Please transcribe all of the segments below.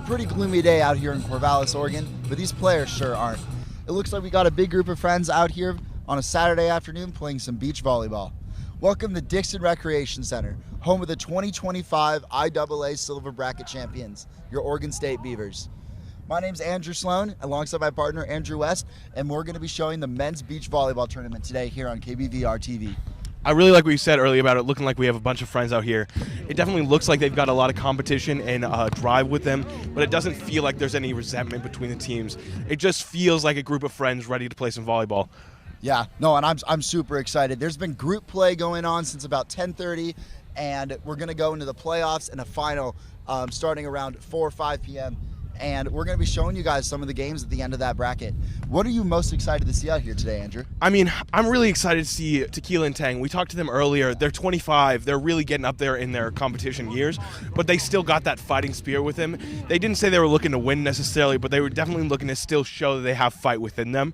pretty gloomy day out here in Corvallis, Oregon, but these players sure aren't. It looks like we got a big group of friends out here on a Saturday afternoon playing some beach volleyball. Welcome to Dixon Recreation Center, home of the 2025 IAA Silver Bracket Champions, your Oregon State Beavers. My name's Andrew Sloan, alongside my partner Andrew West, and we're going to be showing the men's beach volleyball tournament today here on KBVR TV. I really like what you said earlier about it looking like we have a bunch of friends out here. It definitely looks like they've got a lot of competition and drive with them, but it doesn't feel like there's any resentment between the teams. It just feels like a group of friends ready to play some volleyball. Yeah, no, and I'm super excited. There's been group play going on since about 10:30, and we're going to go into the playoffs and a final starting around 4 or 5 p.m., and we're going to be showing you guys some of the games at the end of that bracket. What are you most excited to see out here today, Andrew? I mean, I'm really excited to see Tequila and Tang. We talked to them earlier. They're 25. They're really getting up there in their competition years, but they still got that fighting spirit with them. They didn't say they were looking to win necessarily, but they were definitely looking to still show that they have fight within them.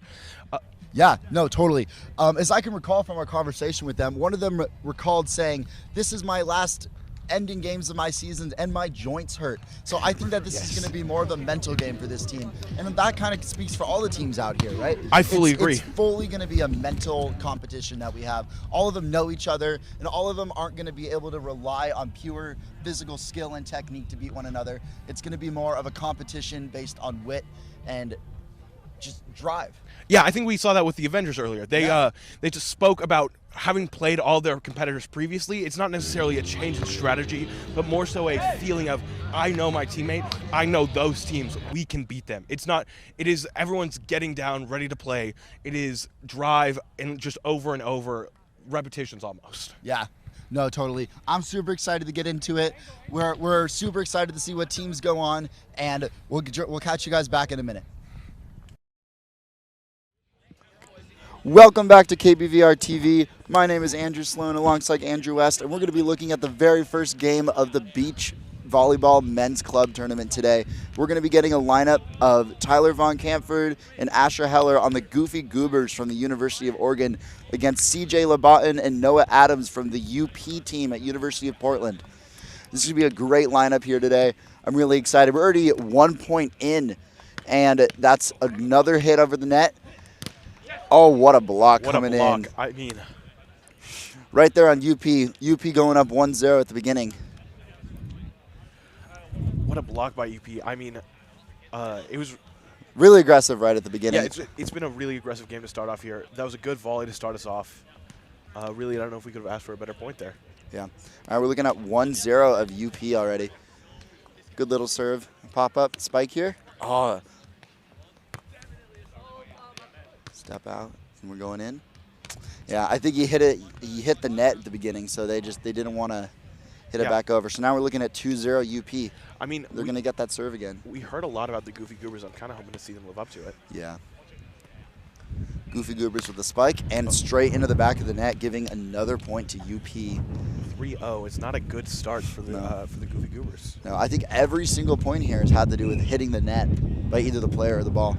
Yeah, no, totally. As I can recall from our conversation with them, one of them recalled saying, "This is my last ending games of my seasons and my joints hurt." So I think that this is going to be more of a mental game for this team. And that kind of speaks for all the teams out here, right? I fully agree. It's fully going to be a mental competition that we have. All of them know each other, and all of them aren't going to be able to rely on pure physical skill and technique to beat one another. It's going to be more of a competition based on wit and just drive. Yeah, I think we saw that with the Avengers earlier. They just spoke about having played all their competitors previously. It's not necessarily a change in strategy, but more so a feeling of, I know my teammate, I know those teams, we can beat them. It is everyone's getting down, ready to play. It is drive and just over and over, repetitions almost. Yeah. No, totally. I'm super excited to get into it. We're super excited to see what teams go on, and we'll catch you guys back in a minute. Welcome back to KBVR TV. My name is Andrew Sloan alongside Andrew West, and we're going to be looking at the very first game of the Beach Volleyball Men's Club Tournament today. We're going to be getting a lineup of Tyler Von Camford and Asher Heller on the Goofy Goobers from the University of Oregon against CJ Labatten and Noah Adams from the UP team at University of Portland. This is going to be a great lineup here today. I'm really excited. We're already at 1 point in, and that's another hit over the net. Oh, what a block coming in. I mean, right there on UP. UP going up 1-0 at the beginning. What a block by UP. I mean, it was really aggressive right at the beginning. Yeah, it's been a really aggressive game to start off here. That was a good volley to start us off. Really, I don't know if we could have asked for a better point there. Yeah. All right, we're looking at 1-0 of UP already. Good little serve. Pop up. Spike here. Oh. Step out, and we're going in. Yeah, I think he hit it. He hit the net at the beginning, so they didn't want to hit it back over. So now we're looking at 2-0 UP. I mean, they're going to get that serve again. We heard a lot about the Goofy Goobers. I'm kind of hoping to see them live up to it. Yeah. Goofy Goobers with the spike and straight into the back of the net, giving another point to UP. 3-0. It's not a good start for the Goofy Goobers. No, I think every single point here has had to do with hitting the net by either the player or the ball.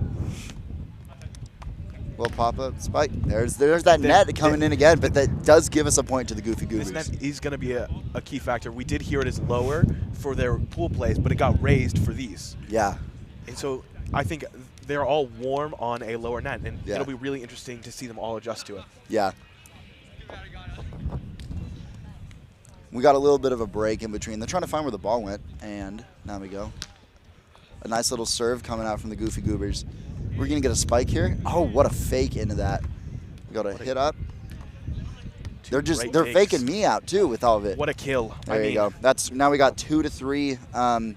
Little pop-up spike. There's that net coming in again, but that does give us a point to the Goofy Goobers. This net is going to be a key factor. We did hear it is lower for their pool plays, but it got raised for these. Yeah. And so I think they're all warm on a lower net, and it'll be really interesting to see them all adjust to it. Yeah. We got a little bit of a break in between. They're trying to find where the ball went, and now we go. A nice little serve coming out from the Goofy Goobers. We're going to get a spike here. Oh, what a fake into that. We got a hit up. They're faking me out too with all of it. What a kill. There you go. Now we got 2-3.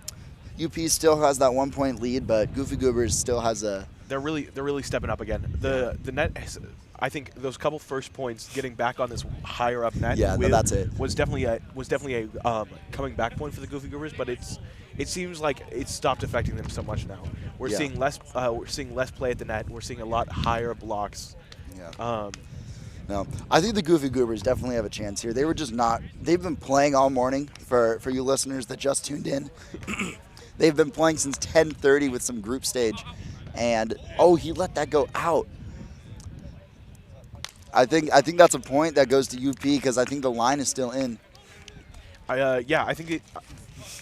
UP still has that 1 point lead, but Goofy Goobers still has a. They're really stepping up again. The net has, I think those couple first points getting back on this higher up net. Yeah, that's it. Was definitely a coming back point for the Goofy Goobers, but it seems like it's stopped affecting them so much now. We're seeing less play at the net. We're seeing a lot higher blocks. Yeah. No, I think the Goofy Goobers definitely have a chance here. They were just not. They've been playing all morning. For you listeners that just tuned in, they've been playing since 10:30 with some group stage, and he let that go out. I think that's a point that goes to UP because I think the line is still in. Yeah, I think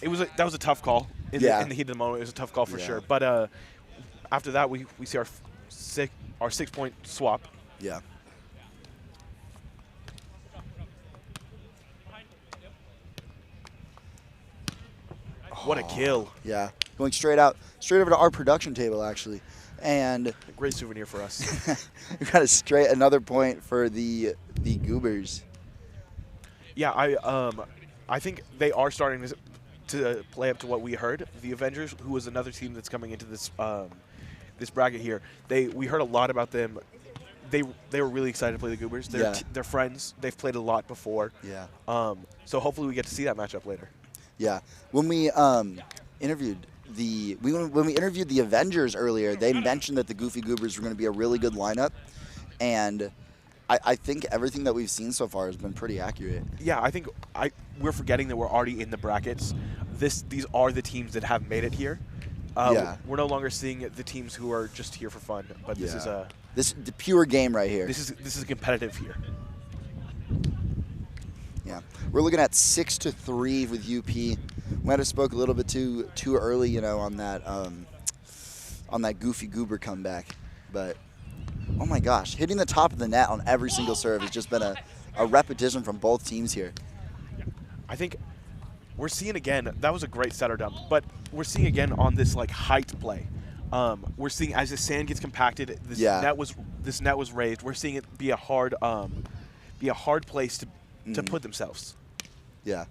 that was a tough call. in the heat of the moment. It was a tough call for sure. But after that, we see our 6-point swap. Yeah. What a kill. Yeah. Going straight over to our production table, actually. And a great souvenir for us. we got another point for the Goobers. Yeah, I think they are starting to play up to what we heard. The Avengers, who was another team that's coming into this this bracket here, we heard a lot about them. They were really excited to play the Goobers. They're friends. They've played a lot before. Yeah. So hopefully we get to see that matchup later. Yeah. When we interviewed when we interviewed the Avengers earlier, they mentioned that the Goofy Goobers were going to be a really good lineup, and I think everything that we've seen so far has been pretty accurate. Yeah, I think we're forgetting that we're already in the brackets. These are the teams that have made it here. We're no longer seeing the teams who are just here for fun, but this is the pure game right here. This is competitive here. Yeah, we're looking at 6-3 with UP. Might have spoke a little bit too early, on that Goofy Goober comeback, but oh my gosh, hitting the top of the net on every single serve has just been a repetition from both teams here. I think we're seeing again, that was a great setter dump, but we're seeing again on this height play. We're seeing as the sand gets compacted, this net was raised. We're seeing it be a hard place to put themselves. Yeah.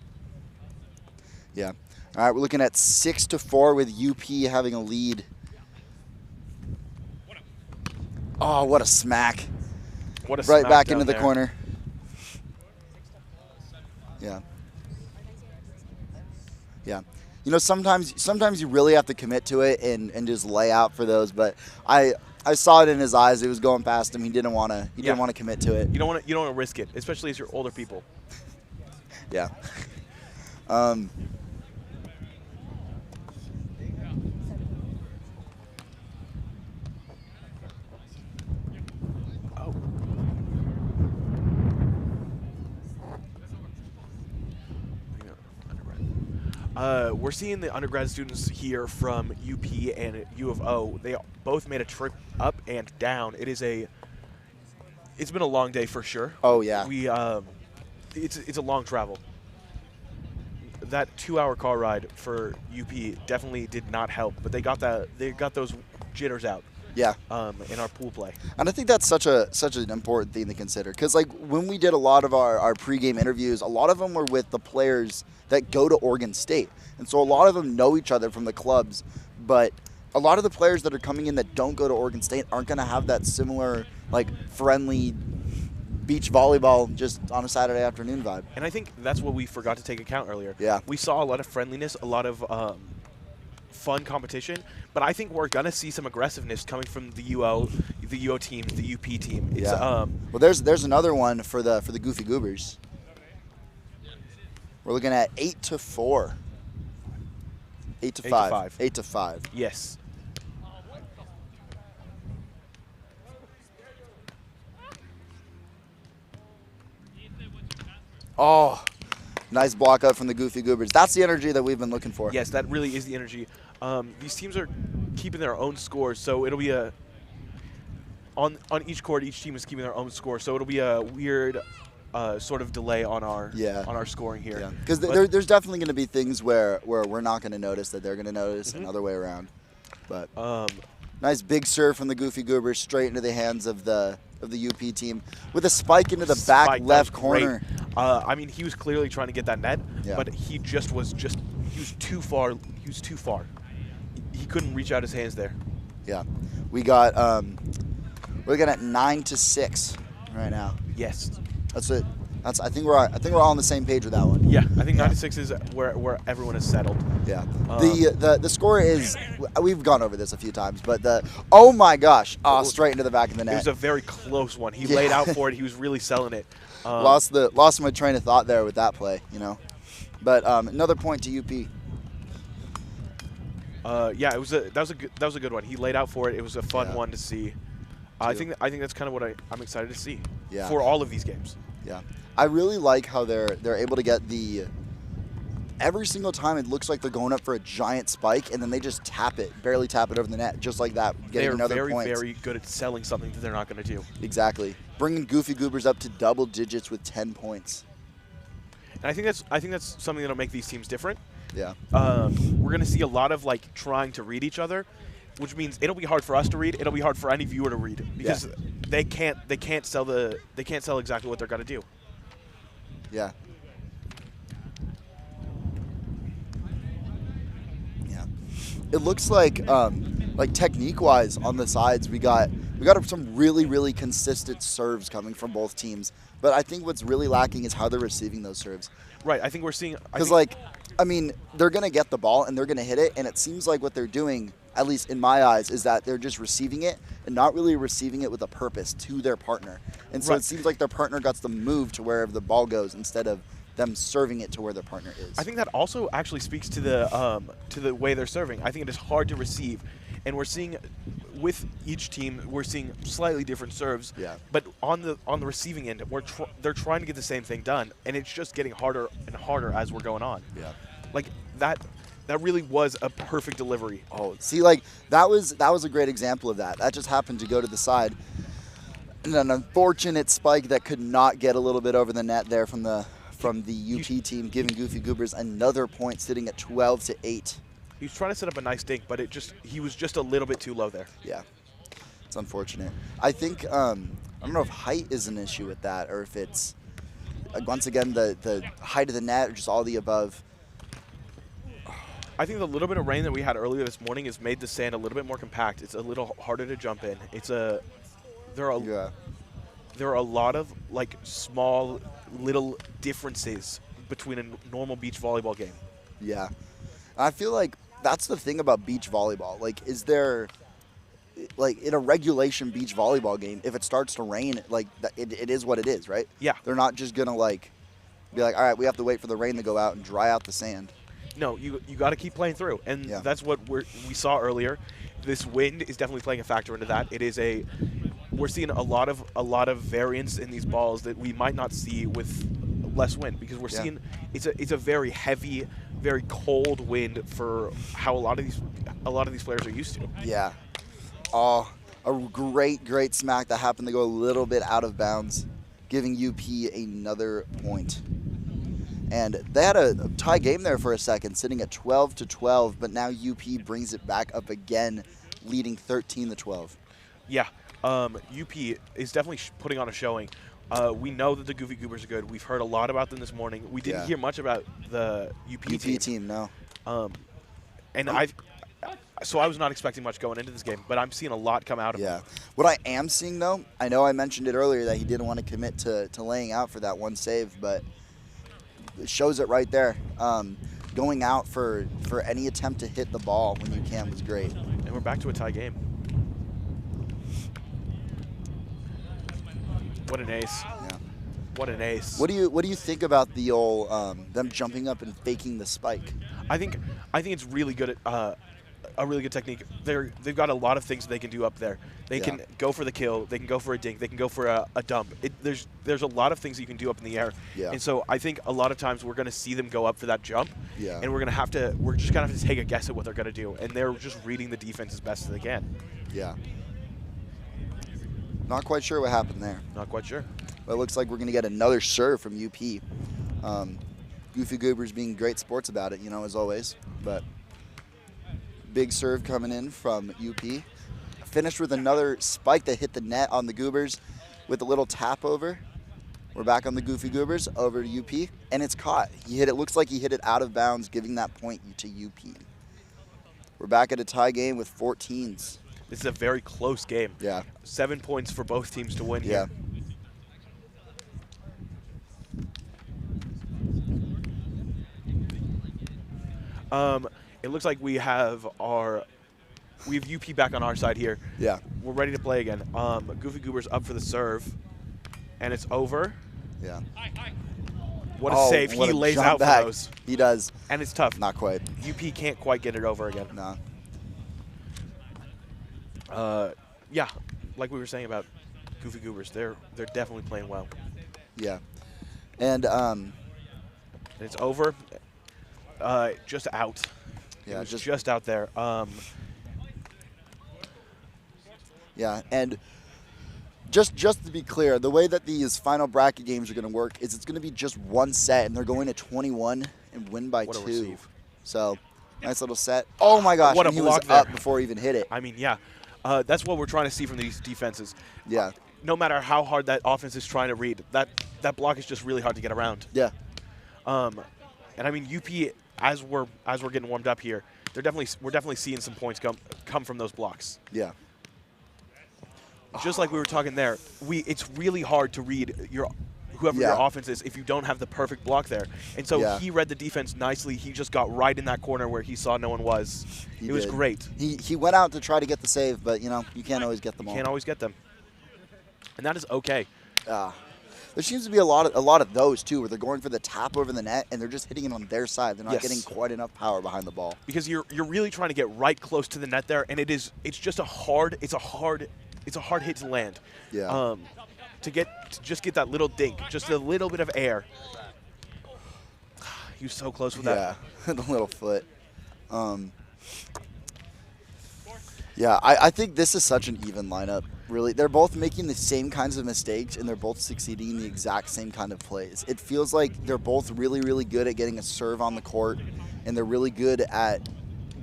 Yeah. All right, we're looking at 6-4 with UP having a lead. Oh, what a smack. Right back into the corner. Yeah. Yeah. Sometimes you really have to commit to it and just lay out for those, but I saw it in his eyes. It was going past him. He didn't want to commit to it. You don't want to risk it, especially as you're older people. Yeah. We're seeing the undergrad students here from UP and U of O. They both made a trip up and down. It's been a long day for sure. Oh yeah. It's a long travel. That 2-hour car ride for UP definitely did not help, but they got those jitters out. Yeah. In our pool play. And I think that's such an important thing to consider, because when we did a lot of our pregame interviews, a lot of them were with the players that go to Oregon State, and so a lot of them know each other from the clubs, but a lot of the players that are coming in that don't go to Oregon State aren't going to have that similar friendly beach volleyball just on a Saturday afternoon vibe. And I think that's what we forgot to take account earlier. Yeah. We saw a lot of friendliness, a lot of fun competition, but I think we're going to see some aggressiveness coming from the UO team, the UP team. It's, well, there's another one for the Goofy Goobers. We're looking at 8-4. 8-5. 8-5. Yes. Oh, nice block out from the Goofy Goobers. That's the energy that we've been looking for. Yes, that really is the energy. These teams are keeping their own scores, so it'll be on each court, each team is keeping their own score, so it'll be a weird sort of delay on our scoring here. Yeah, because there's definitely going to be things where we're not going to notice that they're going to notice, another way around. But nice big serve from the Goofy Goobers straight into the hands of the UP team with a spike into the back left corner. I mean, he was clearly trying to get that net, but he was too far. He was too far. He couldn't reach out his hands there. Yeah, we got we're looking at 9-6 right now. Yes. That's it. I think we're all on the same page with that one. Yeah, I think 9-6 is where everyone is settled. Yeah. The score is, we've gone over this a few times, but oh my gosh, straight into the back of the net. It was a very close one. He laid out for it. He was really selling it. Lost my train of thought there with that play, But another point to UP. Yeah, that was a good one. He laid out for it. It was a fun one to see. I think that's kind of what I'm excited to see for all of these games. Yeah, I really like how they're able to get the every single time it looks like they're going up for a giant spike, and then they just barely tap it over the net, just like that, getting another point. They're very good at selling something that they're not going to do. Exactly. Bringing Goofy Goobers up to double digits with 10 points. And I think that's something that'll make these teams different. Yeah. We're going to see a lot of like trying to read each other, which means it'll be hard for us to read. It'll be hard for any viewer to read because they can't sell exactly what they're going to do. Yeah. Yeah. It looks like technique-wise on the sides, we got some really, really consistent serves coming from both teams. But I think what's really lacking is how they're receiving those serves. Right. I think we're seeing because they're gonna get the ball and they're gonna hit it, and it seems like what they're doing, at least in my eyes, is that they're just receiving it and not really receiving it with a purpose to their partner. And so It seems like their partner got to move to wherever the ball goes instead of them serving it to where their partner is. I think that also actually speaks to the way they're serving. I think it is hard to receive, and we're seeing with each team we're seeing slightly different serves. Yeah. But on the receiving end, they're trying to get the same thing done, and it's just getting harder and harder as we're going on. Yeah. Like that really was a perfect delivery. Oh, see, like that was a great example of that. That just happened to go to the side. And an unfortunate spike that could not get a little bit over the net there from the UP team, giving Goofy Goobers another point, sitting at 12-8. He was trying to set up a nice dink, but he was just a little bit too low there. Yeah, it's unfortunate. I think I don't know if height is an issue with that, or if it's once again the height of the net, or just all the above. I think the little bit of rain that we had earlier this morning has made the sand a little bit more compact. It's a little harder to jump in. There are a lot of like small little differences between a normal beach volleyball game. Yeah, I feel like that's the thing about beach volleyball. Like, is there, like, in a regulation beach volleyball game, if it starts to rain, like, it is what it is, right? Yeah. They're not just going to, like, be like, all right, we have to wait for the rain to go out and dry out the sand. No, you got to keep playing through. And that's what we saw earlier. This wind is definitely playing a factor into that. We're seeing a lot of variance in these balls that we might not see with less wind, because we're seeing it's a very heavy, very cold wind for how a lot of these players are used to. Yeah. A great smack that happened to go a little bit out of bounds, giving UP another point. And they had a tie game there for a second, sitting at 12-12, but now UP brings it back up again, leading 13-12. Yeah, UP is definitely putting on a showing. We know that the Goofy Goobers are good. We've heard a lot about them this morning. We didn't hear much about the UP team. No. And I was not expecting much going into this game, but I'm seeing a lot come out of him. What I am seeing, though, I know I mentioned it earlier that he didn't want to commit to laying out for that one save, but it shows it right there. Going out for any attempt to hit the ball when you can was great. And we're back to a tie game. What an ace! Yeah. What an ace! What do you think about the old them jumping up and faking the spike? I think it's really good at a really good technique. They've got a lot of things they can do up there. They can go for the kill. They can go for a dink. They can go for a dump. There's a lot of things you can do up in the air. Yeah. And so I think a lot of times we're going to see them go up for that jump. Yeah. And we're just gonna have to take a guess at what they're going to do. And they're just reading the defense as best as they can. Yeah. Not quite sure what happened there. Not quite sure. But it looks like we're going to get another serve from UP. Goofy Goobers being great sports about it, as always. But big serve coming in from UP. Finished with another spike that hit the net on the Goobers with a little tap over. We're back on the Goofy Goobers, over to UP, and it's caught. Looks like he hit it out of bounds, giving that point to UP. We're back at a tie game with 14s. This is a very close game. Yeah. 7 points for both teams to win here. It looks like we have UP back on our side here. Yeah. We're ready to play again. Goofy Goober's up for the serve, and it's over. Yeah. What a save. He lays out for those. He does. And it's tough. Not quite. UP can't quite get it over again. No. Yeah, like we were saying about Goofy Goobers, they're definitely playing well. Yeah. And it's over. Just out. Yeah, it was just out there. Yeah, and just to be clear, the way that these final bracket games are going to work is it's going to be just one set, and they're going to 21 and win by 2. Receive. So, nice little set. Oh, my gosh. What a and he block was there. up before he even hit it. I mean, yeah. That's what we're trying to see from these defenses. Yeah. No matter how hard that offense is trying to read, that block is just really hard to get around. Yeah. And I mean, UP, as we're getting warmed up here, we're definitely seeing some points come from those blocks. Yeah. Just like we were talking there, it's really hard to read whoever your offense is if you don't have the perfect block there. And so he read the defense nicely. He just got right in that corner where he saw no one was. It was great. He went out to try to get the save, but, you can't always get them all. You can't always get them. And that is okay. There seems to be a lot of those, too, where they're going for the tap over the net, and they're just hitting it on their side. They're not getting quite enough power behind the ball. Because you're really trying to get right close to the net there, and it's just a hard hit to land. Yeah. To just get that little dink, just a little bit of air. He was so close with that. Yeah, the little foot. Yeah, I think this is such an even lineup, really. They're both making the same kinds of mistakes, and they're both succeeding in the exact same kind of plays. It feels like they're both really, really good at getting a serve on the court, and they're really good at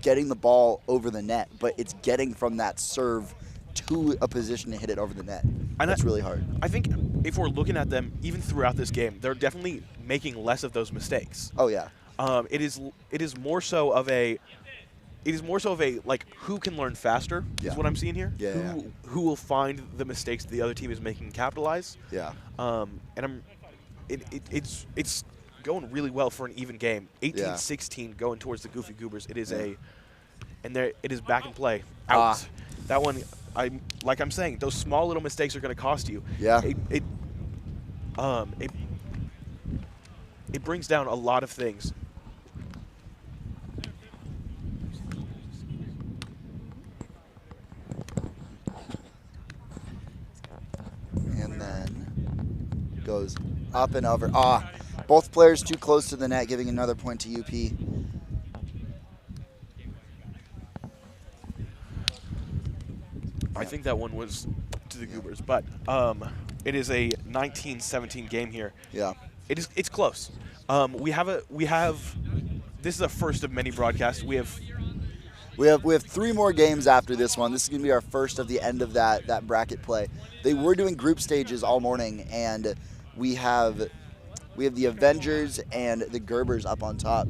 getting the ball over the net, but it's getting from that serve to a position to hit it over the net. And that's really hard. I think if we're looking at them, even throughout this game, they're definitely making less of those mistakes. Oh, yeah. It is more so of a like who can learn faster is what I'm seeing here. Yeah. Who will find the mistakes the other team is making and capitalize. Yeah. And it's going really well for an even game. 18-16 going towards the Goofy Goobers. It is it is back in play. Out. That one, like I'm saying, those small little mistakes are going to cost you. Yeah. It brings down a lot of things. And then goes up and over. Both players too close to the net, giving another point to UP. I think that one was to the Goobers, but it is a 19-17 game here. Yeah. It's close. We have this is the first of many broadcasts. We have 3 more games after this one. This is going to be our first of the end of that bracket play. They were doing group stages all morning, and we have the Avengers and the Gerbers up on top.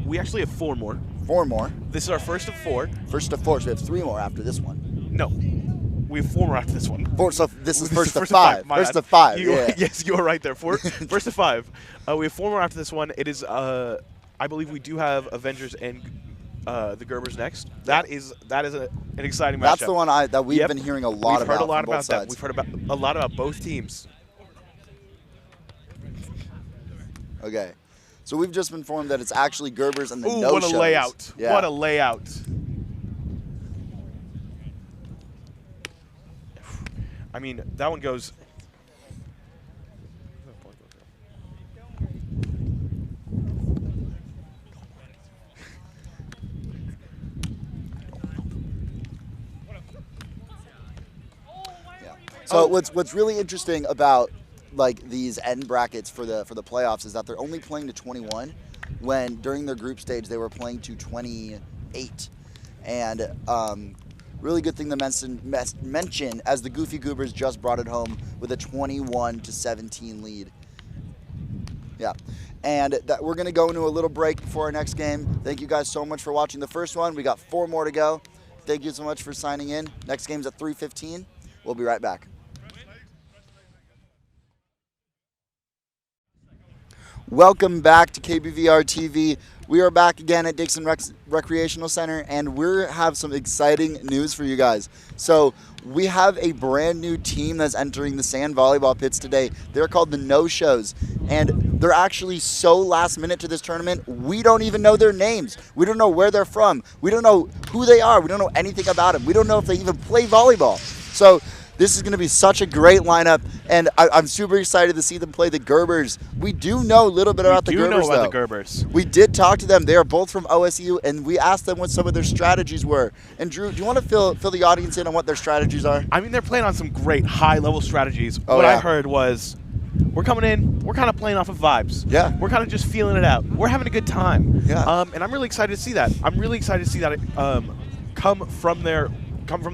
We actually have 4 more. 4 more. This is our first of 4. First of 4, so we have 3 more after this one. No. We have 4 more after this one. 4, so this is first of 5. First of 5, yeah. Yes, you were right there. First of 5. We have 4 more after this one. It is, I believe we do have Avengers and the Gerbers next. That is an exciting matchup. That's the one that we've been hearing a lot about. We've heard a lot about that. We've heard a lot about both teams. Okay. So we've just been informed that it's actually Gerbers and the no-shows. What a layout. Yeah. What a layout. I mean, that one goes. Yeah. So what's really interesting about like these end brackets for the playoffs is that they're only playing to 21 when during their group stage they were playing to 28. And really good thing to mention as the Goofy Goobers just brought it home with a 21-17 lead. Yeah. And we're going to go into a little break before our next game. Thank you guys so much for watching the first one. We got 4 more to go. Thank you so much for signing in. Next game's at 3:15. We'll be right back. Welcome back to KBVR TV. We are back again at Dixon Recreational Center, and we have some exciting news for you guys. So we have a brand new team that's entering the sand volleyball pits today. They're called the No-Shows, and they're actually so last minute to this tournament, we don't even know their names. We don't know where they're from. We don't know who they are. We don't know anything about them. We don't know if they even play volleyball. So This is going to be such a great lineup, and I'm super excited to see them play the Gerbers. We do know a little bit about the Gerbers, We do know about though. the Gerbers. We did talk to them. They are both from OSU, and we asked them what some of their strategies were. And Drew, do you want to fill the audience in on what their strategies are? I mean, they're playing on some great high-level strategies. Oh, what yeah. I heard was, we're coming in, we're kind of playing off of vibes. Yeah. We're kind of just feeling it out. We're having a good time. Yeah. And I'm really excited to see that. I'm really excited to see that come from their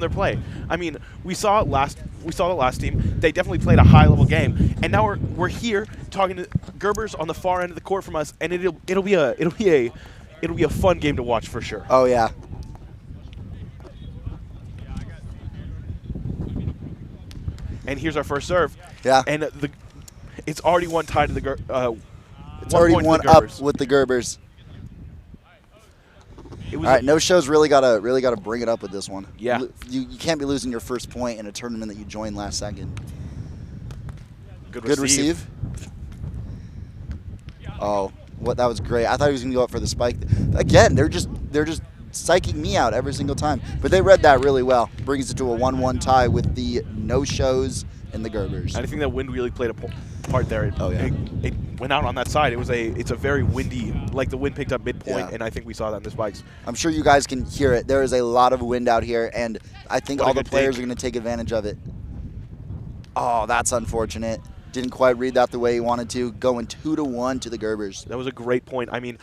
play. I mean, we saw the last team. They definitely played a high-level game, and now we're here talking to Gerbers on the far end of the court from us, and it'll be a fun game to watch for sure. Oh, yeah. And here's our first serve. Yeah. And it's already one tie to the It's already one up with the Gerbers. All right, no show's really gotta bring it up with this one. Yeah. You can't be losing your first point in a tournament that you joined last second. Good receive. Oh, that was great. I thought he was gonna go up for the spike. Again, they're just psyching me out every single time. But they read that really well. Brings it to a 1-1 tie with the no shows and the Gerbers. I think that wind really played a part there. It went out on that side. It's a very windy, like the wind picked up midpoint, and I think we saw that in the spikes. I'm sure you guys can hear it. There is a lot of wind out here, and I think all the players are going to take advantage of it. Oh, that's unfortunate. Didn't quite read that the way he wanted to. Going 2-1 to the Gerbers. That was a great point. I mean,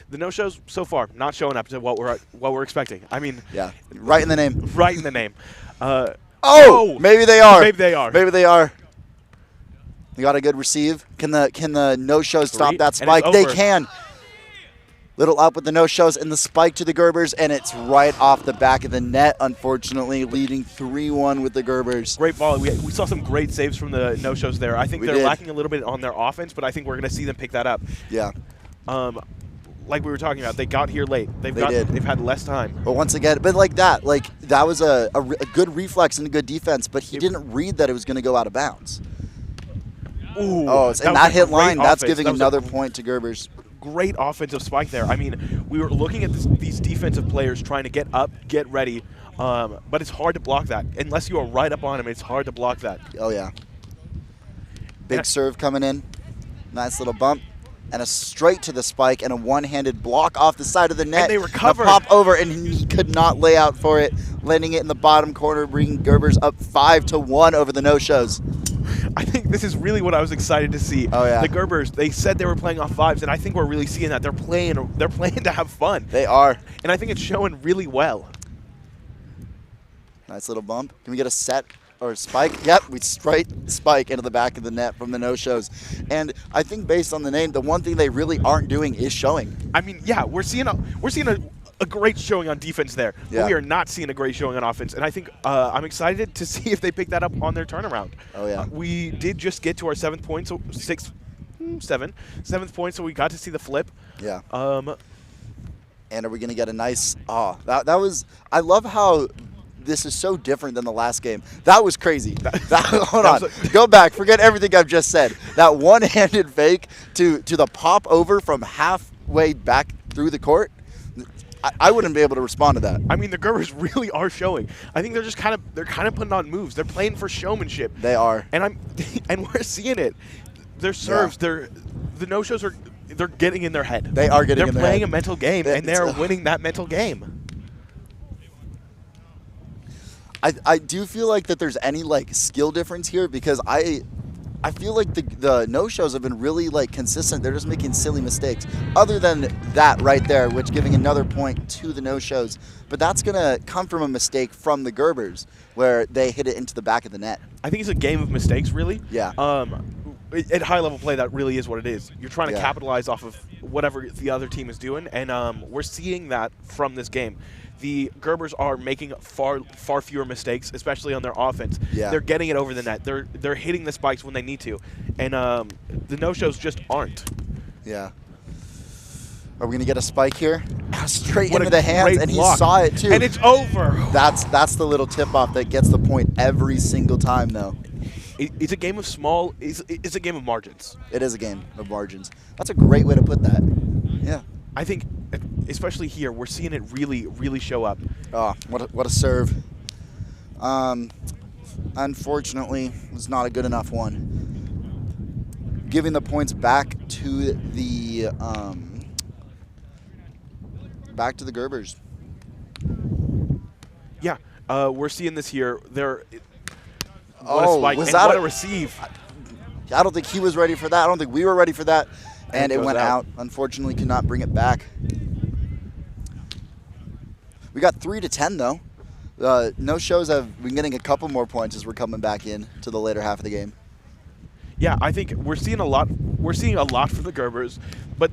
the no-shows so far not showing up to what we're expecting. I mean, yeah, right in the name. Right in the name. Maybe they are. Maybe they are. Maybe they are. You got a good receive. Can the no-shows stop that spike? They can. Little up with the no-shows and the spike to the Gerbers, and it's right off the back of the net, unfortunately, leading 3-1 with the Gerbers. Great ball. We saw some great saves from the no-shows there. I think they're lacking a little bit on their offense, but I think we're going to see them pick that up. Yeah. Like we were talking about, they got here late. They've had less time. But once again, that was a good reflex and a good defense, but he didn't read that it was going to go out of bounds. Ooh, and that hit line, that's giving another point to Gerbers. Great offensive spike there. I mean, we were looking at these defensive players trying to get up, get ready, but it's hard to block that. Unless you are right up on him, it's hard to block that. Oh, yeah. Big serve coming in. Nice little bump. And a straight to the spike and a one-handed block off the side of the net. And they recovered. A pop over, and he could not lay out for it, landing it in the bottom corner, bringing Gerbers up 5-1 over the no-shows. I think this is really what I was excited to see. Oh, yeah. The Gerbers, they said they were playing off fives, and I think we're really seeing that. They're playing to have fun. They are. And I think it's showing really well. Nice little bump. Can we get a set? Or spike? Yep, we straight spike into the back of the net from the no-shows. And I think based on the name, the one thing they really aren't doing is showing. I mean, yeah, we're seeing a great showing on defense there. Yeah. But we are not seeing a great showing on offense. And I think I'm excited to see if they pick that up on their turnaround. Oh, yeah. We did just get to our seventh point, so seventh point, so we got to see the flip. Yeah. And are we going to get a nice – that was – I love how – this is so different than the last game. That was crazy. Hold on. Go back. Forget everything I've just said. That one-handed fake to the pop over from halfway back through the court, I wouldn't be able to respond to that. I mean, the Gerbers really are showing. I think they're just kind of putting on moves. They're playing for showmanship. They are. And we're seeing it. Their serves, the no-shows they're getting in their head. They are getting in their head. They're playing a mental game, and they're winning that mental game. I do feel like that there's any skill difference here because I feel like the no-shows have been really consistent. They're just making silly mistakes. Other than that right there, which giving another point to the no-shows. But that's going to come from a mistake from the Gerbers where they hit it into the back of the net. I think it's a game of mistakes, really. Yeah. At high-level play, that really is what it is. You're trying to capitalize off of whatever the other team is doing, and we're seeing that from this game. The Gerbers are making far fewer mistakes, especially on their offense. Yeah. They're getting it over the net. They're hitting the spikes when they need to, and the no-shows just aren't. Yeah. Are we gonna get a spike here? Straight into the hands, and he saw it too. And it's over. That's the little tip-off that gets the point every single time, though. It's a game of small. It's a game of margins. It is a game of margins. That's a great way to put that. Yeah. I think, especially here, we're seeing it really, really show up. Oh, what a serve. Unfortunately, was not a good enough one. Giving the points back to the Gerbers. Yeah, we're seeing this here. What Oh, a spike was and that what a- a receive. I don't think he was ready for that. I don't think we were ready for that. And it it goes went out. Unfortunately, could not bring it back. We got 3-10 though. No shows have been getting a couple more points as we're coming back in to the later half of the game. Yeah, I think we're seeing a lot. We're seeing a lot from the Gerbers, but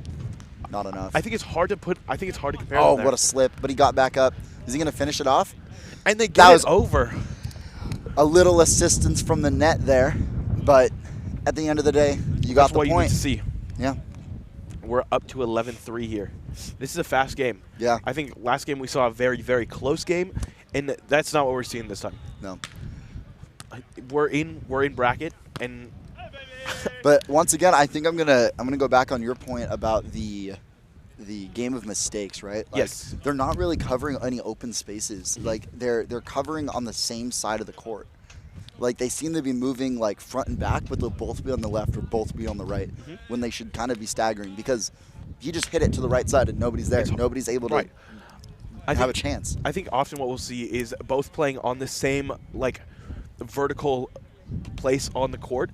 Not enough. I think it's hard to compare. Oh, them there. what a slip. But he got back up. Is he going to finish it off? And they get That it was- over. A little assistance from the net there. But at the end of the day, you got That's the what you need point. to see. Yeah. We're up to 11-3 here. This is a fast game. Yeah. I think last game we saw a very, very close game, and that's not what we're seeing this time. No. We're in bracket, and But once again, I think I'm gonna go back on your point about the game of mistakes, right? Like, Yes. They're not really covering any open spaces. Like they're covering on the same side of the court. Like they seem to be moving like front and back, but they'll both be on the left or both be on the right when they should kind of be staggering because you just hit it to the right side and nobody's there. Nobody's able to right. have a chance. I think often what we'll see is both playing on the same like vertical place on the court,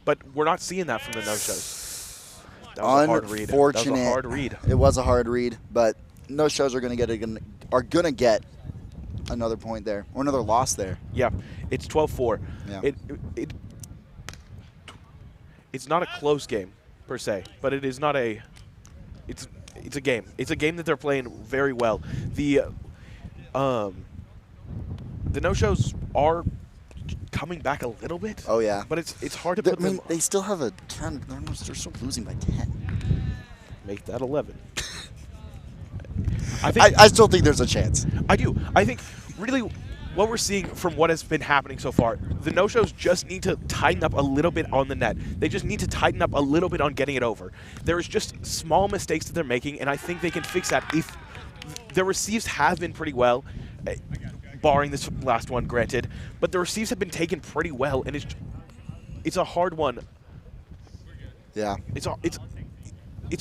but we're not seeing that from the no-shows. That was a hard read. That was a hard read. It was a hard read, but no shows are gonna get another point there or another loss there. Yeah, it's 12-4. Yeah. It's not a close game per se, but it is not a. It's a game. It's a game that they're playing very well. The no-shows are coming back a little bit. Oh yeah. But it's hard to put them. they still have a 10. They're still losing by 10. Make that 11. I still think there's a chance. I do. I think really what we're seeing from what has been happening so far, the no-shows just need to tighten up a little bit on the net. They just need to tighten up a little bit on getting it over. There's just small mistakes that they're making, and I think they can fix that if the receives have been pretty well, barring this last one, granted, but the receives have been taken pretty well, and it's a hard one. Yeah. It's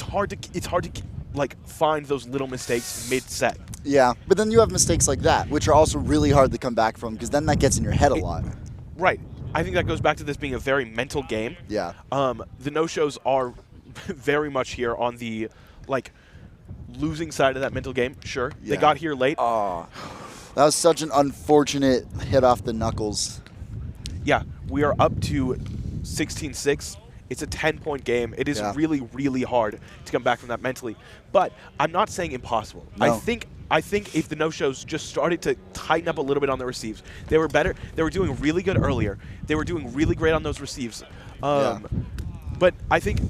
hard to like find those little mistakes mid-set. Yeah, but then you have mistakes like that, which are also really hard to come back from because then that gets in your head a lot. Right. I think that goes back to this being a very mental game. Yeah. The no-shows are very much here on the like losing side of that mental game. Sure, Yeah. they got here late. Oh, that was such an unfortunate hit off the knuckles. Yeah, we are up to 16-6. It's a 10-point game. It is Yeah. really, really hard to come back from that mentally. But I'm not saying impossible. No. I think if the no-shows just started to tighten up a little bit on the receives, they were better. They were doing really good earlier. They were doing really great on those receives. Yeah. But I think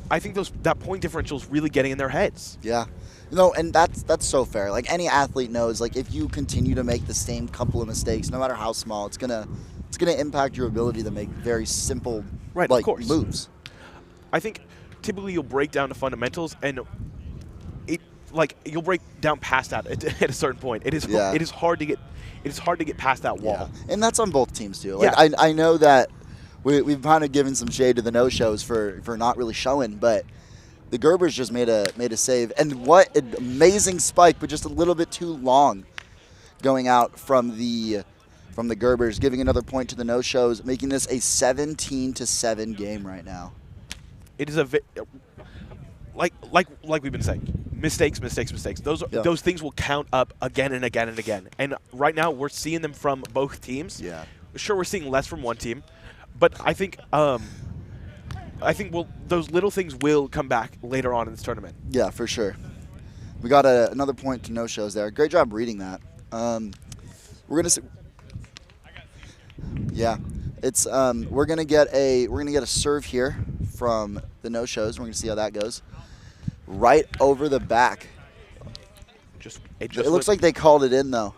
that point differential is really getting in their heads. Yeah. No, and that's so fair. Like any athlete knows, like if you continue to make the same couple of mistakes, no matter how small, it's gonna impact your ability to make very simple Right, of like course. moves. I think typically you'll break down the fundamentals and you'll break down past that at a certain point. It is hard to get past that wall. Yeah. And that's on both teams too. Like Yeah. I know that we've kind of given some shade to the no-shows for not really showing, but the Gerbers just made a save. And what an amazing spike, but just a little bit too long going out from the Gerbers, giving another point to the no-shows, making this a 17-7 game right now. It is like we've been saying, mistakes. Those things will count up again and again and again. And right now we're seeing them from both teams. Yeah. Sure, we're seeing less from one team, but I think those little things will come back later on in this tournament. Yeah, for sure. We got another point to no-shows there. Great job reading that. We're gonna see. Yeah, it's we're gonna get a serve here from the no-shows. We're gonna see how that goes. Right over the back. It looks like they called it in though.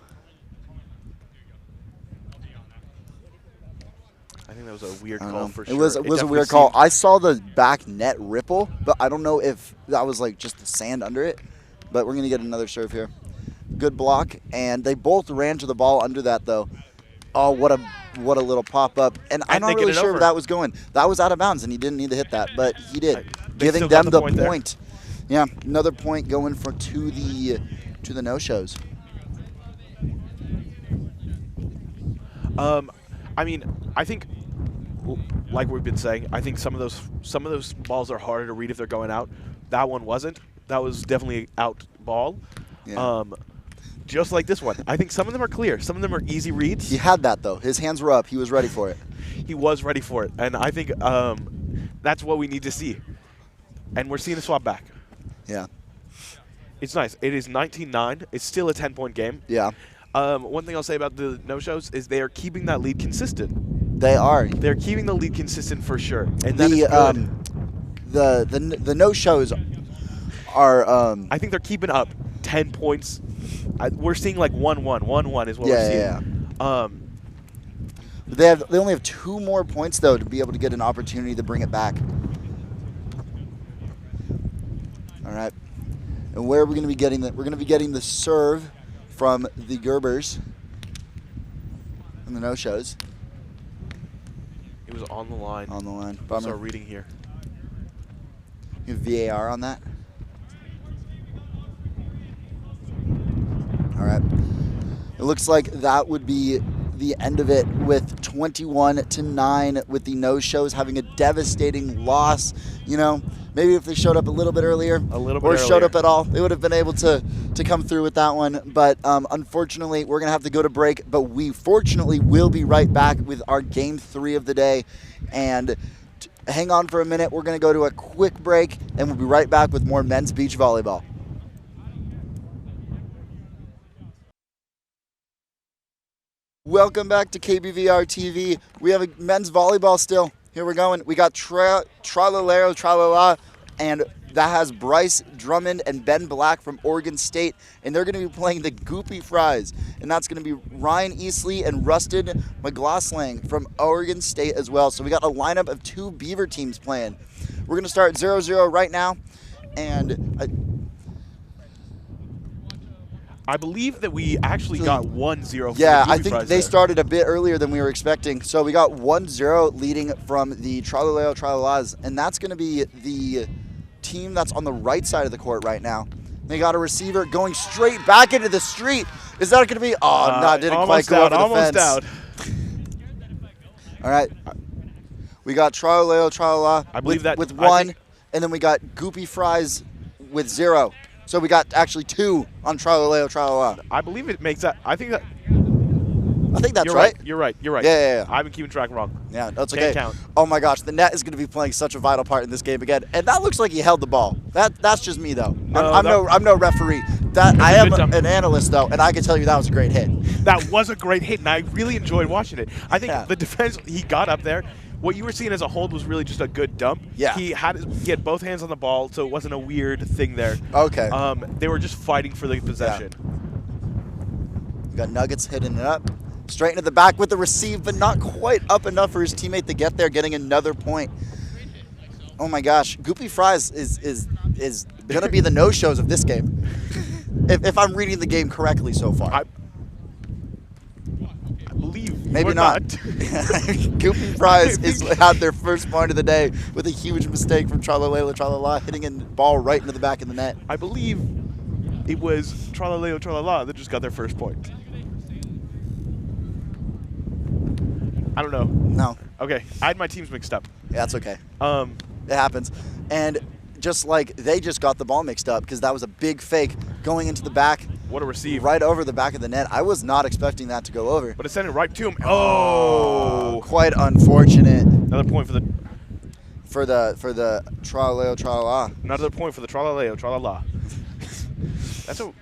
I think that was a weird call for sure. It was a weird call. I saw the back net ripple, but I don't know if that was like just the sand under it. But we're gonna get another serve here. Good block, and they both ran to the ball under that though. Oh, what a little pop-up. And I'm not really sure where that was going. That was out of bounds, and he didn't need to hit that, but he did, giving them the point. Yeah, another point going to the no-shows. I mean, I think, like we've been saying, I think some of those balls are harder to read if they're going out. That one wasn't. That was definitely out ball. Yeah. Just like this one. I think some of them are clear. Some of them are easy reads. He had that, though. His hands were up. He was ready for it. He was ready for it. And I think that's what we need to see. And we're seeing a swap back. Yeah. It's nice. It is 19-9. It's still a 10-point game. Yeah. One thing I'll say about the no-shows is they are keeping that lead consistent. They are. They're keeping the lead consistent for sure. And that is good. The no-shows are I think they're keeping up 10 points. We're seeing like 1-1. 1-1 is what we're seeing. Yeah. They only have 2 more points though to be able to get an opportunity to bring it back. All right. And where are we going to be getting that? We're going to be getting the serve from the Gerbers and the no-shows. It was on the line. On the line. Bummer. Start reading here. You have VAR on that? All right. It looks like that would be the end of it with 21-9 with the no-shows having a devastating loss. You know, maybe if they showed up a little bit earlier or showed up at all, they would have been able to come through with that one. But unfortunately, we're going to have to go to break. But we fortunately will be right back with our Game 3 of the day. And hang on for a minute. We're going to go to a quick break, and we'll be right back with more men's beach volleyball. Welcome back to KBVR TV. We have a men's volleyball still. Here we're going. We got Tralalero Tralala, and that has Bryce Drummond and Ben Black from Oregon State, and they're going to be playing the Goopy Fries, and that's going to be Ryan Eastley and Rustin McGlosslang from Oregon State as well. So we got a lineup of 2 Beaver teams playing. We're going to start 0-0 right now, and I believe that we actually got 1-0. Yeah, I think they started a bit earlier than we were expecting. So we got 1-0 leading from the Tralalero Tralalas, and that's going to be the team that's on the right side of the court right now. They got a receiver going straight back into the street. Is that going to be? Oh, no, didn't quite go over the almost fence. Out. All right. We got Tralalero Tralala I believe that with 1, and then we got Goopy Fries with 0. So we got actually 2 on Tralalero Tralala. I believe it makes that. I think that's right. You're right. Yeah. I've been keeping track wrong. Yeah, that's okay. Can't count. Oh my gosh, the net is going to be playing such a vital part in this game again, and that looks like he held the ball. That's just me though. I'm no referee. I am an analyst though, and I can tell you that was a great hit. That was a great hit, and I really enjoyed watching it. I think the defense, he got up there. What you were seeing as a hold was really just a good dump. Yeah. He had both hands on the ball, so it wasn't a weird thing there. Okay. They were just fighting for the possession. Yeah. We got Nuggets hitting it up. Straight into the back with the receive, but not quite up enough for his teammate to get there, getting another point. Oh my gosh. Goopy Fries is going to be the no-shows of this game. if I'm reading the game correctly so far. I believe maybe not. Goopy Fries had their first point of the day with a huge mistake from Tralalero Tralala, hitting a ball right into the back of the net. I believe it was Tralalero Tralala that just got their first point. I don't know. No. Okay, I had my teams mixed up. Yeah, that's okay. It happens. And just like they just got the ball mixed up because that was a big fake going into the back. What a receive. Right over the back of the net. I was not expecting that to go over. But it sent it right to him. Oh! Quite unfortunate. Another point for the Tralalero Tralala. Another point for the Tralalero Tralala.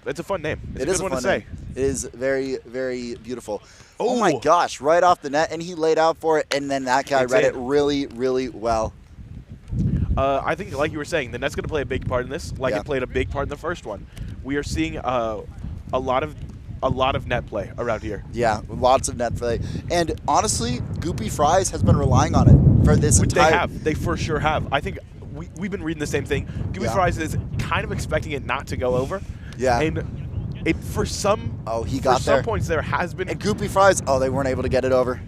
That's a fun name. It's a good one to say. It is very, very beautiful. Oh my gosh, right off the net, and he laid out for it, and then that guy read it really, really well. I think, like you were saying, the net's going to play a big part in this, like it played a big part in the first one. We are seeing a lot of net play around here. Yeah, lots of net play. And honestly, Goopy Fries has been relying on it for this entire... They for sure have. I think we've been reading the same thing. Goopy Fries is kind of expecting it not to go over. Yeah. And For some, he got for some there. points there has been. And Goopy Fries, they weren't able to get it over.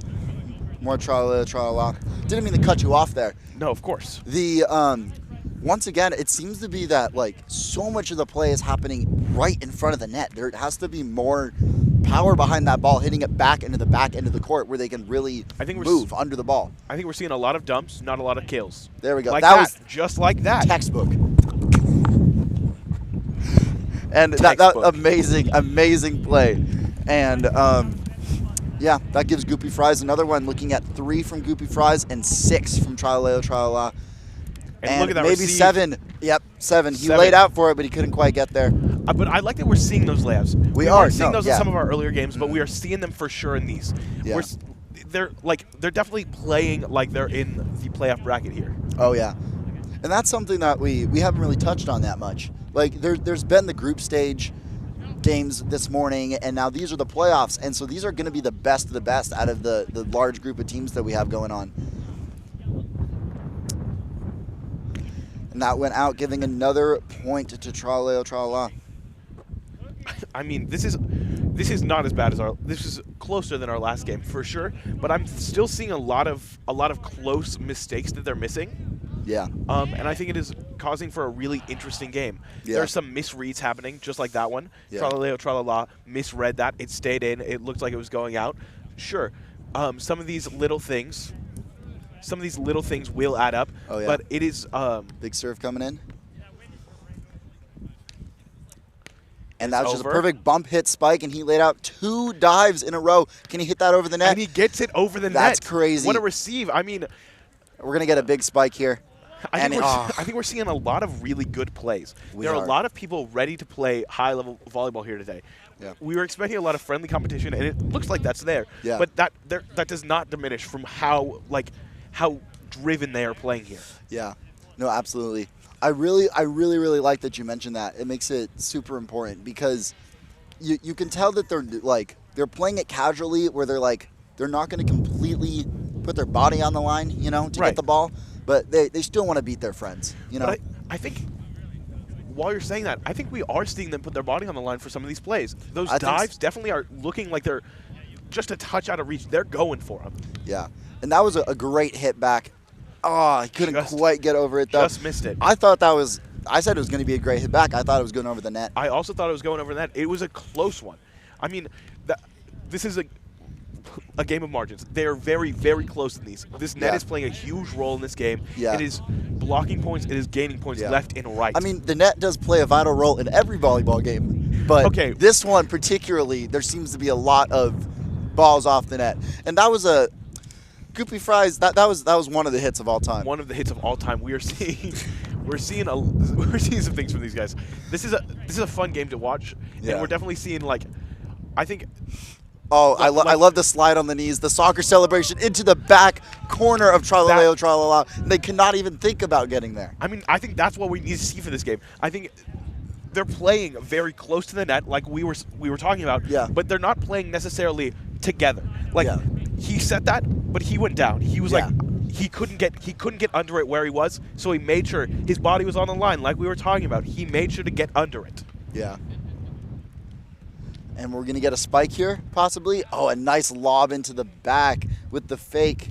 More tra-la. Didn't mean to cut you off there. No, of course. The once again, it seems to be that like so much of the play is happening right in front of the net. There has to be more power behind that ball, hitting it back into the back end of the court where they can really move under the ball. I think we're seeing a lot of dumps, not a lot of kills. There we go. Like that was just like that. textbook. And that amazing play. And yeah, that gives Goopy Fries another one, looking at 3 from Goopy Fries and 6 from Tra-la. And look at that maybe receive. 7. Yep, 7. He 7. laid out for it, but he couldn't quite get there. But I like that we're seeing those layouts. We are weren't seeing those yeah. in some of our earlier games, but we are seeing them for sure in these. Yeah. They're definitely playing like they're in the playoff bracket here. Oh yeah, and that's something that we haven't really touched on that much. Like there's been the group stage games this morning, and now these are the playoffs, and so these are going to be the best of the best out of the large group of teams that we have going on. And that went out, giving another point to Tra-la. I mean, this is not as bad as this is closer than our last game for sure, but I'm still seeing a lot of close mistakes that they're missing. Yeah. And I think it is causing for a really interesting game. Yeah. There are some misreads happening, just like that one. Yeah. Tra-la misread that. It stayed in. It looked like it was going out. Sure. Some of these little things will add up. Oh, yeah. But it is big serve coming in. And that was just a over. perfect bump hit spike, and he laid out 2 dives in a row. Can he hit that over the net? And he gets it over the net. That's crazy. What a receive. I mean, we're going to get a big spike here. I think we're seeing a lot of really good plays. There are a lot of people ready to play high-level volleyball here today. Yeah. We were expecting a lot of friendly competition, and it looks like that's there. Yeah. But that does not diminish from how driven they are playing here. Yeah. No, absolutely. I really like that you mentioned that. It makes it super important because you can tell that they're playing it casually, where they're not going to completely put their body on the line, to get the ball, but they still want to beat their friends, But I think while you're saying that, I think we are seeing them put their body on the line for some of these plays. Those dives definitely are looking like they're just a touch out of reach. They're going for them. Yeah, and that was a great hit back. Oh, he couldn't quite get over it, though. Just missed it. I said it was going to be a great hit back. I thought it was going over the net. I also thought it was going over the net. It was a close one. I mean, this is a game of margins. They are very, very close in these. This net is playing a huge role in this game. Yeah. It is blocking points. It is gaining points left and right. I mean, the net does play a vital role in every volleyball game. But this one particularly, there seems to be a lot of balls off the net. And that was a Goopy Fries. That was one of the hits of all time. One of the hits of all time. We're seeing some things from these guys. This is a fun game to watch, and we're definitely seeing I think. Oh, I love the slide on the knees, the soccer celebration into the back corner of Tra-la. They cannot even think about getting there. I mean, I think that's what we need to see for this game. I think they're playing very close to the net, like we were talking about. Yeah. But they're not playing necessarily together. He set that, but he went down. He was he couldn't get under it where he was, so he made sure his body was on the line, like we were talking about. He made sure to get under it. Yeah. And we're going to get a spike here, possibly. Oh, a nice lob into the back with the fake.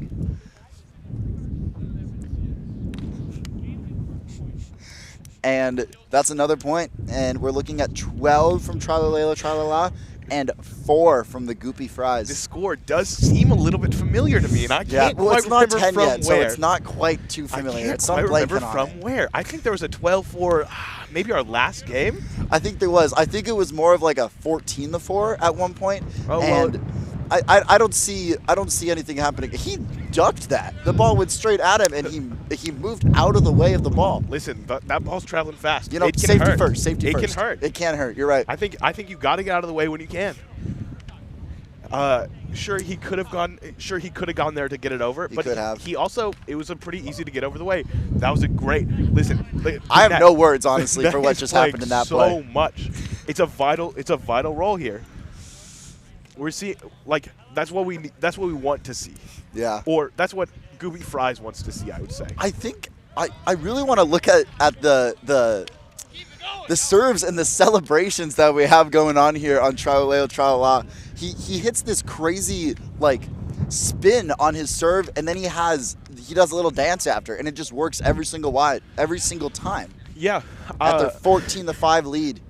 And that's another point. And we're looking at 12 from Tra-la and 4 from the Goopy Fries. This score does seem a little bit familiar to me, and I can't quite it's not remember 10 from yet, where. so it's not quite too familiar. I can't remember from where. I think there was a 12-4, maybe our last game. I think there was. I think it was more of like a 14-4 at one point. Oh, and I don't see anything happening. He ducked that. The ball went straight at him, and he moved out of the way of the ball. Listen, that ball's traveling fast. It can hurt. First. Safety it first. It can hurt. It can hurt. You're right. I think you got to get out of the way when you can. Sure, he could have gone there to get it over, but he also, it was a pretty easy to get over the way. That was a great. Listen, I have no words honestly for what just happened in that play. So much. It's a vital role here. We're seeing that's what we want to see. Yeah. Or that's what Goopy Fries wants to see, I would say. I think I really want to look at the the serves and the celebrations that we have going on here on Tra-La-Leo, Tra-La-La. He hits this crazy like spin on his serve, and then he does a little dance after, and it just works every single time. Yeah. At their 14-5 lead.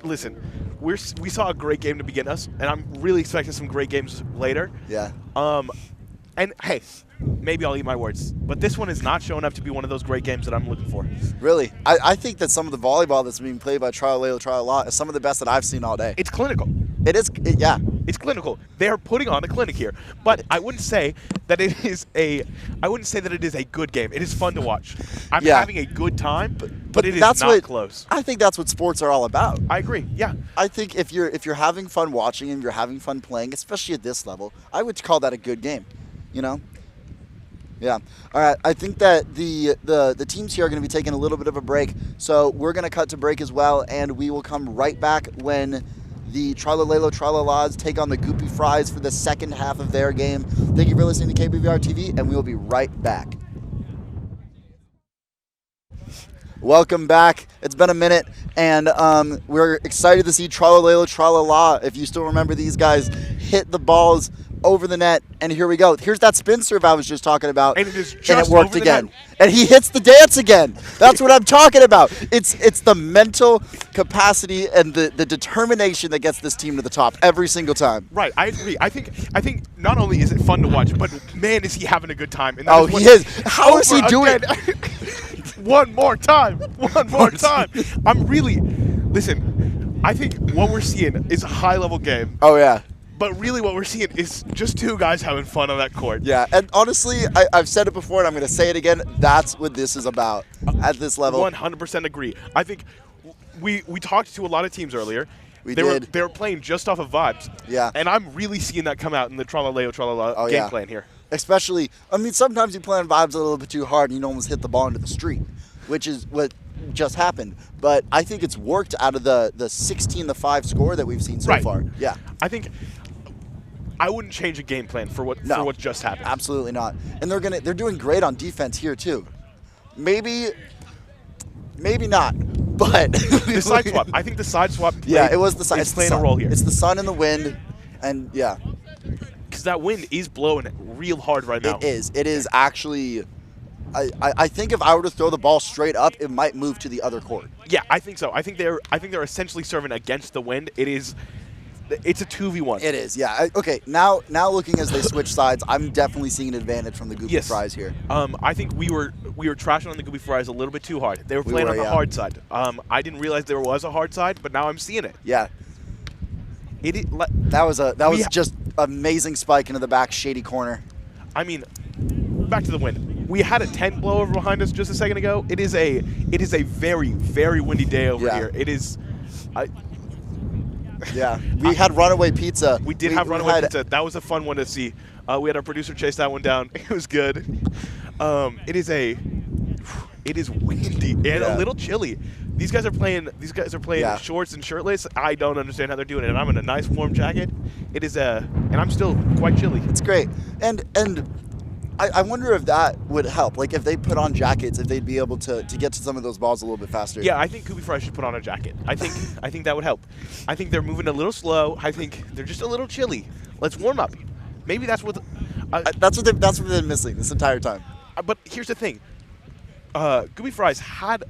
Listen, we saw a great game to begin us, and I'm really expecting some great games later. Yeah. And hey, maybe I'll eat my words, but this one is not showing up to be one of those great games that I'm looking for. Really? I think that some of the volleyball that's being played by Tra-La-Leo, Tra-La-La is some of the best that I've seen all day. It's clinical. It is, yeah. It's clinical. They are putting on a clinic here, but I wouldn't say that it is a good game. It is fun to watch. I'm having a good time, but it is not close. I think that's what sports are all about. I agree. Yeah. I think if you're having fun watching and you're having fun playing, especially at this level, I would call that a good game. You know? Yeah. All right. I think that the teams here are going to be taking a little bit of a break, so we're going to cut to break as well, and we will come right back when the Tra-La-Leo Tra-La-Las take on the Goopy Fries for the second half of their game. Thank you for listening to KBVR TV, and we will be right back. Welcome back. It's been a minute, and we're excited to see Tra-La-Leo Tra-La-La. If you still remember, these guys hit the balls over the net, and here we go. Here's that spin serve I was just talking about, and it worked again. And he hits the dance again. That's what I'm talking about. It's the mental capacity and the determination that gets this team to the top every single time. Right, I agree. I think not only is it fun to watch, but man, is he having a good time. And he is. How is he doing? One more time. One more time. Listen, I think what we're seeing is a high-level game. Oh, yeah. But really what we're seeing is just two guys having fun on that court. Yeah, and honestly, I've said it before, and I'm going to say it again. That's what this is about at this level. 100% agree. I think we talked to a lot of teams earlier. They were playing just off of vibes. Yeah. And I'm really seeing that come out in the Tra-La-Leo Tra-La-La game plan here. Especially, I mean, sometimes you play on vibes a little bit too hard, and you almost hit the ball into the street, which is what just happened. But I think it's worked out of the 16-5 score that we've seen so far. Yeah. I think I wouldn't change a game plan for what just happened. Absolutely not. And they're doing great on defense here too. Maybe not. But the side swap. I think the side swap. It was the side. It's playing a role here. It's the sun and the wind, and yeah. Because that wind is blowing real hard right now. It is. It is actually. I think if I were to throw the ball straight up, it might move to the other court. Yeah, I think so. I think they're essentially serving against the wind. It's a 2v1. It is, yeah. Okay, now looking as they switch sides, I'm definitely seeing an advantage from the Goopy Fries here. I think we were trashing on the Goopy Fries a little bit too hard. They were playing on the hard side. I didn't realize there was a hard side, but now I'm seeing it. Yeah. That was just amazing spike into the back shady corner. I mean, back to the wind. We had a tent blow over behind us just a second ago. It is a very, very windy day over here. It is. Yeah, we had runaway pizza. We did have runaway pizza. That was a fun one to see. We had our producer chase that one down. It was good. It is windy and a little chilly. These guys are playing shorts and shirtless. I don't understand how they're doing it. And I'm in a nice warm jacket. It is and I'm still quite chilly. It's great. And I wonder if that would help. Like if they put on jackets, if they'd be able to get to some of those balls a little bit faster. Yeah, I think Goopy Fries should put on a jacket. I think that would help. I think they're moving a little slow. I think they're just a little chilly. Let's warm up. Maybe that's what that's what they're missing this entire time. But here's the thing. Goopy Fries had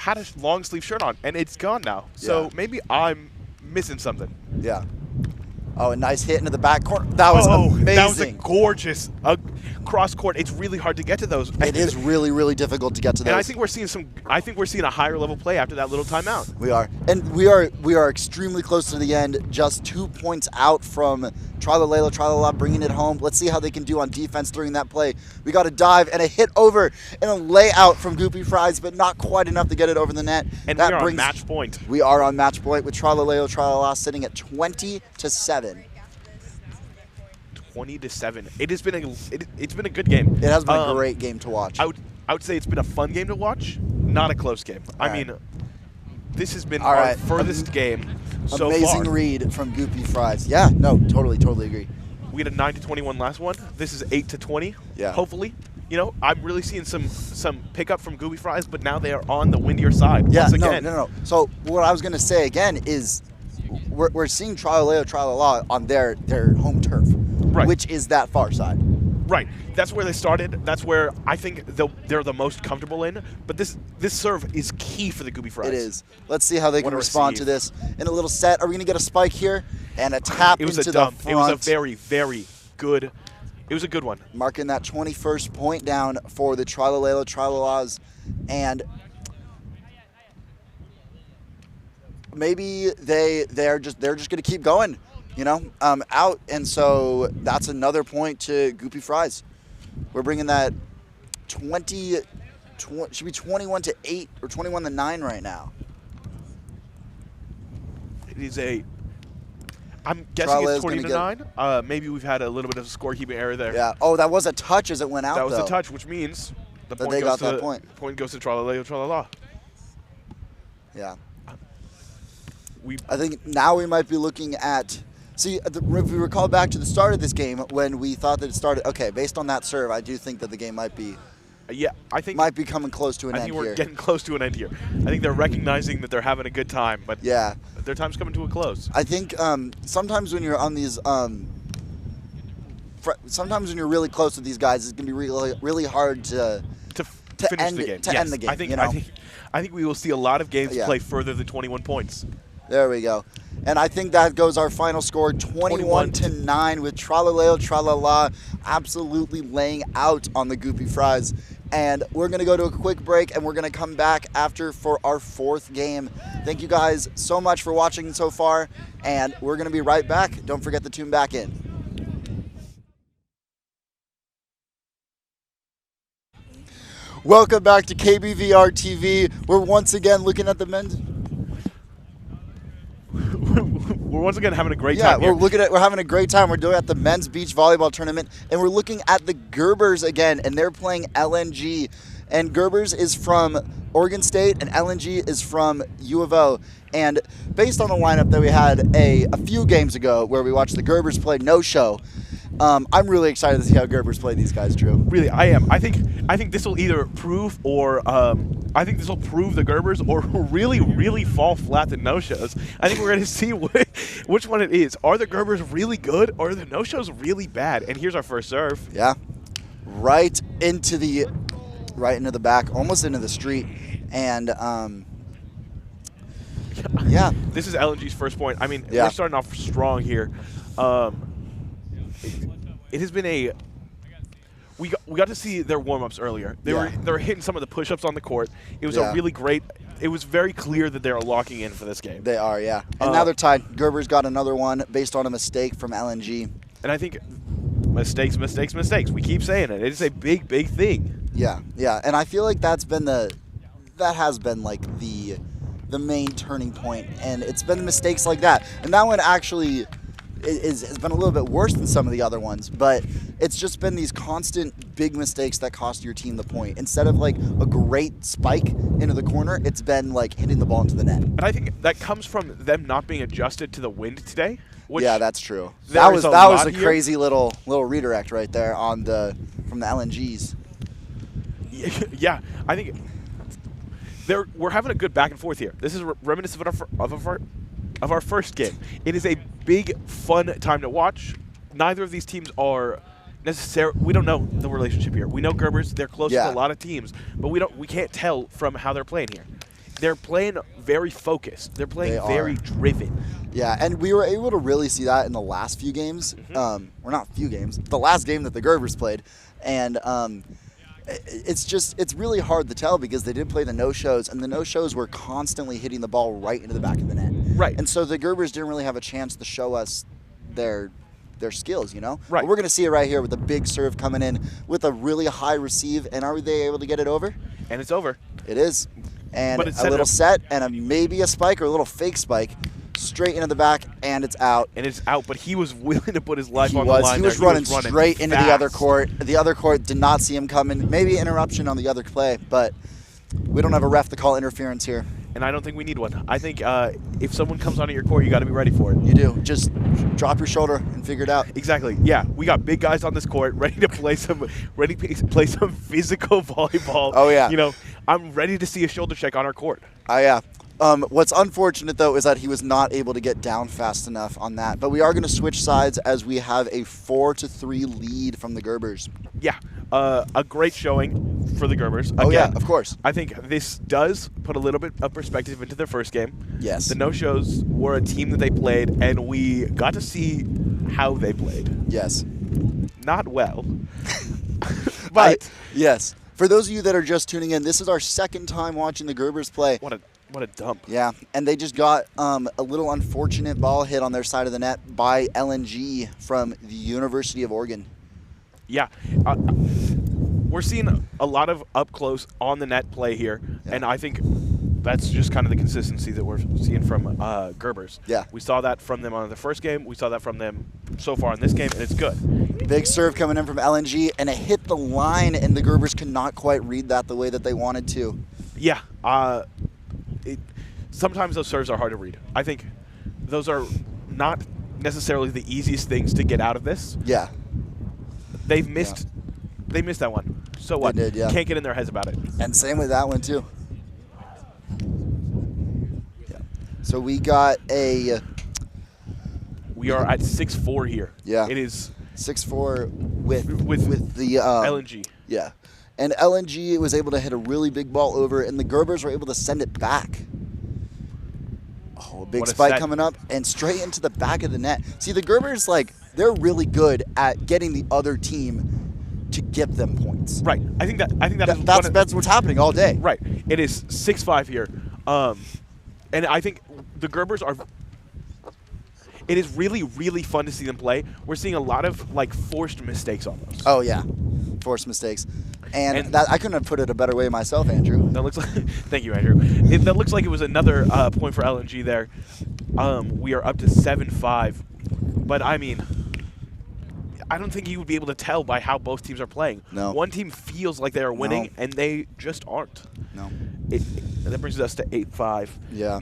a long sleeve shirt on, and it's gone now. So maybe I'm missing something. Yeah. Oh, a nice hit into the back corner. That was amazing. That was a gorgeous cross court. It's really hard to get to those. It is really, really difficult to get to those. And I think we're seeing a higher level play after that little timeout. We are. And we are extremely close to the end, just 2 points out from Tra-La-Leo Tra-La-La bringing it home. Let's see how they can do on defense during that play. We got a dive and a hit over and a layout from Goopy Fries, but not quite enough to get it over the net. And we are on match point. We are on match point with Tra-La-Leo Tra-La-La sitting at 20-7. 20-7. It has been a good game. It has been a great game to watch. I would say it's been a fun game to watch, not a close game. I mean, this has been our furthest game so far. Amazing read from Goopy Fries. Yeah, no, totally agree. We had a 9-21 last one. This is 8-20. Yeah. Hopefully. you know, I'm really seeing some pickup from Gooby Fries, but now they are on the windier side. Yeah, once again. no. So what I was going to say again is we're seeing Tralala on their home turf, right, which is that far side. Right. That's where they started. That's where I think they're the most comfortable in. But this serve is key for the Gooby Fries. It is. Let's see how they can respond to this in a little set. Are we going to get a spike here and a tap into the front? It was a very, very good. It was a good one. Marking that 21st point down for the Tralalas, and maybe they're just going to keep going, you know, out, and so that's another point to Goopy Fries. We're bringing that 20 should be 21-8 or 21-9 right now. It is a. I'm guessing it's 20-9. Maybe we've had a little bit of a scorekeeping error there. Yeah. Oh, that was a touch as it went out. That was a touch, which means the point they goes got to that point. Point goes to Tralala. Yeah. I think now we might be looking at. See, if we recall back to the start of this game when we thought that it started. Okay, based on that serve, I do think that the game might be. Yeah, I think might be coming close to an end here. I think we're getting close to an end here. I think they're recognizing that they're having a good time, but yeah, their time's coming to a close. I think sometimes when you're on these, sometimes when you're really close with these guys, it's gonna be really hard to finish end the game. To end the game. I think we will see a lot of games play further than 21 points. There we go. And I think that goes our final score, 21-9, with Tralala absolutely laying out on the Goopy Fries. And we're going to go to a quick break, and we're going to come back after for our fourth game. Thank you guys so much for watching so far, and we're going to be right back. Don't forget to tune back in. Welcome back to KBVR TV. We're once again looking at the men's. We're once again having a great time. Yeah, we're having a great time. We're doing it at the men's beach volleyball tournament, and we're looking at the Gerbers again, and they're playing LNG. And Gerbers is from Oregon State, and LNG is from U of O. And based on the lineup that we had a few games ago, where we watched the Gerbers play no-show, I'm really excited to see how Gerbers play these guys, Drew. Really, I am. I think this will either prove or I think this will prove the Gerbers or really fall flat in no-shows. I think we're going to see which one it is. Are the Gerbers really good or are the no-shows really bad? And here's our first serve. Yeah, right into the back, almost into the street, and yeah. This is LNG's first point. I mean, we're starting off strong here. It has been a. We got to see their warm-ups earlier. They were hitting some of the push-ups on the court. It was a really great. It was very clear that they are locking in for this game. They are, yeah. And now they're tied. Gerber's got another one based on a mistake from LNG. And I think mistakes. We keep saying it. It's a big thing. Yeah. And I feel like that has been like the main turning point, and it's been mistakes like that. And that one actually has been a little bit worse than some of the other ones, but it's just been these constant big mistakes that cost your team the point. Instead of like a great spike into the corner, it's been like hitting the ball into the net. And I think that comes from them not being adjusted to the wind today. Yeah, that's true. That was a crazy little redirect right there from the LNGs. Yeah, I think we're having a good back and forth here. This is reminiscent of our first game. It is a big, fun time to watch. Neither of these teams are necessarily. We don't know the relationship here. We know Gerbers; they're close to a lot of teams, but we can't tell from how they're playing here. They're playing very focused. They're playing very driven. Yeah, and we were able to really see that in the last few games. Or not few games. The last game that the Gerbers played, and it's really hard to tell because they did play the no-shows, and the no-shows were constantly hitting the ball right into the back of the net. Right. And so the Gerbers didn't really have a chance to show us their skills, you know? Right. But we're going to see it right here with a big serve coming in with a really high receive, and are they able to get it over? And it's over. It is. And a little set and maybe a spike or a little fake spike straight into the back, and it's out. And it's out, but he was willing to put his life on the line. He was running straight into the other court. The other court did not see him coming. Maybe interruption on the other play, but we don't have a ref to call interference here. and I don't think we need one. I think if someone comes onto your court, you got to be ready for it. You do. Just drop your shoulder and figure it out. Exactly. Yeah, we got big guys on this court, ready to play some physical volleyball. Oh yeah. You know, I'm ready to see a shoulder check on our court. Oh yeah. What's unfortunate, though, is that he was not able to get down fast enough on that. But we are going to switch sides as we have a 4-3 lead from the Gerbers. Yeah, a great showing for the Gerbers. Oh, Again, yeah, of course. I think this does put a little bit of perspective into their first game. Yes. The no-shows were a team that they played, and we got to see how they played. Yes. Not well. But yes. For those of you that are just tuning in, this is our second time watching the Gerbers play. What a dump. Yeah, and they just got a little unfortunate ball hit on their side of the net by LNG from the University of Oregon. Yeah. We're seeing a lot of up-close, on-the-net play here, and I think that's just kind of the consistency that we're seeing from Gerbers. Yeah. We saw that from them on the first game. We saw that from them so far in this game, and it's good. Big serve coming in from LNG, and it hit the line, and the Gerbers could not quite read that the way that they wanted to. Yeah. Sometimes those serves are hard to read. I think those are not necessarily the easiest things to get out of this. Yeah. They missed that one. So what? They did, yeah. Can't get in their heads about it. And same with that one, too. Yeah. So we got a... We are at 6-4 here. Yeah. It is 6-4 with the... LNG. Yeah. And LNG was able to hit a really big ball over, and the Gerbers were able to send it back. Oh, a big spike coming up, and straight into the back of the net. See, the Gerbers, they're really good at getting the other team to give them points. Right. I think that's what's happening all day. Right. It is 6-5 here. And I think the Gerbers are... It is really, really fun to see them play. We're seeing a lot of, forced mistakes almost. Oh, yeah. Forced mistakes. And that, I couldn't have put it a better way myself, Andrew. That looks like... Thank you, Andrew. That looks like it was another point for LNG there. We are up to 7-5. But, I mean... I don't think you would be able to tell by how both teams are playing. No. One team feels like they are winning, and they just aren't. No. That brings us to 8-5. Yeah.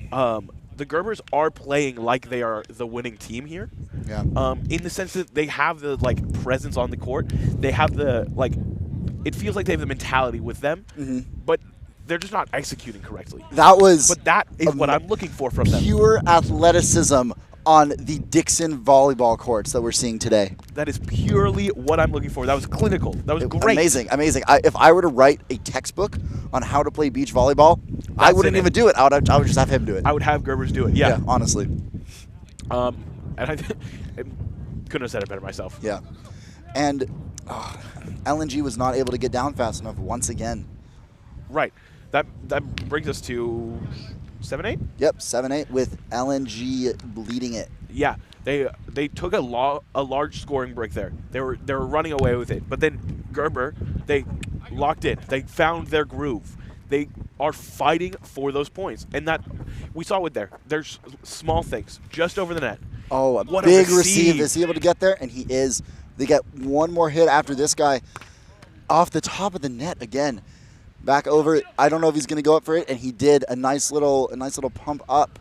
The Gerbers are playing like they are the winning team here. Yeah. In the sense that they have the presence on the court. They have the it feels like they have the mentality with them, but they're just not executing correctly. That is what I'm looking for from them. Pure athleticism on the Dixon volleyball courts that we're seeing today. That is purely what I'm looking for. That was clinical. That was great. Amazing. If I were to write a textbook on how to play beach volleyball, I wouldn't even do it. I would just have him do it. I would have Gerbers do it. Yeah. Honestly. And I couldn't have said it better myself. Yeah. And LNG was not able to get down fast enough once again. Right. That brings us to 7-8? Yep, 7-8 with LNG leading it. Yeah, they took a large scoring break there. They were running away with it, but then Gerber, they locked in. They found their groove. They are fighting for those points, and that we saw it there. There's small things just over the net. Oh, what big receive. Is he able to get there? And he is. They get one more hit after this guy off the top of the net again. Back over. I don't know if he's going to go up for it, and he did a nice little pump up.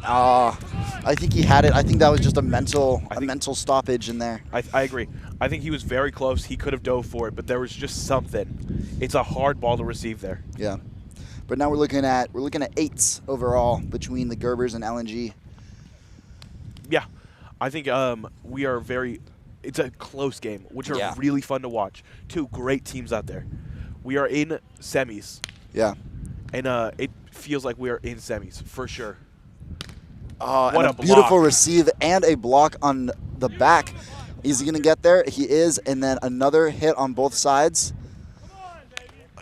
I think he had it. I think that was just a mental stoppage in there. I agree. I think he was very close. He could have dove for it, but there was just something. It's a hard ball to receive there. Yeah, but now we're looking at 8s overall between the Gerbers and LNG. Yeah, I think we are very. It's a close game, which are really fun to watch. Two great teams out there. We are in semis. Yeah. And it feels like we are in semis, for sure. What a beautiful receive and a block on the back. Is he going to get there? He is. And then another hit on both sides.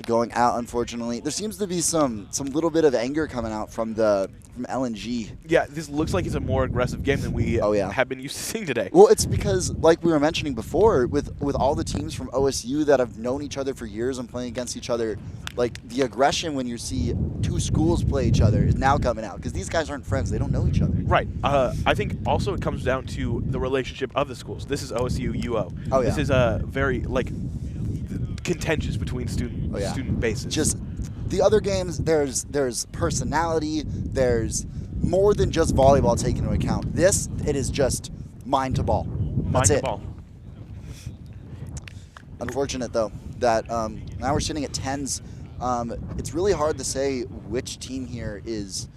Going out, unfortunately. There seems to be some little bit of anger coming out from LNG. Yeah, this looks like it's a more aggressive game than we have been used to seeing today. Well, it's because, like we were mentioning before, with all the teams from OSU that have known each other for years and playing against each other, like the aggression when you see two schools play each other is now coming out because these guys aren't friends. They don't know each other. Right. I think also it comes down to the relationship of the schools. This is OSU, UO. Oh, yeah. This is very, contentious between student bases. Just the other games, there's personality, there's more than just volleyball taken into account. This, it is just mind to ball. That's it. Ball. Unfortunate though that now we're sitting at 10s. It's really hard to say which team here is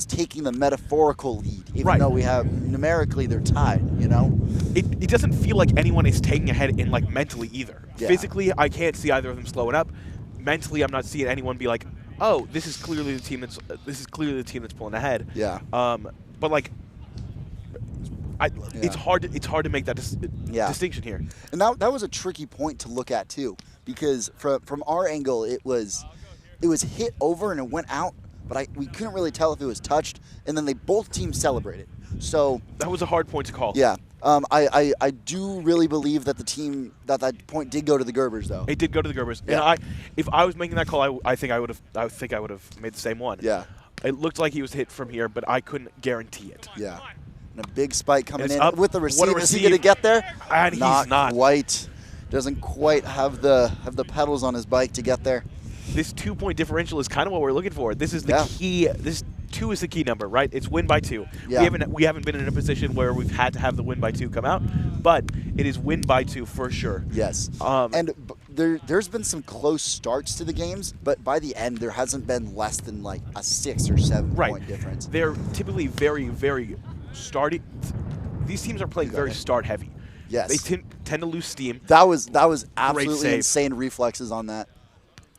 taking the metaphorical lead, even though we have numerically they're tied. You know, it doesn't feel like anyone is taking ahead in like mentally either. Yeah. Physically, I can't see either of them slowing up. Mentally, I'm not seeing anyone be like, oh, this is clearly the team that's pulling ahead. Yeah. But like, it's hard to make that distinction here. And that was a tricky point to look at too, because from our angle, it was hit over and it went out, but we couldn't really tell if it was touched. And then both teams celebrated. So that was a hard point to call. Yeah. I do really believe that the team that point did go to the Gerbers though. It did go to the Gerbers. Yeah. And if I was making that call, I think I would have made the same one. Yeah. It looked like he was hit from here, but I couldn't guarantee it. Yeah. And a big spike coming in up. with the receive. What a Is he receive. going to get there? And he's not. Quite. Doesn't quite have the pedals on his bike to get there. This 2-point differential is kind of what we're looking for. This is the key. This 2 is the key number, right? It's win by 2. Yeah. We haven't been in a position where we've had to have the win by 2 come out, but it is win by 2 for sure. Yes. And there's been some close starts to the games, but by the end there hasn't been less than like a 6 or 7 point difference. They're typically very, very these teams are playing very start heavy. Yes. They tend to lose steam. That was absolutely insane reflexes on that.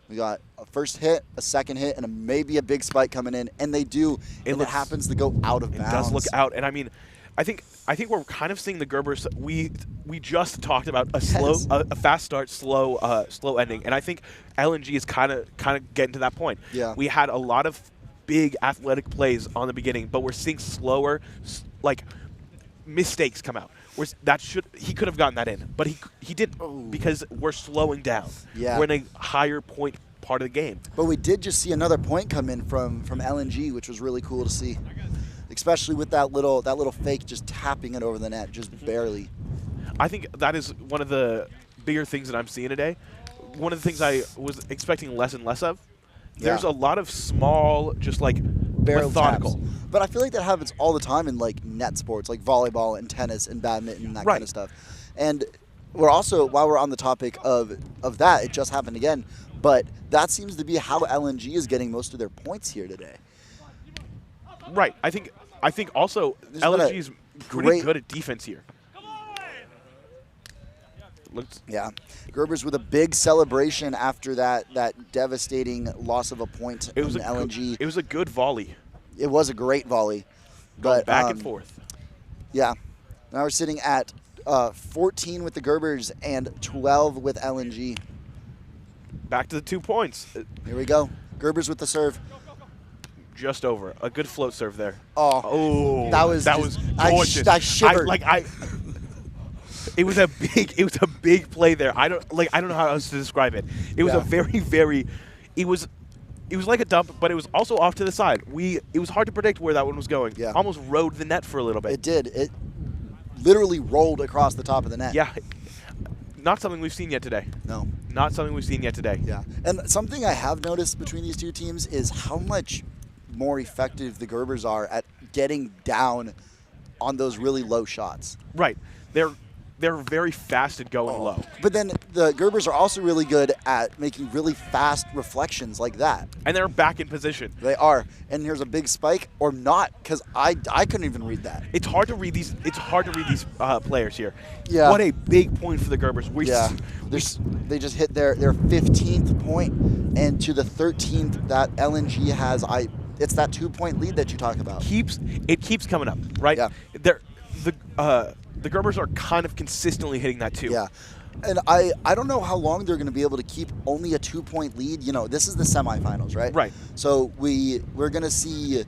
We got a first hit, a second hit, and maybe a big spike coming in, and they do. It happens to go out of bounds. It does look out, and I mean, I think we're kind of seeing the Gerbers. We just talked about a fast start, slow ending, and I think LNG is kind of getting to that point. Yeah. We had a lot of big athletic plays on the beginning, but we're seeing slower, like mistakes come out. He could have gotten that in, but he didn't because we're slowing down. Yeah. We're in a higher point part of the game. But we did just see another point come in from LNG, which was really cool to see, especially with that little fake just tapping it over the net, just barely. I think that is one of the bigger things that I'm seeing today. One of the things I was expecting less and less of. There's a lot of small, just like barrel methodical. taps. But I feel like that happens all the time in like net sports, like volleyball and tennis and badminton and that kind of stuff. And we're also, while we're on the topic of that, it just happened again. But that seems to be how LNG is getting most of their points here today. Right. I think also LNG is pretty good at defense here. Yeah. Gerbers with a big celebration after that devastating loss of a point in LNG. It was a good volley. It was a great volley. Going But back and forth. Yeah. Now we're sitting at 14 with the Gerbers and 12 with LNG. Back to the 2 points. Here we go. Gerbers with the serve. Just over. A good float serve there. Oh. That was gorgeous. I shivered. It was a big play there. I don't know how else to describe it. It was a very, very it was like a dump, but it was also off to the side. It was hard to predict where that one was going. Yeah. Almost rode the net for a little bit. It did. It literally rolled across the top of the net. Yeah. Not something we've seen yet today. No. Not something we've seen yet today. Yeah. And something I have noticed between these two teams is how much more effective the Gerbers are at getting down on those really low shots. Right. They're very fast at going low. But then the Gerbers are also really good at making really fast reflections like that. And they're back in position. They are. And here's a big spike or not, because I couldn't even read that. It's hard to read these. It's hard to read these players here. Yeah. What a big point for the Gerbers. They just hit their 15th point, and to the 13th that LNG has. It's that 2-point lead that you talk about. It keeps coming up, right? Yeah. The Gerbers are kind of consistently hitting that too. Yeah. And I don't know how long they're going to be able to keep only a 2-point lead. You know, this is the semifinals, right? Right. So we're going to see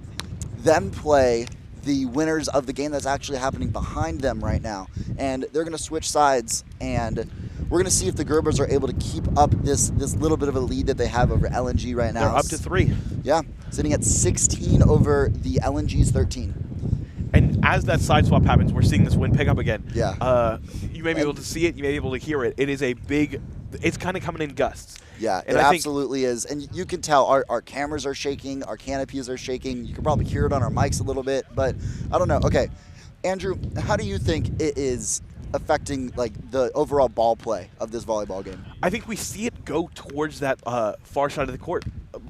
them play the winners of the game that's actually happening behind them right now. And they're going to switch sides, and we're going to see if the Gerbers are able to keep up this little bit of a lead that they have over LNG right now. They're up to 3. Yeah, sitting at 16 over the LNG's 13. And as that side swap happens, we're seeing this wind pick up again. Yeah. You may be able to see it. You may be able to hear it. It is a big – it's kind of coming in gusts. Yeah, and it absolutely is. And you can tell our cameras are shaking, our canopies are shaking. You can probably hear it on our mics a little bit, but I don't know. Okay, Andrew, how do you think it is affecting like the overall ball play of this volleyball game? I think we see it go towards that far side of the court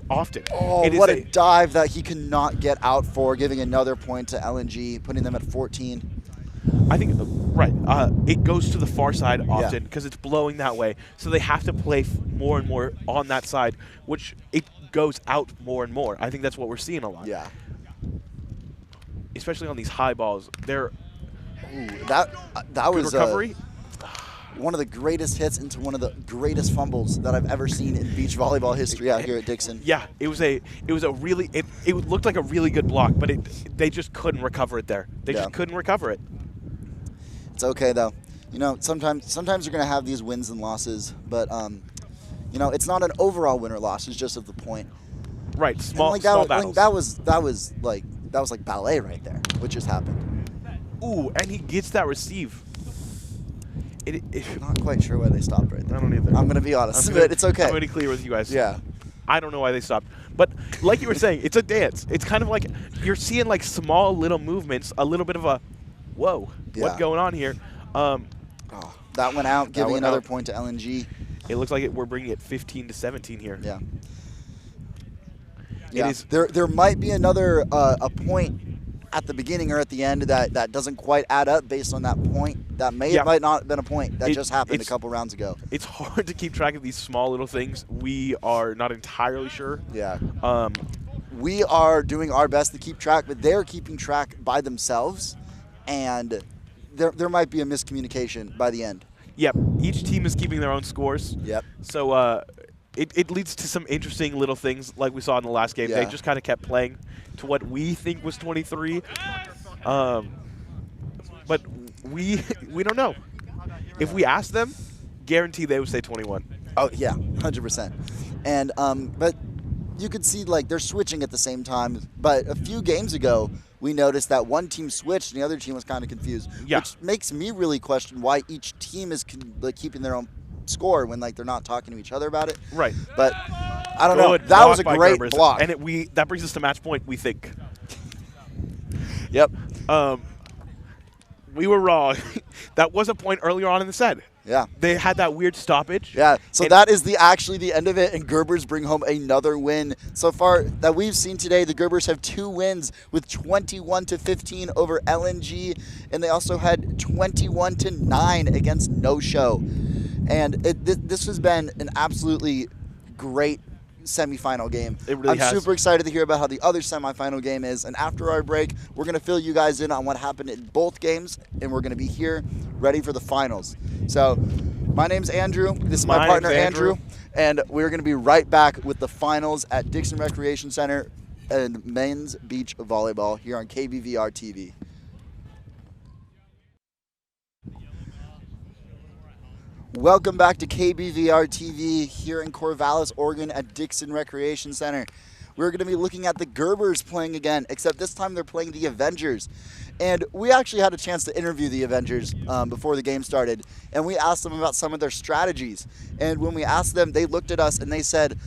often. Oh, what a dive that he cannot get out for, giving another point to LNG, putting them at 14. I think, right, it goes to the far side often because it's blowing that way. So they have to play more and more on that side, which it goes out more and more. I think that's what we're seeing a lot. Yeah. Especially on these high balls. They're that was recovery. One of the greatest hits into one of the greatest fumbles that I've ever seen in beach volleyball history out here at Dixon. Yeah, it was a really it looked like a really good block, but they just couldn't recover it there. They just couldn't recover it. It's okay though. You know, sometimes you're gonna have these wins and losses, but you know, it's not an overall win or loss. It's just of the point. Right, small Like battles. that was like ballet right there, which just happened. Ooh, and he gets that receive. I'm not quite sure why they stopped right there. I don't either. I'm gonna be honest, but it's okay. I'm gonna be clear with you guys. Yeah. I don't know why they stopped. But like you were saying, it's a dance. It's kind of like you're seeing like small little movements, a little bit of a, whoa, what's going on here? That went out, giving another point to LNG. It looks like we're bringing it 15-17 here. Yeah. It is. There might be another a point at the beginning or at the end that doesn't quite add up based on that point. That might not have been a point. That just happened a couple rounds ago. It's hard to keep track of these small little things. We are not entirely sure. Yeah. We are doing our best to keep track, but they're keeping track by themselves, and there might be a miscommunication by the end. Yep. Each team is keeping their own scores. Yep. So it leads to some interesting little things like we saw in the last game. Yeah. They just kind of kept playing to what we think was 23. But we don't know. If we asked them, guarantee they would say 21. Oh, yeah, 100%. And but you could see like they're switching at the same time. But a few games ago, we noticed that one team switched and the other team was kind of confused. Yeah. Which makes me really question why each team is keeping their own score when like they're not talking to each other about it. Right. But I don't know. That was a great block. And that brings us to match point, we think. Yep. We were wrong. That was a point earlier on in the set. Yeah. They had that weird stoppage. Yeah. So that is actually the end of it, and Gerbers bring home another win. So far that we've seen today, the Gerbers have 2 wins with 21-15 over LNG, and they also had 21-9 against No Show. And this has been an absolutely great semifinal game. It really has. I'm super excited to hear about how the other semifinal game is, and after our break, we're going to fill you guys in on what happened in both games, and we're going to be here ready for the finals. So, my name's Andrew. This is my partner, Andrew, and we're going to be right back with the finals at Dixon Recreation Center and men's beach volleyball here on KBVR TV. Welcome back to KBVR TV here in Corvallis, Oregon at Dixon Recreation Center. We're going to be looking at the Gerbers playing again, except this time they're playing the Avengers. And we actually had a chance to interview the Avengers before the game started, and we asked them about some of their strategies. And when we asked them, they looked at us and they said,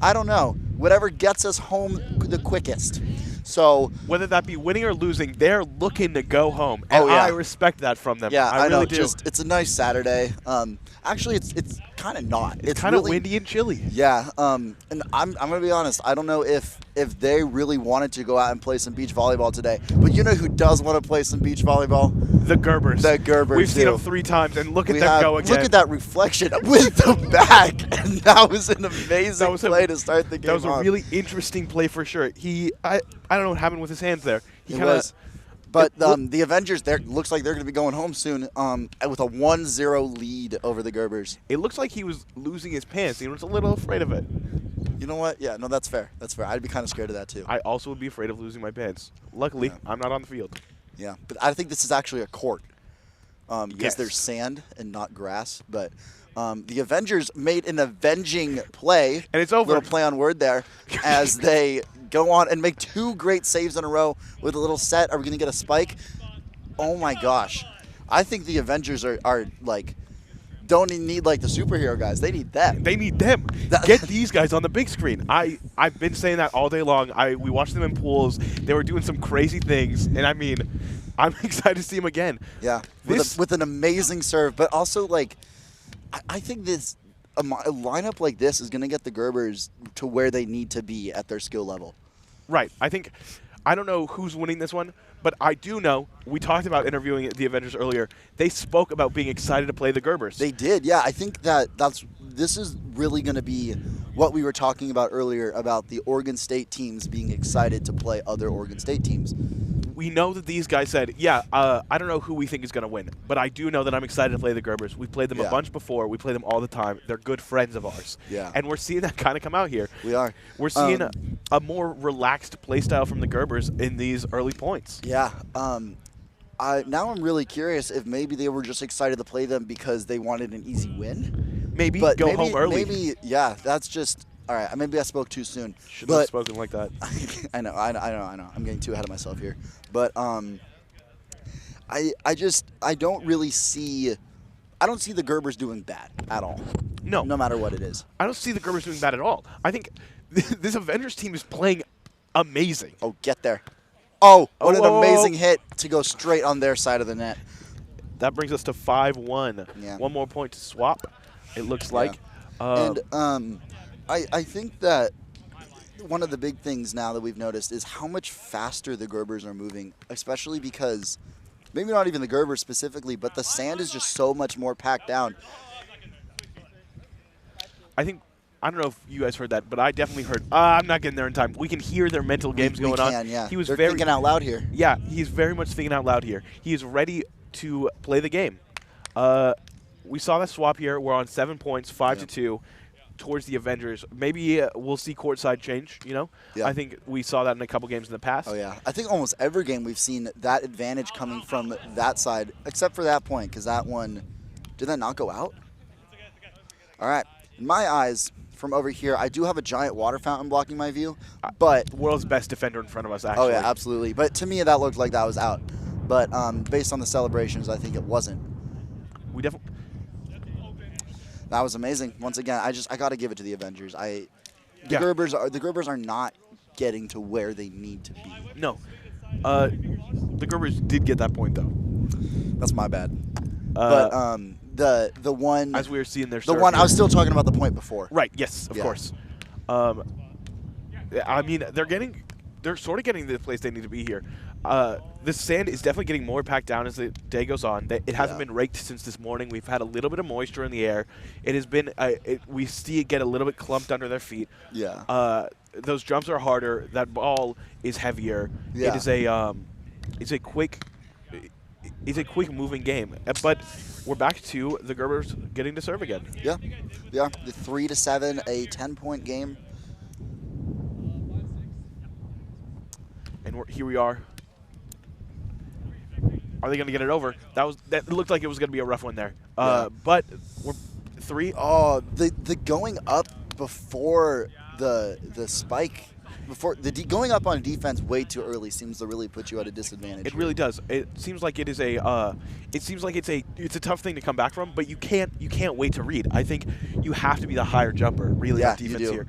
I don't know, whatever gets us home the quickest. So whether that be winning or losing, they're looking to go home, and I respect that from them. Yeah, I really know. do. It's a nice Saturday. Actually, it's kind of not. It's kind of windy and chilly. Yeah, and I'm gonna be honest. I don't know if they really wanted to go out and play some beach volleyball today. But you know who does want to play some beach volleyball? The Gerbers. The Gerbers. We've seen them 3 times, and look at them go again. Look at that reflection with the back, and that was an amazing play to start the game. That was a really interesting play for sure. I don't know what happened with his hands there. He kind of. But the Avengers, looks like they're going to be going home soon with a 1-0 lead over the Gerbers. It looks like he was losing his pants. He was a little afraid of it. You know what? Yeah, no, that's fair. That's fair. I'd be kind of scared of that too. I also would be afraid of losing my pants. Luckily, I'm not on the field. Yeah, but I think this is actually a court because there's sand and not grass. But the Avengers made an avenging play. And it's over. Little play on word there as they go on and make 2 great saves in a row with a little set. Are we going to get a spike? Oh, my gosh. I think the Avengers are like don't even need like the superhero guys. They need them. They need them. Get these guys on the big screen. I've been saying that all day long. We watched them in pools. They were doing some crazy things, and I mean, I'm excited to see them again. Yeah, with an amazing serve, but also like, I think this a lineup like this is going to get the Gerbers to where they need to be at their skill level. Right. I don't know who's winning this one, but I do know, we talked about interviewing the Avengers earlier, they spoke about being excited to play the Gerbers. They did, yeah. I think this is really going to be what we were talking about earlier about the Oregon State teams being excited to play other Oregon State teams. We know that these guys said, yeah, I don't know who we think is going to win, but I do know that I'm excited to play the Gerbers. We've played them a bunch before. We play them all the time. They're good friends of ours. Yeah. And we're seeing that kind of come out here. We are. We're seeing a more relaxed play style from the Gerbers in these early points. Yeah. Now I'm really curious if maybe they were just excited to play them because they wanted an easy win. Maybe but go home early. Maybe, yeah, that's just – all right, maybe I spoke too soon. Shouldn't have spoken like that. I know. I'm getting too ahead of myself here. But I don't really see – I don't see the Gerbers doing bad at all. No. No matter what it is. I don't see the Gerbers doing bad at all. I think this Avengers team is playing amazing. Oh, get there. Oh, what an amazing hit to go straight on their side of the net. That brings us to 5-1. Yeah. One more point to swap, it looks like. And I think that one of the big things now that we've noticed is how much faster the Gerbers are moving, especially because maybe not even the Gerbers specifically, but the sand is just so much more packed down. I don't know if you guys heard that, but I definitely heard, I'm not getting there in time. We can hear their mental games going on. Yeah. He was They're thinking out loud here. Yeah, he's very much thinking out loud here. He is ready to play the game. We saw that swap here. We're on 7 points, 5-2 towards the Avengers. Maybe we'll see courtside change, you know? Yeah. I think we saw that in a couple games in the past. Oh, yeah. I think almost every game we've seen that advantage coming from that side, except for that point, because that one, did that not go out? All right. In my eyes, from over here, I do have a giant water fountain blocking my view, but world's best defender in front of us, actually. Oh, yeah, absolutely. But to me, that looked like that was out. But based on the celebrations, I think it wasn't. We definitely... That was amazing. Once again, I got to give it to the Avengers. The Gerbers are not getting to where they need to be. No. The Gerbers did get that point, though. That's my bad. But the one, as we were seeing their the one, I was still talking about the point before. Right. Yes. Of course. I mean, they're sort of getting to the place they need to be here. The sand is definitely getting more packed down as the day goes on. It hasn't been raked since this morning. We've had a little bit of moisture in the air. It has been. We see it get a little bit clumped under their feet. Yeah. Those jumps are harder. That ball is heavier. Yeah. It is a. It's a quick moving game. But we're back to the Gerbers getting to serve again. Yeah. Yeah. The 3-7, a 10-point game. And here we are. Are they going to get it over? That looked like it was going to be a rough one there. But we're 3. Oh, the going up before the spike, going up on defense way too early seems to really put you at a disadvantage. It really does. It seems like it is a. It seems like it's a tough thing to come back from, but you can't wait to read. I think you have to be the higher jumper really on defense here.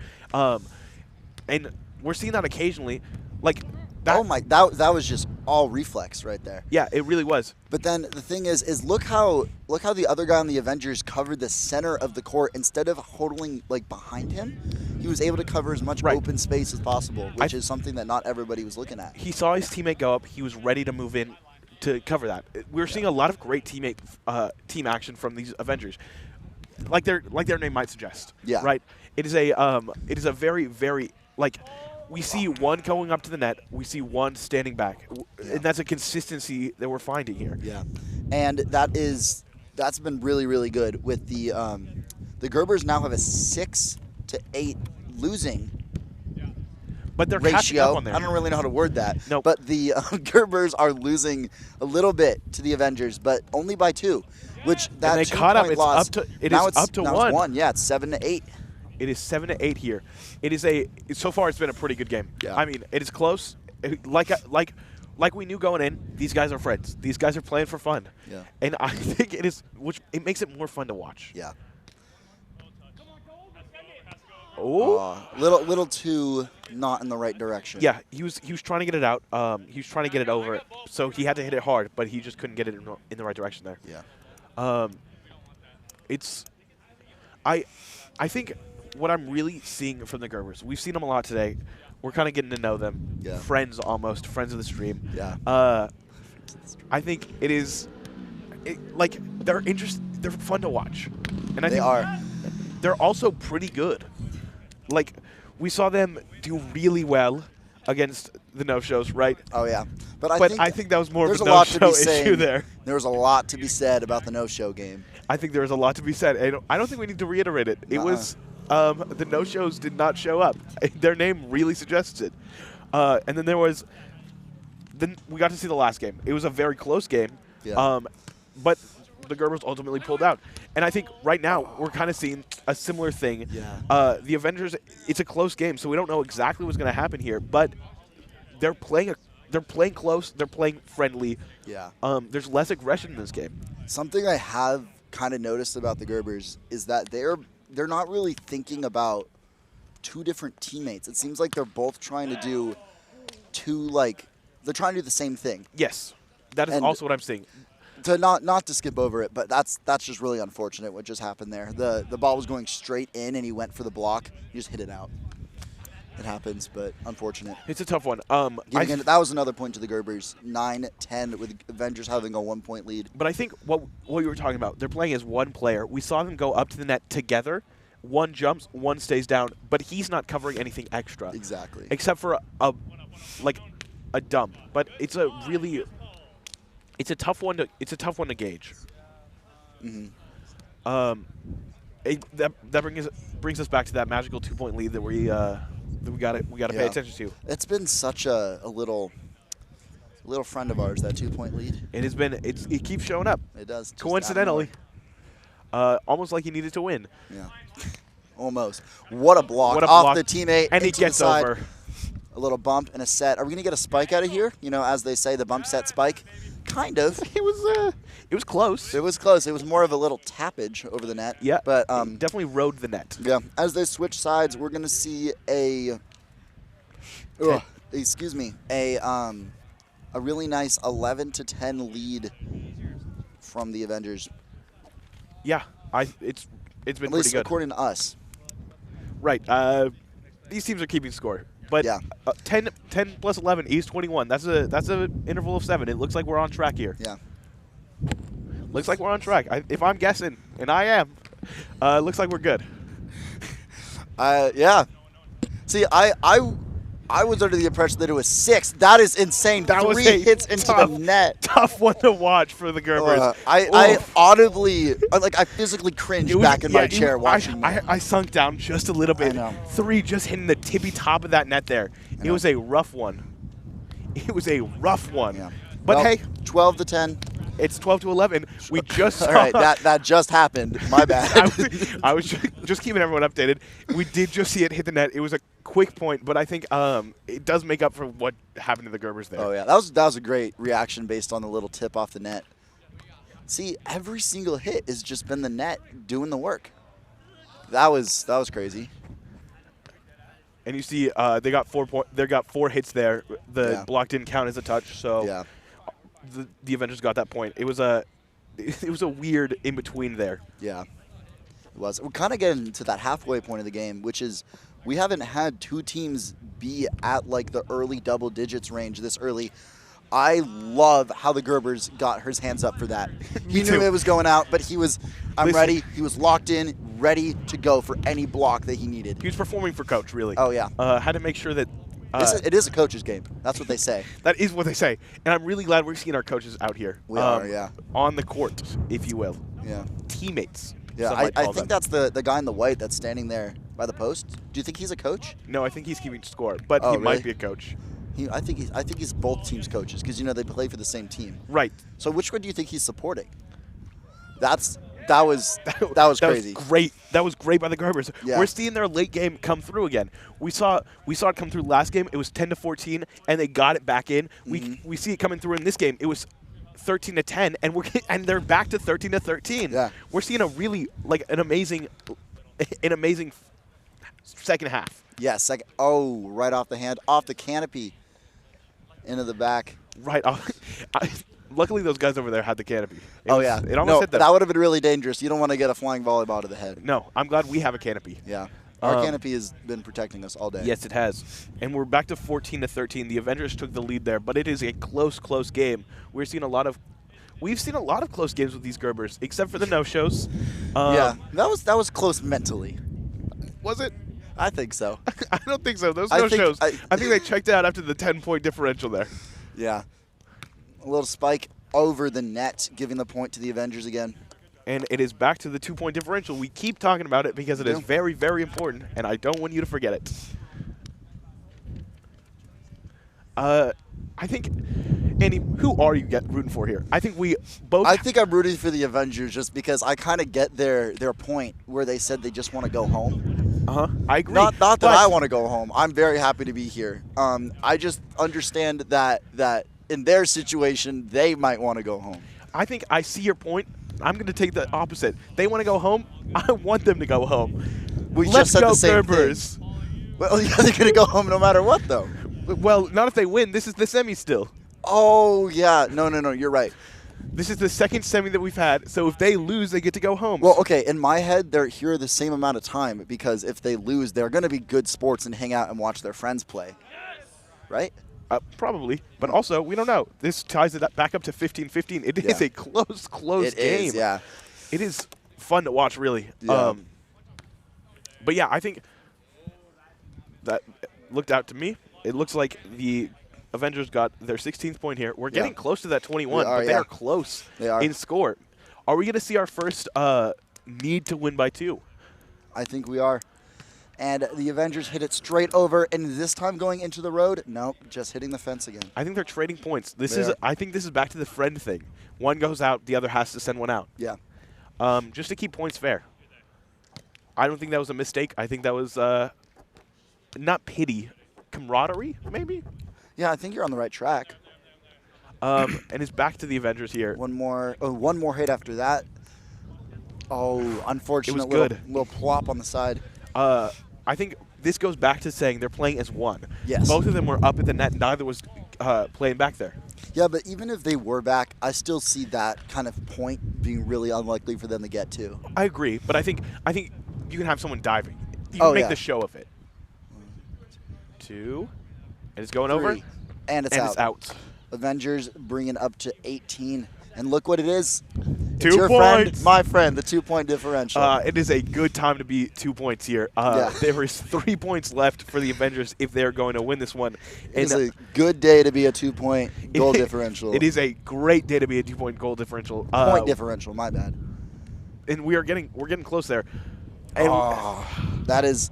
And we're seeing that occasionally, like. That was just all reflex right there. Yeah, it really was. But then the thing is look how the other guy on the Avengers covered the center of the court instead of holding like behind him. He was able to cover as much open space as possible, which is something that not everybody was looking at. He saw his teammate go up. He was ready to move in to cover that. We're seeing a lot of great team action from these Avengers, like their name might suggest. Yeah. Right. It is a very, very like. We see one going up to the net. We see one standing back, and that's a consistency that we're finding here. Yeah, and that's been really, really good. With the Gerbers now have a 6-8 losing. But they're ratio. catching up on there. I don't really know how to word that. No. But the Gerbers are losing a little bit to the Avengers, but only by 2. Which that and they caught up. It's loss, up to. It is up to 1. It's 1. Yeah, it's 7-8. It is 7-8 here. It is so far it's been a pretty good game. Yeah. I mean, it is close. Like like we knew going in, these guys are friends. These guys are playing for fun. Yeah. And I think it makes it more fun to watch. Yeah. Oh. Little too not in the right direction. Yeah, he was trying to get it out. He was trying to get it over, so he had to hit it hard, but he just couldn't get it in the right direction there. Yeah. I think what I'm really seeing from the Gerbers, we've seen them a lot today. We're kind of getting to know them. Yeah. Friends almost, friends of the stream. Yeah. I think like they're fun to watch. And I They think are. They're also pretty good. Like, we saw them do really well against the no-shows, right? Oh, yeah. But I think that was more of a lot to be no-show issue there. There was a lot to be said about the no-show game. I think there was a lot to be said. I don't think we need to reiterate it. It was the no-shows did not show up. Their name really suggests it. And then then we got to see the last game. It was a very close game. Yeah. But the Gerbers ultimately pulled out. And I think right now we're kind of seeing a similar thing. Yeah. The Avengers, it's a close game, so we don't know exactly what's going to happen here. But they're playing close. They're playing friendly. Yeah. There's less aggression in this game. Something I have kind of noticed about the Gerbers is that they're not really thinking about two different teammates. It seems like they're both trying to do they're trying to do the same thing. Yes, that is also what I'm seeing. To not to skip over it, but that's just really unfortunate what just happened there. The ball was going straight in and he went for the block. He just hit it out. It happens, but unfortunate. It's a tough one. That was another point to the Gerbers. 9-10 with Avengers having a 1-point lead. But I think what you were talking about, they're playing as one player. We saw them go up to the net together. One jumps, one stays down, but he's not covering anything extra. Exactly. Except for a dump. But it's a tough one to gauge. Mm-hmm. That brings us back to that magical 2-point lead that we got to pay attention to. It's been such a little friend of ours, that 2-point lead. It has been. It keeps showing up. It does. Just Coincidentally, almost like he needed to win. Yeah. Almost. What a block What a off block. the teammate. And he into the gets side. over. A little bump and a set. Are we gonna get a spike out of here? You know, as they say, the bump set spike. Kind of. It was close. It was close. It was more of a little tappage over the net. Yeah, but it definitely rode the net. Yeah. As they switch sides, we're gonna see a really nice 11-10 lead from the Avengers. Yeah, it's been At pretty least good. according to us. Right. These teams are keeping score. But yeah. 10 plus 11 is 21. That's an interval of 7. It looks like we're on track here. Yeah. Looks like we're on track. If I'm guessing, and I am, looks like we're good. Yeah. See, I was under the impression that it was 6. That is insane. That was 3 hits into the net. Tough one to watch for the Gerbers. I audibly, I physically cringed back in my chair watching that. I sunk down just a little bit. I know. 3 just hitting the tippy top of that net there. It was a rough one. It was a rough one. Yeah. But well, hey. 12-10. It's 12-11. We just saw. All right, that just happened. My bad. I was just keeping everyone updated. We did just see it hit the net. It was a quick point, but I think it does make up for what happened to the Gerbers there. Oh yeah, that was a great reaction based on the little tip off the net. See, every single hit has just been the net doing the work. That was crazy. And you see, they got 4 hits there. The block didn't count as a touch, so. Yeah. The Avengers got that point. It was a weird in between there. Yeah, it was. We're kind of getting to that halfway point of the game, which is we haven't had 2 teams be at the early double digits range this early. I love how the Gerbers got his hands up for that. He knew it was going out, but he was, ready. He was locked in, ready to go for any block that he needed. He was performing for coach, really. Oh yeah. Had to make sure that. It is a coach's game. That's what they say. That is what they say. And I'm really glad we're seeing our coaches out here. We are, yeah. On the court, if you will. Yeah. Teammates. Yeah, I think that's the guy in the white that's standing there by the post. Do you think he's a coach? No, I think he's keeping score, but he might be a coach. I think he's both teams' coaches because they play for the same team. Right. So which one do you think he's supporting? That's That was crazy. That was great. That was great by the Gerbers. Yeah. We're seeing their late game come through again. We saw it come through last game. It was 10-14, and they got it back in. We see it coming through in this game. It was 13-10, and they're back to 13-13. Yeah. We're seeing a really an amazing second half. Yeah, second. Oh, right off the hand, off the canopy, into the back. Right off. Luckily, those guys over there had the canopy. It almost hit them. That would have been really dangerous. You don't want to get a flying volleyball to the head. No, I'm glad we have a canopy. Yeah. Our canopy has been protecting us all day. Yes, it has. And we're back to 14-13. The Avengers took the lead there, but it is a close game. We've seen a lot of close games with these Gerbers, except for the no-shows. Yeah, that was close mentally. Was it? I think so. I don't think so. Those no-shows. I think they checked out after the 10-point differential there. Yeah. A little spike over the net, giving the point to the Avengers again. And it is back to the 2-point differential. We keep talking about it because it is very, very important, and I don't want you to forget it. I think, Andy, who are you rooting for here? I think we both. I think I'm rooting for the Avengers just because I kind of get their point where they said they just want to go home. I agree. Not that I want to go home. I'm very happy to be here. I just understand that in their situation, they might want to go home. I think I see your point. I'm going to take the opposite. They want to go home. I want them to go home. We Let's just said go the same Gerbers. thing. Well, yeah, they're going to go home no matter what, though. Well, not if they win. This is the semi still. Oh, yeah. No, you're right. This is the second semi that we've had, so if they lose, they get to go home. Well, okay, in my head, they're here the same amount of time because if they lose, they're going to be good sports and hang out and watch their friends play. Right? Probably, but also, we don't know. This ties it back up to 15-15. It is a close game. It is, yeah. It is fun to watch, really. Yeah. But, yeah, I think that looked out to me. It looks like the Avengers got their 16th point here. We're getting close to that 21, but they are close in score. Are we going to see our first need to win by 2? I think we are. And the Avengers hit it straight over, and this time going into the road, nope, just hitting the fence again. I think they're trading points. I think this is back to the friend thing. One goes out, the other has to send one out. Yeah. Just to keep points fair. I don't think that was a mistake. I think that was not pity, camaraderie, maybe? Yeah, I think you're on the right track. And it's back to the Avengers here. One more hit after that. Oh, unfortunate. It was good. Little plop on the side. I think this goes back to saying they're playing as one. Yes. Both of them were up at the net. Neither was playing back there. Yeah, but even if they were back, I still see that kind of point being really unlikely for them to get to. I agree, but I think you can have someone diving. You can make the show of it. 2, and it's going 3, over, and it's out. Avengers bringing up to 18, and look what it is. 2 it's your points. Friend, my friend, the 2-point differential. It is a good time to be 2 points here. There is 3 points left for the Avengers if they're going to win this one. It's a good day to be a 2-point goal differential. It is a great day to be a 2-point goal differential. Point differential, my bad. And we're getting close there. And that is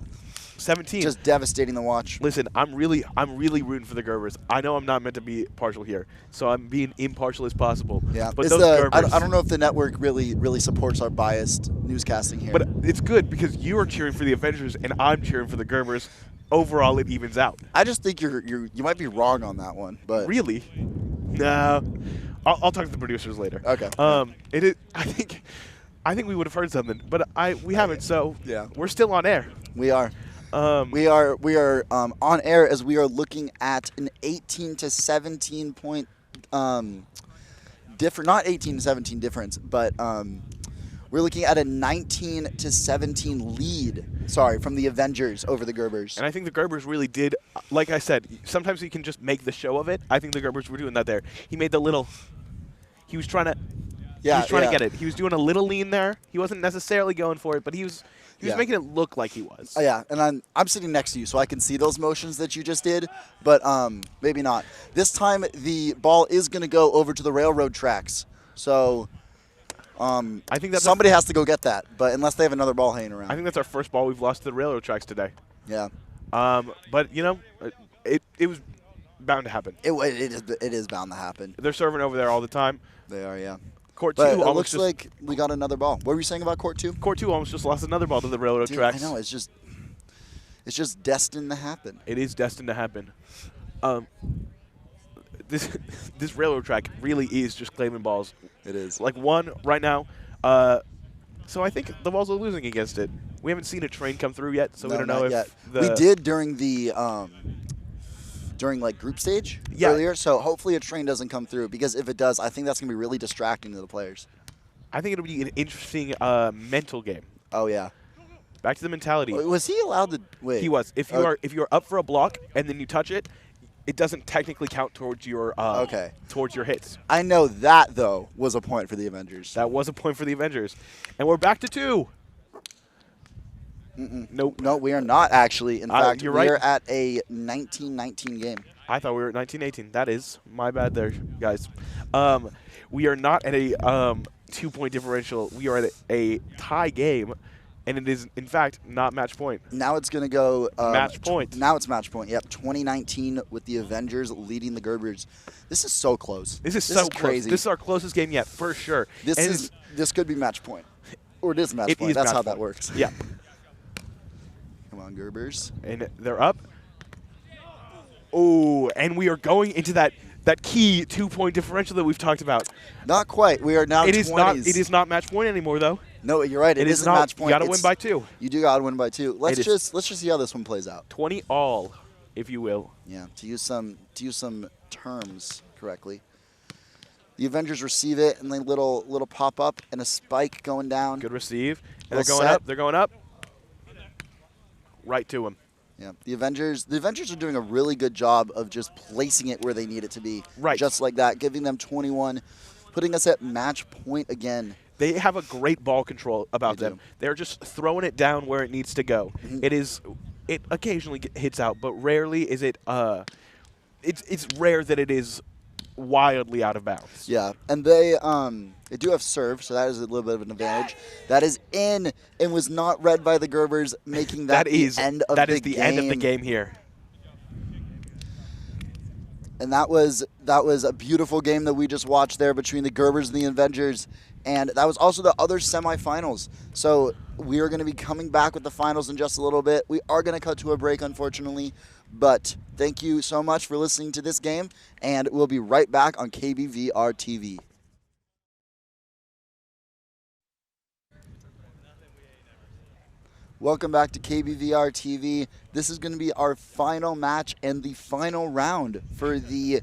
17. Just devastating to watch. Listen, I'm really rooting for the Gerbers. I know I'm not meant to be partial here, so I'm being impartial as possible. Yeah, but those Gerbers, I don't know if the network really supports our biased newscasting here. But it's good because you are cheering for the Avengers and I'm cheering for the Gerbers. Overall, it evens out. I just think you might be wrong on that one. But really, no. I'll talk to the producers later. Okay. It is. I think we would have heard something, but we haven't. So yeah, we're still on air. We are. We are on air as we are looking at an 18 to 17 point different, not 18 to 17 difference, but we're looking at a 19 to 17 lead. Sorry, from the Avengers over the Gerbers. And I think the Gerbers really did, like I said, sometimes you can just make the show of it. I think the Gerbers were doing that there. He made the little. He was trying to. Yeah, he was trying to get it. He was doing a little lean there. He wasn't necessarily going for it, but he was making it look like he was. Yeah, and I'm sitting next to you, so I can see those motions that you just did, but maybe not. This time, the ball is going to go over to the railroad tracks, so I think that somebody has to go get that, but unless they have another ball hanging around. I think that's our first ball we've lost to the railroad tracks today. Yeah. But, you know, it was bound to happen. It is bound to happen. They're serving over there all the time. They are, yeah. Court But 2 it almost looks like we got another ball. What were you saying about Court 2? Court 2 almost just lost another ball to the railroad Dude, tracks. I know. It's just destined to happen. It is destined to happen. This railroad track really is just claiming balls. It is. Like one right now. So I think the Vols are losing against it. We haven't seen a train come through yet, so we don't know if yet. We did during the group stage earlier. So hopefully a train doesn't come through, because if it does, I think that's gonna be really distracting to the players. I think it'll be an interesting mental game. Oh yeah. Back to the mentality. Was he allowed to wait? He was. If you're up for a block and then you touch it, it doesn't technically count towards your towards your hits. I know that though was a point for the Avengers. That was a point for the Avengers, and we're back to 2. Nope. No, we are not actually. In fact, you're we are right. at a 19-19 game. I thought we were at 19-18. That is my bad there, guys. We are not at a 2-point differential. We are at a tie game, and it is, in fact, not match point. Now it's going to go match point. Now it's match point. Yep, 2019 with the Avengers leading the Gerbers. This is so close. This is so crazy. This is our closest game yet, for sure. This could be match point, or it is match point. That's how that works. Yeah. Come on, Gerbers. And they're up. Oh, and we are going into that key 2-point differential that we've talked about. Not quite. We are now 20s. It is not match point anymore, though. No, you're right. It isn't not match point. You got to win by 2. You do got to win by 2. Let's just see how this one plays out. 20 all, if you will. Yeah, to use some terms correctly. The Avengers receive it, and then little pop up and a spike going down. Good receive. And they're going up. They're going up. Right to him. Yeah, the Avengers are doing a really good job of just placing it where they need it to be. Right. Just like that, giving them 21, putting us at match point again. They have a great ball control about them. They're just throwing it down where it needs to go. Mm-hmm. It occasionally hits out, but rarely is it. It's rare that it is wildly out of bounds. Yeah, and they do have serve, so that is a little bit of an advantage. That is in and was not read by the Gerbers, making that the end of the game. That is the end of the game here. And that was a beautiful game that we just watched there between the Gerbers and the Avengers. And that was also the other semifinals. So we are going to be coming back with the finals in just a little bit. We are going to cut to a break, unfortunately. But thank you so much for listening to this game. And we'll be right back on KBVR TV. Welcome back to KBVR TV. This is going to be our final match and the final round for the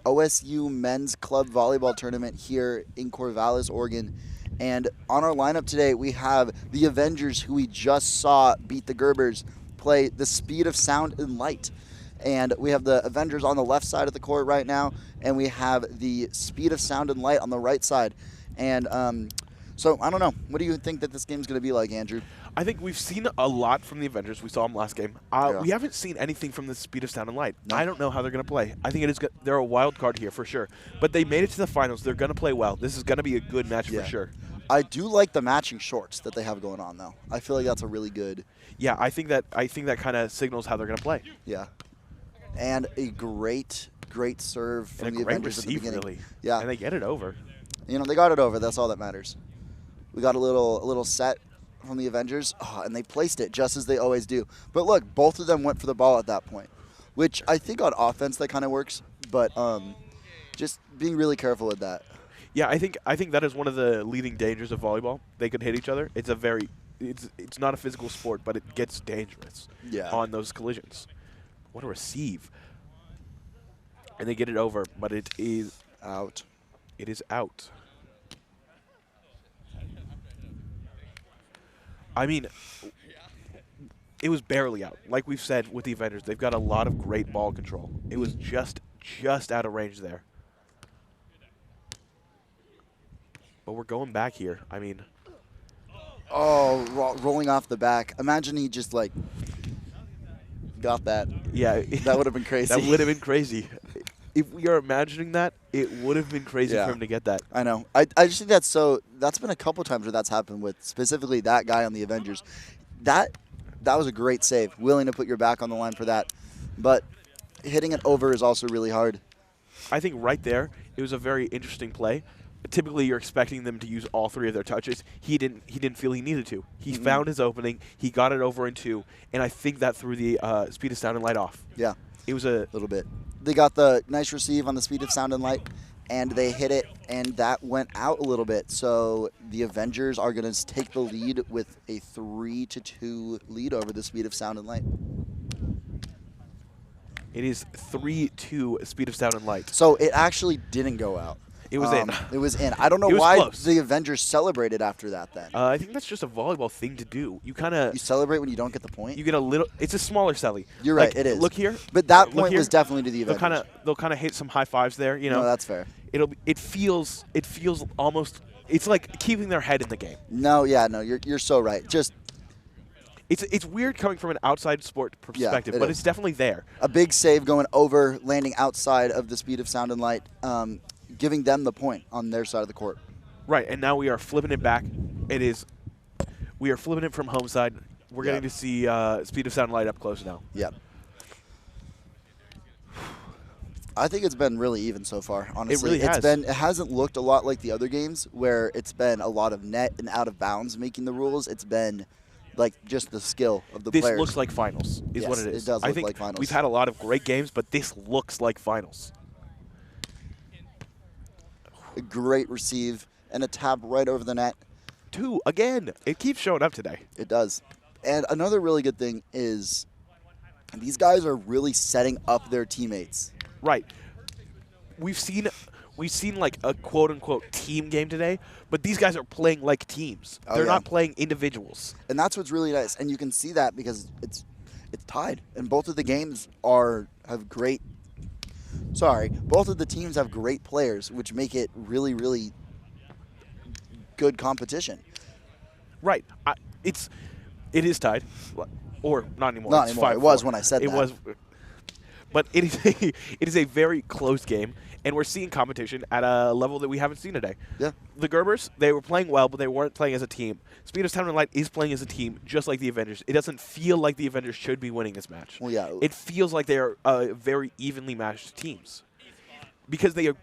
OSU Men's Club Volleyball Tournament here in Corvallis, Oregon. And on our lineup today, we have the Avengers, who we just saw beat the Gerbers, play the Speed of Sound and Light. And we have the Avengers on the left side of the court right now, and we have the Speed of Sound and Light on the right side. And so, I don't know. What do you think that this game's going to be like, Andrew? I think we've seen a lot from the Avengers. We saw them last game. We haven't seen anything from the Speed of Sound and Light. No. I don't know how they're going to play. I think they're a wild card here for sure. But they made it to the finals. They're going to play well. This is going to be a good match for sure. I do like the matching shorts that they have going on, though. I feel like that's a really good. Yeah, I think that kind of signals how they're going to play. Yeah, and a great serve from the Avengers at the beginning. Really. Yeah, and they get it over. You know, they got it over. That's all that matters. We got a little set from the Avengers, and they placed it just as they always do. But look, both of them went for the ball at that point, which I think on offense that kind of works. But just being really careful with that. Yeah, I think that is one of the leading dangers of volleyball. They could hit each other. It's not a physical sport, but it gets dangerous on those collisions. What a receive. And they get it over, but it is out. It is out. I mean, it was barely out. Like we've said with the Avengers, they've got a lot of great ball control. It was just out of range there. But we're going back here. I mean. Oh, rolling off the back. Imagine he just, like, got that. Yeah. That would have been crazy. That would have been crazy. If we are imagining that, it would have been crazy for him to get that. I know. I just think that's been a couple times where that's happened with specifically that guy on the Avengers. That was a great save. Willing to put your back on the line for that. But hitting it over is also really hard. I think right there, it was a very interesting play. typically you're expecting them to use all 3 of their touches. He didn't feel he needed to. He found his opening. He got it over in 2, and I think that threw the speed of sound and light off. Yeah. It was a little bit. They got the nice receive on the speed of sound and light, and they hit it, and that went out a little bit. So the Avengers are going to take the lead with a 3-2 lead over the speed of sound and light. It is 3-2 speed of sound and light. So it actually didn't go out. It was in. It was in. I don't know why the Avengers celebrated after that then. I think that's just a volleyball thing to do. You kind of... You celebrate when you don't get the point? You get a little... It's a smaller celly. You're right, it is. Look here. But that point was definitely to the Avengers. They'll kind of hit some high fives there, you know. No, that's fair. It feels almost... It's like keeping their head in the game. No, yeah, no, you're so right. Just... It's weird coming from an outside sport perspective, but it's definitely there. A big save going over, landing outside of the speed of sound and light, giving them the point on their side of the court. Right, and now we are flipping it back. We are flipping it from home side. We're getting to see speed of sound and light up close now. Yep. I think it's been really even so far, honestly. It really has. It hasn't looked a lot like the other games where it's been a lot of net and out of bounds making the rules. It's been like just the skill of the players. This looks like finals is what it is. It does look like finals. We've had a lot of great games, but this looks like finals. A great receive and a tap right over the net. 2 again. It keeps showing up today. It does. And another really good thing is these guys are really setting up their teammates. Right. We've seen like a quote unquote team game today, but these guys are playing like teams. They're not playing individuals. And that's what's really nice. And you can see that because it's tied. And both of the games both of the teams have great players, which make it really, really good competition. Right. It is tied. Or not anymore. Not it's anymore. 5-4. It was when I said that. It was. But it is a very close game, and we're seeing competition at a level that we haven't seen today. Yeah. The Gerbers, they were playing well, but they weren't playing as a team. Speed of Sound and Light is playing as a team, just like the Avengers. It doesn't feel like the Avengers should be winning this match. Well, yeah. It feels like they are very evenly matched teams. Because they are,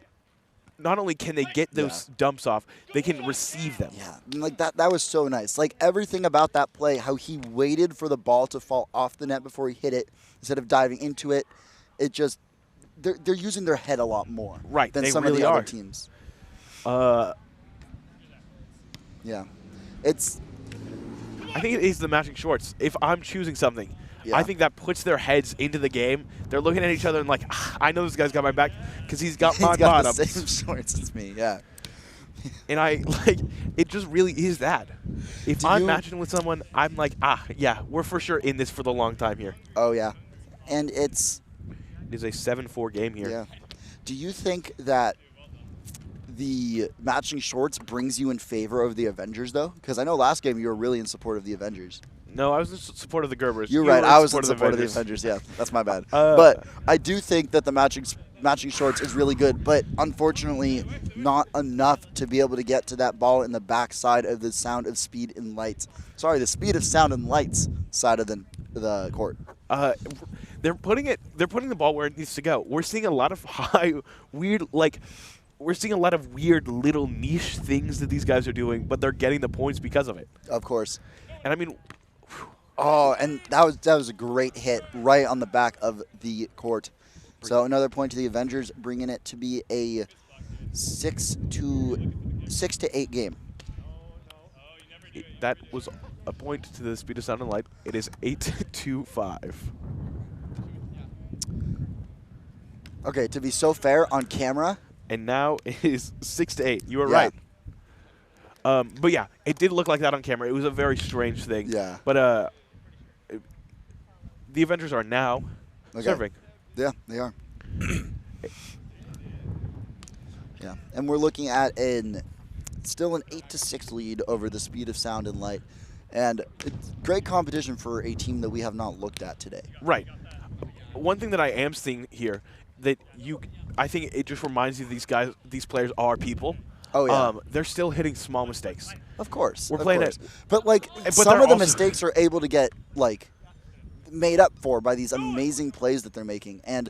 not only can they get those dumps off, they can receive them. Yeah, like that was so nice. Like everything about that play, how he waited for the ball to fall off the net before he hit it instead of diving into it. It just, they're using their head a lot more than some of the other teams. Yeah. I think it is the matching shorts. If I'm choosing something, I think that puts their heads into the game. They're looking at each other and like, I know this guy's got my back because he's got my bottom. The same shorts as me, yeah. And it just really is that. If I'm matching with someone, I'm like, yeah, we're for sure in this for the long time here. Oh, yeah. And it is a 7-4 game here. Yeah. Do you think that the matching shorts brings you in favor of the Avengers, though? Because I know last game you were really in support of the Avengers. No, I was in support of the Gerbers. You're right. I was in support of the Avengers. Yeah, that's my bad. But I do think that the matching shorts is really good, but unfortunately not enough to be able to get to that ball in the backside of the sound of speed and lights. Sorry, the speed of sound and lights side of the court. They're putting the ball where it needs to go. We're seeing a lot of we're seeing a lot of weird little niche things that these guys are doing, but they're getting the points because of it. Of course. And I mean, and that was a great hit right on the back of the court. So another point to the Avengers, bringing it to be a 6-8 game. That was a point to the speed of sound and light. It is 8-5. Okay, to be so fair on camera. And now it is 6-8. You were right. But yeah, it did look like that on camera. It was a very strange thing. Yeah. But the Avengers are now serving. Yeah, they are. Yeah, and we're looking at still an 8-6 lead over the speed of sound and light, and it's great competition for a team that we have not looked at today. Right. One thing that I am seeing here I think it just reminds you these players are people. Oh yeah. They're still hitting small mistakes. Of course. We're playing it, but some of the mistakes are able to get made up for by these amazing plays that they're making. And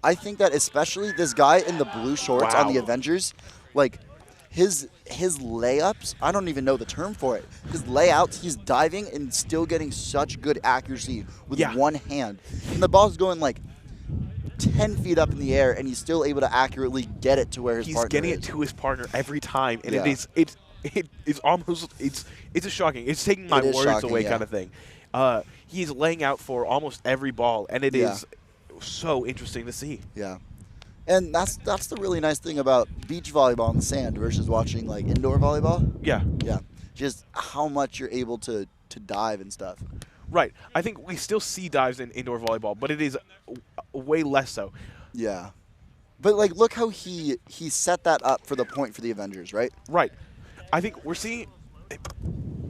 I think that especially this guy in the blue shorts on the Avengers, his layups, I don't even know the term for it. His layouts, he's diving and still getting such good accuracy with one hand. And the ball's going like 10 feet up in the air, and he's still able to accurately get it to where his partner is. He's getting it to his partner every time, and it is almost it's shocking. It's taking my words away kind of thing. He's laying out for almost every ball, and it is so interesting to see. Yeah. And that's the really nice thing about beach volleyball in the sand versus watching like indoor volleyball. Yeah. Yeah. Just how much you're able to dive and stuff. Right. I think we still see dives in indoor volleyball, but it is way less so. Yeah. But like look how he set that up for the point for the Avengers, right? Right. I think we're seeing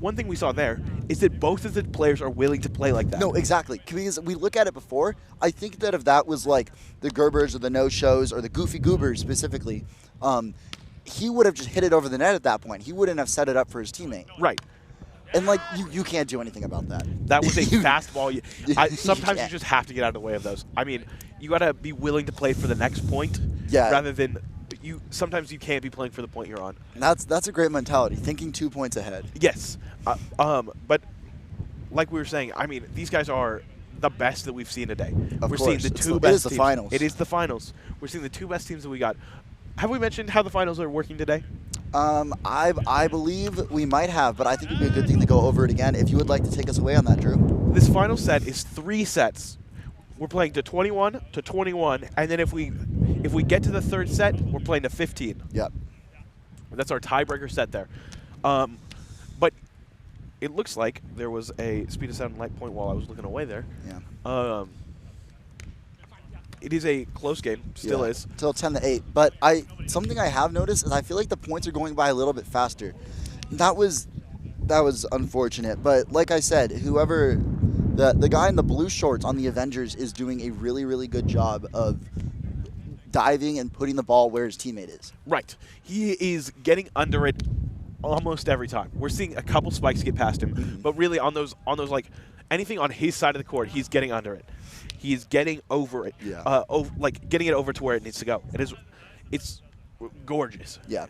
one thing we saw there is that both of the players are willing to play like that. No, exactly. Because we look at it before, I think that if that was like the Gerbers or the no-shows or the Goofy Goobers specifically, he would have just hit it over the net at that point. He wouldn't have set it up for his teammate. Right. And like you can't do anything about that. That was a fast ball. Sometimes you just have to get out of the way of those. I mean, you got to be willing to play for the next point rather than sometimes you can't be playing for the point you're on. That's a great mentality, thinking 2 points ahead. Yes. But like we were saying, I mean, these guys are the best that we've seen today. We're seeing the two best teams. It is the finals. It is the finals. We're seeing the two best teams that we got. Have we mentioned how the finals are working today? I believe we might have, but I think it'd be a good thing to go over it again. If you would like to take us away on that, Drew. This final set is 3 sets. We're playing to 21 to 21, and then if we get to the third set, we're playing to 15. Yep. That's our tiebreaker set there. But it looks like there was a speed of sound and light point while I was looking away there. Yeah. It is a close game, still is. Till 10-8. But something I have noticed is I feel like the points are going by a little bit faster. That was unfortunate. But like I said, whoever the guy in the blue shorts on the Avengers is doing a really, really good job of diving and putting the ball where his teammate is. Right. He is getting under it almost every time. We're seeing a couple spikes get past him, but really on those like anything on his side of the court, he's getting under it. He's getting over it. Yeah. Like getting it over to where it needs to go. It's gorgeous. Yeah.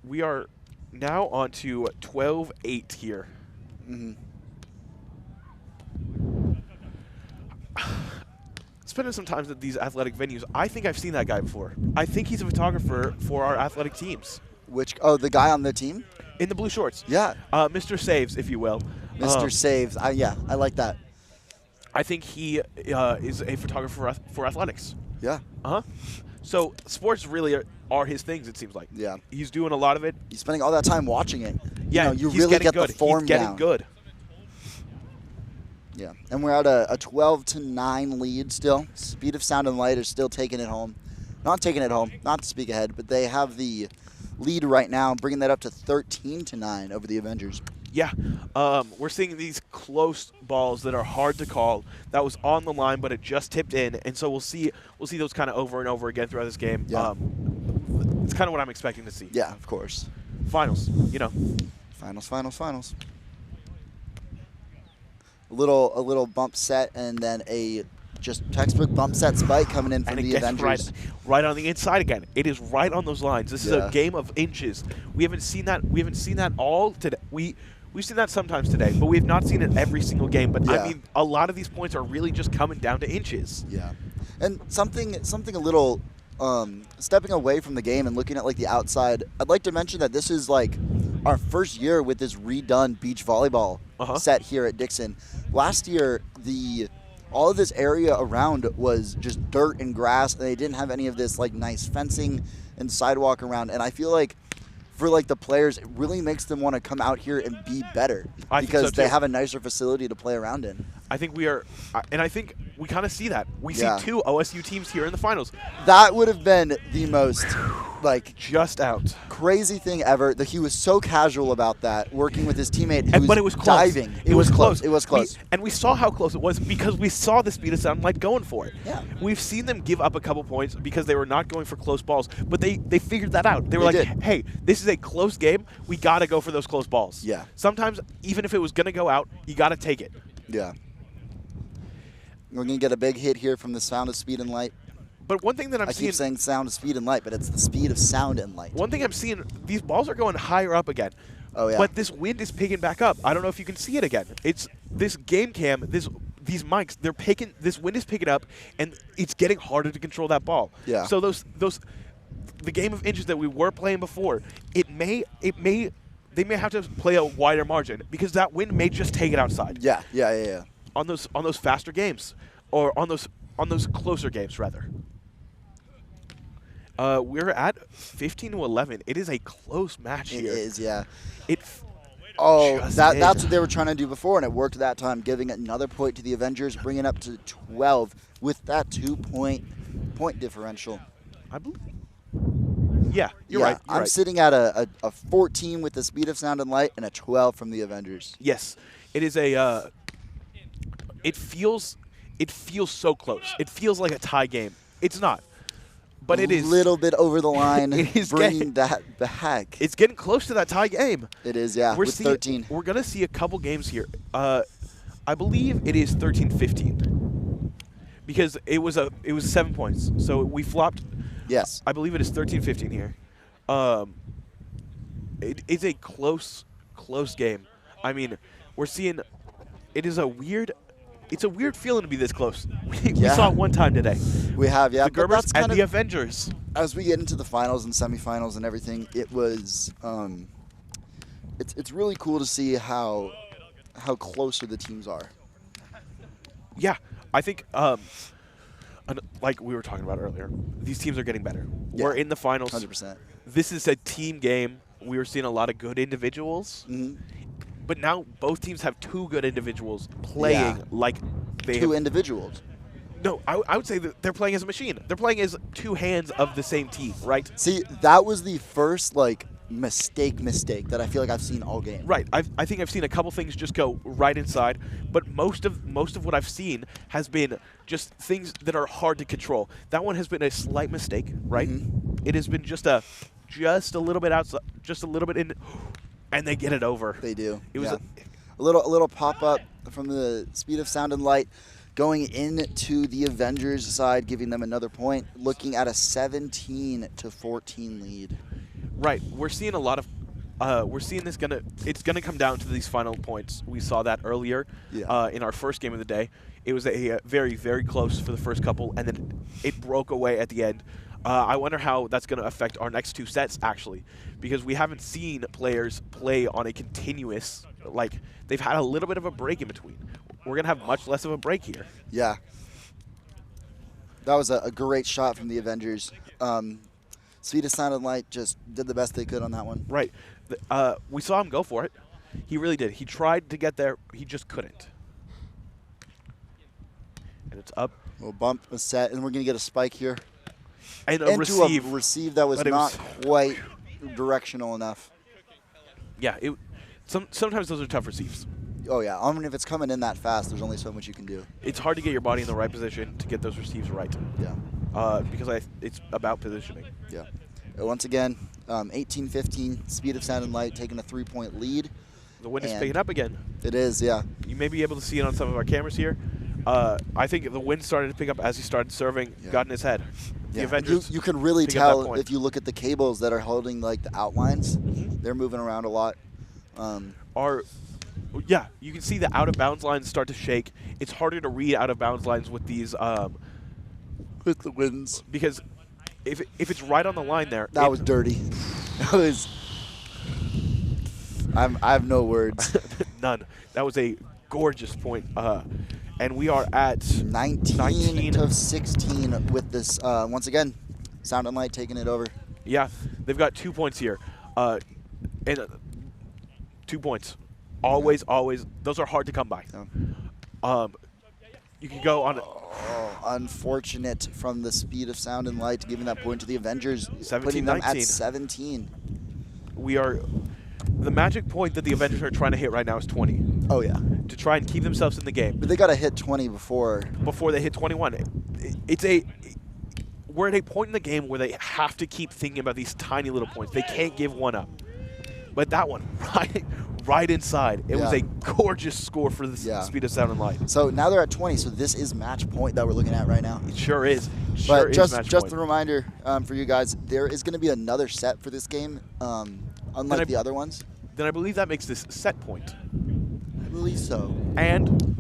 We are now on to 12-8 here. Mm-hmm. Spending some time at these athletic venues, I think I've seen that guy before. I think he's a photographer for our athletic teams. The guy on the team? In the blue shorts. Yeah. Mr. Saves, if you will. Mr. Saves. I like that. I think he is a photographer for athletics. Yeah. Uh-huh. So sports really are his things, it seems like. Yeah. He's doing a lot of it. He's spending all that time watching it. Yeah, you he's really get good. the form He's getting down. good. Yeah, and we're at a 12-9 lead still. Speed of Sound and Light is still taking it home. Not taking it home, not to speak ahead, but they have the lead right now, bringing that up to 13-9 over the Avengers. Yeah, we're seeing these close balls that are hard to call. That was on the line, but it just tipped in, and so we'll see those kind of over and over again throughout this game. Yeah. It's kind of what I'm expecting to see. Yeah, of course. Finals, you know. Finals. A little bump set, and then a just textbook bump set spike coming in from the Avengers. Right on the inside again. It is right on those lines. This is a game of inches. We haven't seen that all today. We've seen that sometimes today, but we have not seen it every single game. But I mean, a lot of these points are really just coming down to inches. Yeah, and something a little stepping away from the game and looking at like the outside. I'd like to mention that this is like our first year with this redone beach volleyball set here at Dixon. Last year, all of this area around was just dirt and grass, and they didn't have any of this like nice fencing and sidewalk around. And I feel like for like the players, it really makes them want to come out here and be better because they have a nicer facility to play around in. I think we are, and I think we kind of see that. We see 2 OSU teams here in the finals. That would have been the most like just out crazy thing ever. He was so casual about that, working with his teammate who but it was close. diving. It was close. It was close. And we saw how close it was because we saw the speed of sound like going for it. Yeah. We've seen them give up a couple points because they were not going for close balls, but they figured that out. They were hey, this is a close game. We got to go for those close balls. Yeah. Sometimes, even if it was going to go out, you got to take it. Yeah. We're going to get a big hit here from the Sound of Speed and Light. But one thing that I keep saying sound, speed, and light, but it's the speed of sound and light. One thing I'm seeing, these balls are going higher up again. Oh, yeah. But this wind is picking back up. I don't know if you can see it again. It's this game cam, these mics, this wind is picking up, and it's getting harder to control that ball. Yeah. So the game of inches that we were playing before, they may have to play a wider margin because that wind may just take it outside. Yeah. On those faster games, or on those closer games rather. We're at 15-11. It is a close match here. It is, yeah. That's what they were trying to do before, and it worked that time, giving another point to the Avengers, bringing up to 12 with that 2-point differential. I believe. Yeah, you're right. I'm sitting at a 14 with the speed of sound and light, and a 12 from the Avengers. Yes, it is a. It feels so close. It feels like a tie game. It's not. But it is a little bit over the line, it is bringing that back. It's getting close to that tie game. It is, yeah, with 13. We're going to see a couple games here. I believe it is 13-15 because it was 7 points. So we flopped. Yes. I believe it is 13-15 here. It's a close game. I mean, we're seeing it is a weird feeling to be this close. We saw it one time today. We have, yeah. The Gerbers and the Avengers. As we get into the finals and semifinals and everything, it was it's really cool to see how closer the teams are. Yeah, I think like we were talking about earlier, these teams are getting better. Yeah, we're in the finals. 100%. This is a team game. We were seeing a lot of good individuals. Mm-hmm. But now both teams have two good individuals playing like they two individuals. No, I would say that they're playing as a machine. They're playing as two hands of the same team, right? See, that was the first mistake that I feel like I've seen all game. Right. I think I've seen a couple things just go right inside, but most of what I've seen has been just things that are hard to control. That one has been a slight mistake, right? Mm-hmm. It has been just a little bit outside, just a little bit in, and they get it over. They do. It was a little pop up from the speed of sound and light, going into the Avengers side, giving them another point, looking at a 17-14 lead. Right. We're seeing a lot of we're seeing this it's gonna come down to these final points. We saw that earlier in our first game of the day. It was a very, very close for the first couple, and then it broke away at the end. I wonder how that's going to affect our next two sets, actually, because we haven't seen players play on a continuous, they've had a little bit of a break in between. We're going to have much less of a break here. Yeah. That was a great shot from the Avengers. Speed of sound and light just did the best they could on that one. Right. We saw him go for it. He really did. He tried to get there. He just couldn't. And it's up. We'll bump a set, and we're going to get a spike here. And a receive. A receive that was not quite directional enough. Yeah. Sometimes those are tough receives. Oh, yeah. I mean, if it's coming in that fast, there's only so much you can do. It's hard to get your body in the right position to get those receives right. Yeah. Because it's about positioning. Yeah. Once again, 18-15, speed of sound and light, taking a 3-point lead. The wind is picking up again. It is, yeah. You may be able to see it on some of our cameras here. I think the wind started to pick up as he started serving, got in his head. The Avengers you can really tell if you look at the cables that are holding the outlines. Mm-hmm. They're moving around a lot. Yeah, you can see the out-of-bounds lines start to shake. It's harder to read out-of-bounds lines with these with the winds, because if it's right on the line there. That was dirty. That was. I have no words. None. That was a gorgeous point. And we are at 19-16 with this. Once again, sound and light taking it over. Yeah, they've got 2 points here. And 2 points. Always. Those are hard to come by. Yeah. You can go on. Unfortunate from the speed of sound and light, giving that point to the Avengers, 17-19. putting them at 17. We are. The magic point that the Avengers are trying to hit right now is 20. Oh, yeah. To try and keep themselves in the game. But they got to hit 20 before they hit 21. We're at a point in the game where they have to keep thinking about these tiny little points. They can't give one up. But that one, right inside. It was a gorgeous score for the speed of sound and light. So now they're at 20, so this is match point that we're looking at right now. It sure is. Sure But is just match just point. a reminder for you guys, there is going to be another set for this game, unlike the other ones. Then I believe that makes this set point. I believe so. And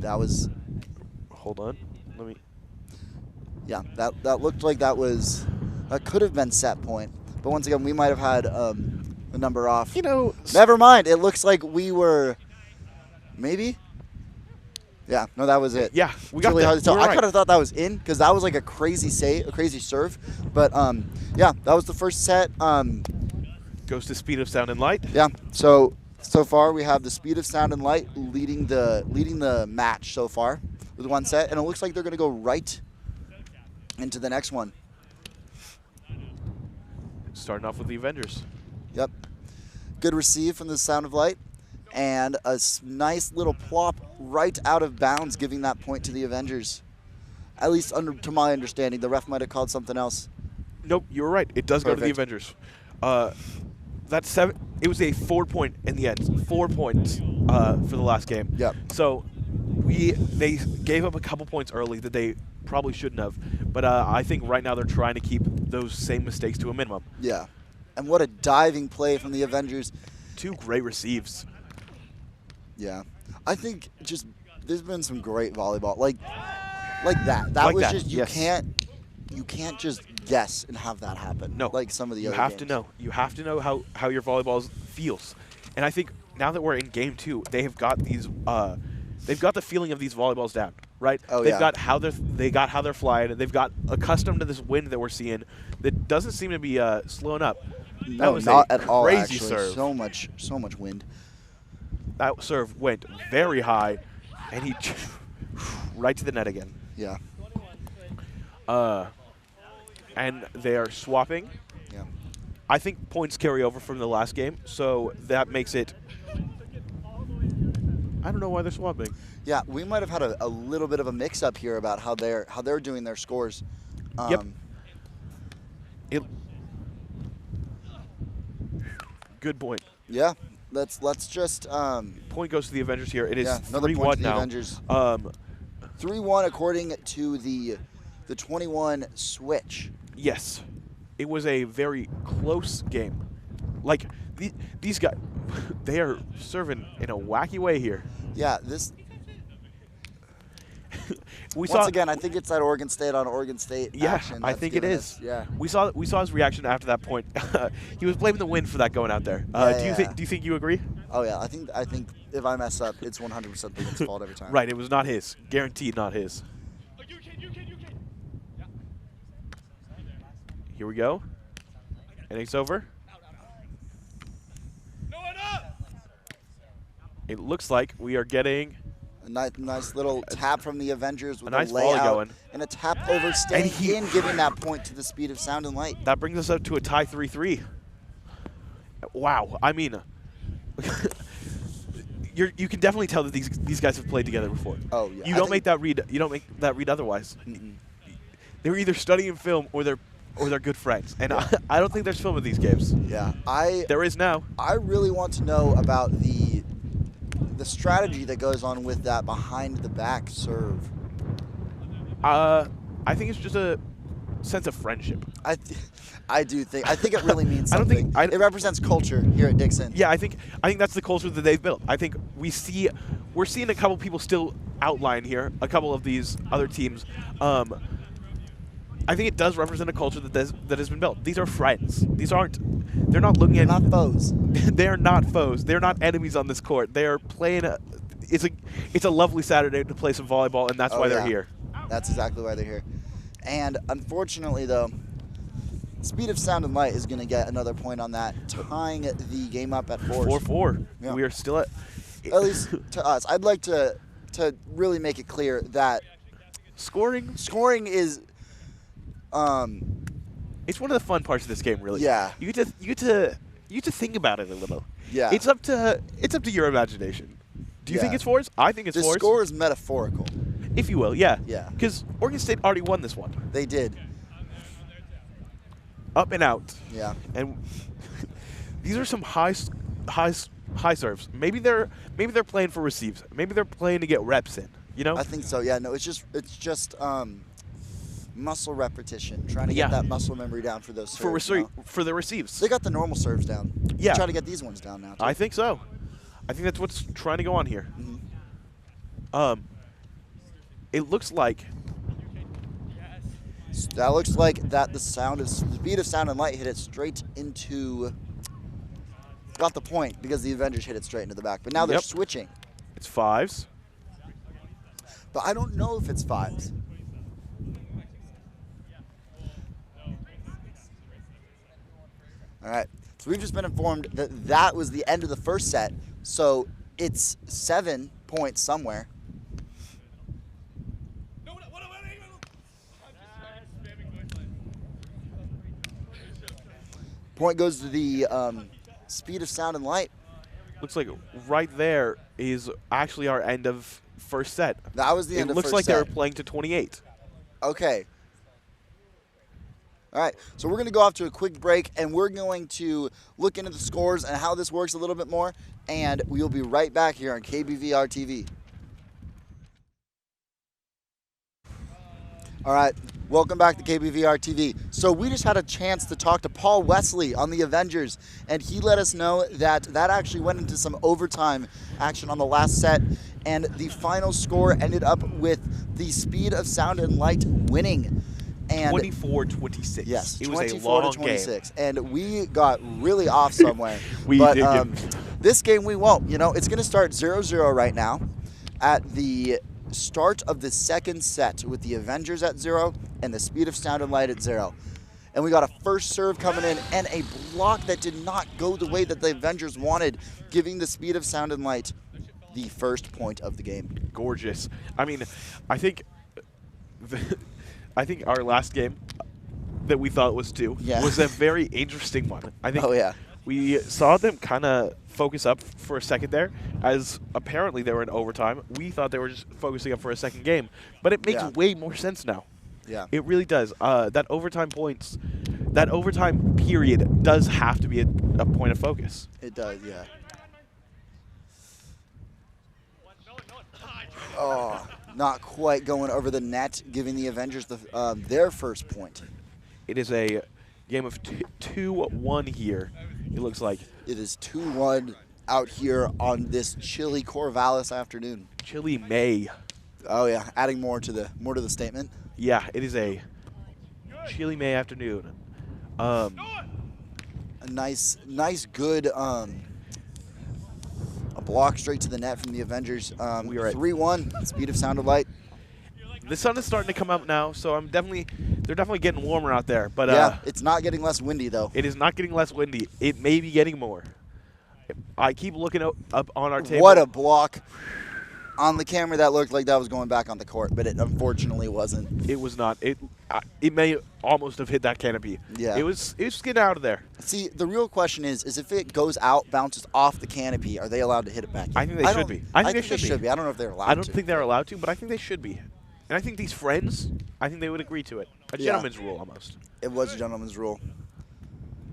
That was, hold on, let me. yeah, that looked like that could have been set point. But once again, we might have had a number off. You know, Never mind. It looks like we were, maybe. Yeah, no, that was it. yeah, we It's got really that. hard to tell. You're I right. could have thought that was in because that was like a crazy serve. But yeah, that was the first set. Goes to speed of sound and light. Yeah. So far we have the speed of sound and light leading the match so far with one set, and it looks like they're going to go right into the next one. Starting off with the Avengers. Yep. Good receive from the sound of light, and a nice little plop right out of bounds, giving that point to the Avengers. At least to my understanding, the ref might have called something else. Nope, you were right. It does go to the Avengers. That's 7. It was a 4-point in the end. 4 points for the last game. Yep. So they gave up a couple points early that they probably shouldn't have. But I think right now they're trying to keep those same mistakes to a minimum. Yeah. And what a diving play from the Avengers. 2 great receives. Yeah. I think just there's been some great volleyball. Like that. That Like was that, just yes. you can't just guess and have that happen. No. Like some of the You other have games. to know. You have to know how your volleyball feels. And I think now that we're in game 2, they have got these they've got the feeling of these volleyballs down, right? Oh, they've yeah. got how they're flying, and they've got accustomed to this wind that we're seeing that doesn't seem to be slowing up. That No, was not a at all. crazy Actually, serve. so much wind. That serve went very high, and he right to the net again. Yeah. And they are swapping. Yeah. I think points carry over from the last game, so that makes it. I don't know why they're swapping. Yeah, we might have had a little bit of a mix-up here about how they're doing their scores. Yep. Good point. Yeah. Let's just Point goes to the Avengers here. It is yeah, another point 3-1 to the now. Avengers. 3-1 according to the 21 switch. Yes, it was a very close game. Like these guys, they are serving in a wacky way here. Yeah, this We once saw again, I think it's that Oregon State on Oregon State Yeah, action. I that's think it giving is. us- yeah. We saw his reaction after that point. He was blaming the wind for that going out there. Do you think you agree? Oh yeah, I think if I mess up, it's 100% the wind's fault every time. Right, it was not his. Guaranteed not his. Here we go. Innings over. It looks like we are getting A nice little tap from the Avengers with a nice a volley layout going. and a tap over staying he- in, giving that point to the speed of sound and light. that brings us up to a tie 3-3. Wow, I mean, you can definitely tell that these guys have played together before. Oh yeah. You don't make that read. You don't make that read otherwise. Mm-mm. They're either studying film or they're good friends, and Yeah. I don't think there's film of these games. Yeah, There is now. I really want to know about the strategy that goes on with that behind the back serve. I think it's just a sense of friendship. I think it really means I don't something. think- It represents culture here at Dixon. Yeah, I think that's the culture that they've built. I think we're seeing a couple people still outline here, a couple of these other teams. I think it does represent a culture that has been built. These are friends. They're not looking They're at. not foes. They are not foes. They're not enemies on this court. They are playing. It's a lovely Saturday to play some volleyball, and that's Oh, why they're yeah. here. That's exactly why they're here. And unfortunately, though, speed of sound and light is going to get another point on that, tying the game up at 4. 4-4. Yeah. We are still at. At least to us. I'd like to really make it clear that Scoring. is It's one of the fun parts of this game, really. Yeah. You get to think about it a little. Yeah. It's up to your imagination. Do you think Yeah. it's fours? I think it's the fours. score is metaphorical. If you will, yeah. Yeah. Because Oregon State already won this one. They did. Up and out. Yeah. And these are some high serves. Maybe they're playing for receives. Maybe they're playing to get reps in. You know? I think so. Yeah. No, it's just muscle repetition, trying to get that muscle memory down for those serves. For the receives. They got the normal serves down. Yeah. Try to get these ones down now, too. I think so. I think that's what's trying to go on here. Mm-hmm. It looks like that the speed of sound and light hit it straight into. Got the point because the Avengers hit it straight into the back. But now they're switching. It's 5s. But I don't know if it's 5s. All right. So we've just been informed that that was the end of the first set. So it's 7 points somewhere. Point goes to the speed of sound and light. Looks like right there is actually our end of first set. That was the end of first set. It looks like they were playing to 28. Okay. All right, so we're going to go off to a quick break, and we're going to look into the scores and how this works a little bit more, and we will be right back here on KBVR TV. All right, welcome back to KBVR TV. So we just had a chance to talk to Paul Wesley on the Avengers, and he let us know that that actually went into some overtime action on the last set, and the final score ended up with the speed of sound and light winning. 24-26. Yes, it was a long game. And we got really off somewhere. We did. This game we won't. You know, it's going to start 0-0 right now at the start of the second set with the Avengers at 0 and the speed of sound and light at 0. And we got a first serve coming in and a block that did not go the way that the Avengers wanted, giving the speed of sound and light the first point of the game. Gorgeous. I mean, I think our last game that we thought was 2 was a very interesting one. I think we saw them kind of focus up for a second there, as apparently they were in overtime. We thought they were just focusing up for a second game, but it makes way more sense now. Yeah, it really does. That overtime period does have to be a point of focus. It does, yeah. Oh, not quite going over the net, giving the Avengers their first point. It is a game of 2-1 here, it looks like. It is 2-1 out here on this chilly Corvallis afternoon. Chilly May. Oh, yeah, adding more to the statement. Yeah, it is a chilly May afternoon. A nice, good a block straight to the net from the Avengers. We are at 3-1, speed of sound and light. The sun is starting to come up now, so they're definitely getting warmer out there. But yeah, it's not getting less windy though. It is not getting less windy. It may be getting more. I keep looking up on our table. What a block. On the camera, that looked like that was going back on the court, but it unfortunately wasn't. It was not. It may almost have hit that canopy. Yeah. It was just getting out of there. See, the real question is if it goes out, bounces off the canopy, are they allowed to hit it back in? I think they should be. I think they should be. I don't know if they're allowed to. I don't think they're allowed to, but I think they should be. And I think these friends, I think they would agree to it. A gentleman's rule almost. It was a gentleman's rule.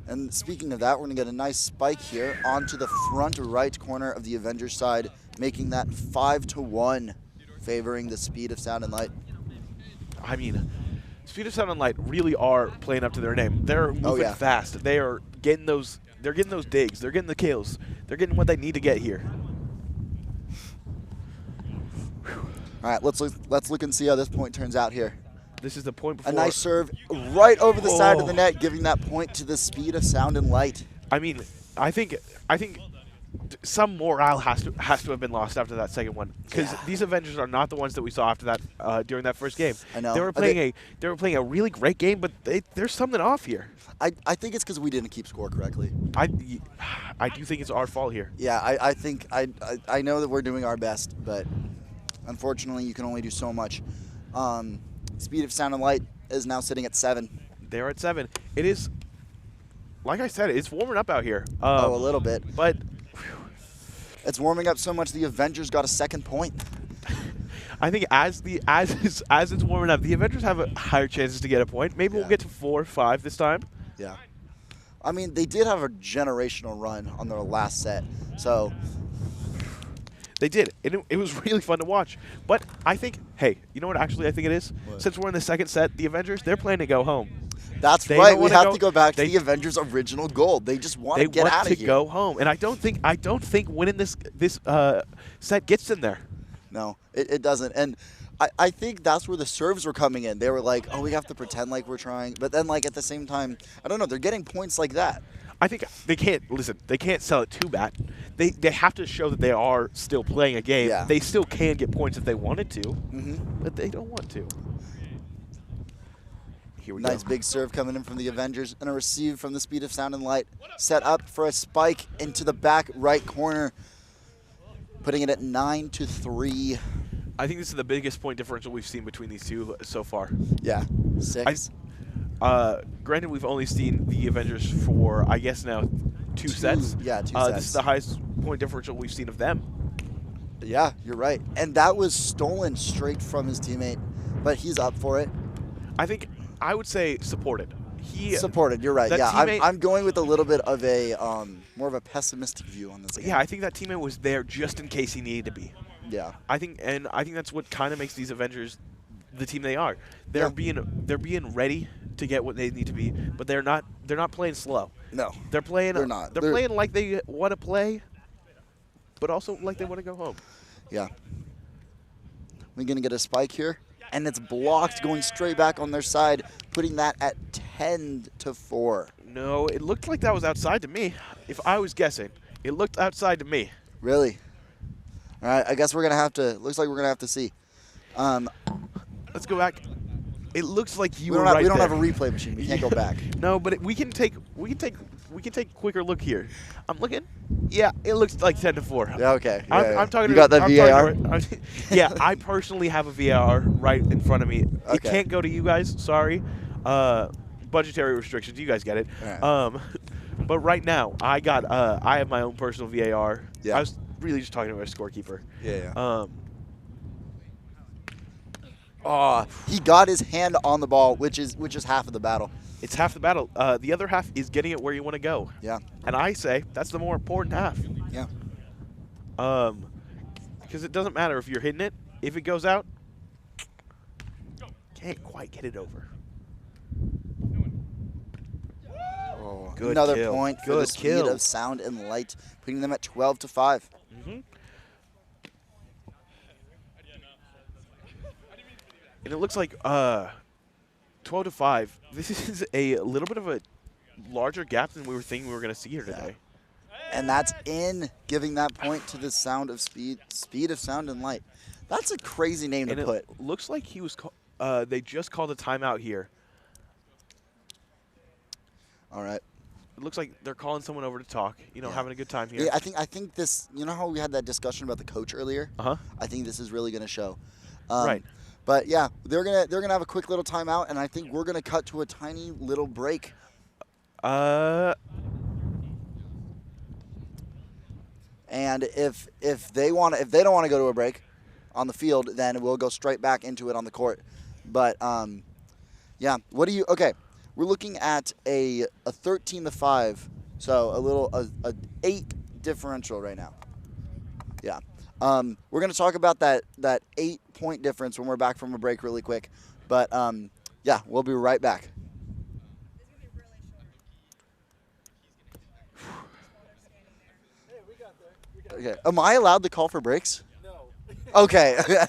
And speaking of that, we're going to get a nice spike here onto the front right corner of the Avengers side, making that 5-1, favoring the speed of sound and light. I mean, speed of sound and light really are playing up to their name. They're moving fast. They are getting those. They're getting those digs. They're getting the kills. They're getting what they need to get here. All right, let's look and see how this point turns out here. This is the point before. A nice serve right over the side of the net, giving that point to the speed of sound and light. I mean, I think some morale has to have been lost after that second one, because these Avengers are not the ones that we saw after that during that first game. I know they were playing a really great game, but there's something off here. I think it's because we didn't keep score correctly. I do think it's our fault here. Yeah, I think I know that we're doing our best, but unfortunately you can only do so much. Speed of sound and light is now sitting at 7. They're at 7. It is, like I said, it's warming up out here. A little bit. But it's warming up so much the Avengers got a second point. I think as it's warming up, the Avengers have a higher chances to get a point. Maybe we'll get to 4 or 5 this time. Yeah. I mean, they did have a generational run on their last set, so They did. It was really fun to watch. But I think, hey, you know what actually I think it is? What? Since we're in the second set, the Avengers, they're planning to go home. That's right. We have to go back to the Avengers' original goal. They just want to get out of here. They want to go home. And I don't think winning this set gets them there. No, it doesn't. And I think that's where the serves were coming in. They were like, oh, we have to pretend like we're trying. But then, like, at the same time, I don't know, they're getting points like that. I think they can't sell it too bad. They have to show that they are still playing a game. Yeah. They still can get points if they wanted to, Mm-hmm. but they don't want to. Here we Nice go. big serve coming in from the Avengers and a receive from the Speed of Sound and Light. Set up for a spike into the back right corner, putting it at 9-3. I think this is the biggest point differential we've seen between these two so far. Yeah, 6. Granted, we've only seen the Avengers for, I guess now, two sets. Yeah, 2 sets. This is the highest point differential we've seen of them. Yeah, you're right. And that was stolen straight from his teammate, but he's up for it. I would say supported. Supported, you're right. That Yeah, teammate- I'm going with a little bit of a more of a pessimistic view on this game. Yeah, I think that teammate was there just in case he needed to be. Yeah. I think that's what kind of makes these Avengers the team they are. They're being ready to get what they need to be, but they're not playing slow. No. They're playing. They're not. They're playing like they want to play, but also like they want to go home. Yeah. We're going to get a spike here, and it's blocked going straight back on their side, putting that at 10-4. No, it looked like that was outside to me. If I was guessing, it looked outside to me. Really? All right, I guess we're going to have to, looks like we're going to have to see. Let's go back. It looks like you we were don't have, right We don't there. have a replay machine. We can't go back. No, but we can take a quicker look here. I'm looking. Yeah, it looks like 10-4. Yeah, okay. I'm talking. You got that I'm VAR? Yeah, I personally have a VAR right in front of me. It Okay. can't go to you guys. Sorry. Budgetary restrictions. You guys get it. All right. But right now, I have my own personal VAR. Yeah. I was really just talking to our scorekeeper. Yeah. Oh, he got his hand on the ball, which is half of the battle. It's half the battle. The other half is getting it where you want to go. Yeah. And I say that's the more important half. Yeah. Because it doesn't matter if you're hitting it. If it goes out, can't quite get it over. Oh, Good another kill. point for Good the Speed kill. of Sound and Light, putting them at 12-5. Mm-hmm. And it looks like 12-5. This is a little bit of a larger gap than we were thinking we were going to see here today. And that's in giving that point to the Sound of Speed of Sound and Light. That's a crazy name And to put. it looks like he was. They just called a timeout here. All right. It looks like they're calling someone over to talk. Having a good time here. Yeah, I think this. You know how we had that discussion about the coach earlier? Uh-huh. I think this is really going to show. Right. But yeah, they're gonna have a quick little timeout, and I think we're gonna cut to a tiny little break. And if they don't want to go to a break on the field, then we'll go straight back into it on the court. But yeah, what do you? Okay, we're looking at a 13-5, so a 8 differential right now. Yeah. We're going to talk about that 8-point difference when we're back from a break really quick. But, yeah, we'll be right back. Okay. Am I allowed to call for breaks? No. Okay. And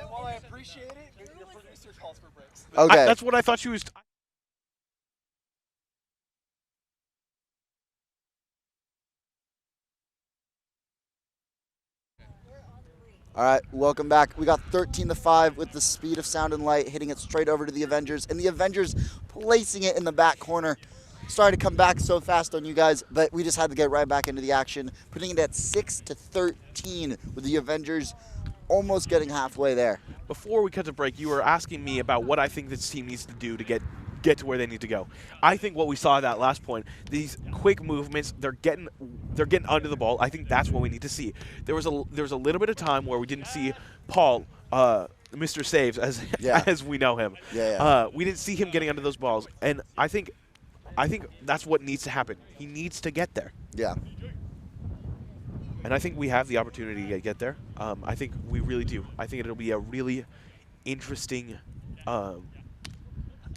while I appreciate it, your producer calls for breaks. Okay. That's what I thought she was. All right, welcome back. We got 13-5 with the Speed of Sound and Light, hitting it straight over to the Avengers, and the Avengers placing it in the back corner. Sorry to come back so fast on you guys, but we just had to get right back into the action, putting it at 6-13 with the Avengers almost getting halfway there. Before we cut to break, you were asking me about what I think this team needs to do to get to where they need to go. I think what we saw at that last point, these quick movements, they're getting under the ball. I think that's what we need to see. There was a little bit of time where we didn't see Paul, Mr. Saves, as we know him. Yeah. We didn't see him getting under those balls, and I think that's what needs to happen. He needs to get there. Yeah. And I think we have the opportunity to get there. I think we really do. I think it'll be a really interesting. I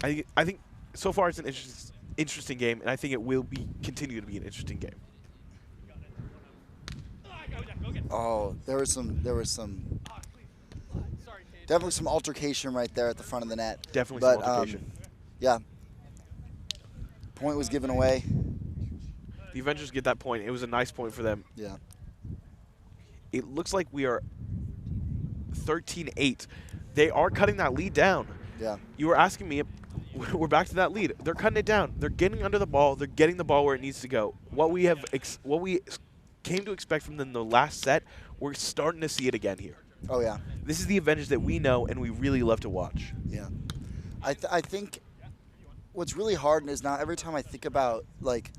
think so far it's an interesting game, and I think it will continue to be an interesting game. Oh, there was some definitely some altercation right there at the front of the net. Definitely but, some altercation. Yeah. Point was given away. The Avengers get that point. It was a nice point for them. Yeah. It looks like we are 13-8. They are cutting that lead down. Yeah. You were asking me, we're back to that lead. They're cutting it down. They're getting under the ball. They're getting the ball where it needs to go. What we came to expect from them in the last set, we're starting to see it again here. Oh, yeah. This is the Avengers that we know and we really love to watch. Yeah. I think what's really hard is now every time I think about, like,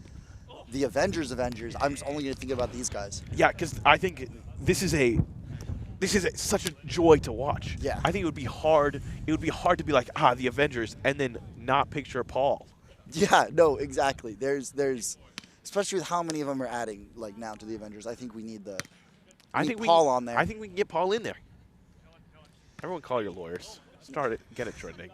the Avengers, I'm just only going to think about these guys. Yeah, because I think this is such a joy to watch. Yeah. I think it would be hard. It would be hard to be like, the Avengers, and then not picture Paul. Yeah, no, exactly. There's especially with how many of them are adding like now to the Avengers. I think we need Paul on there. I think we can get Paul in there. Everyone call your lawyers. Get it trending.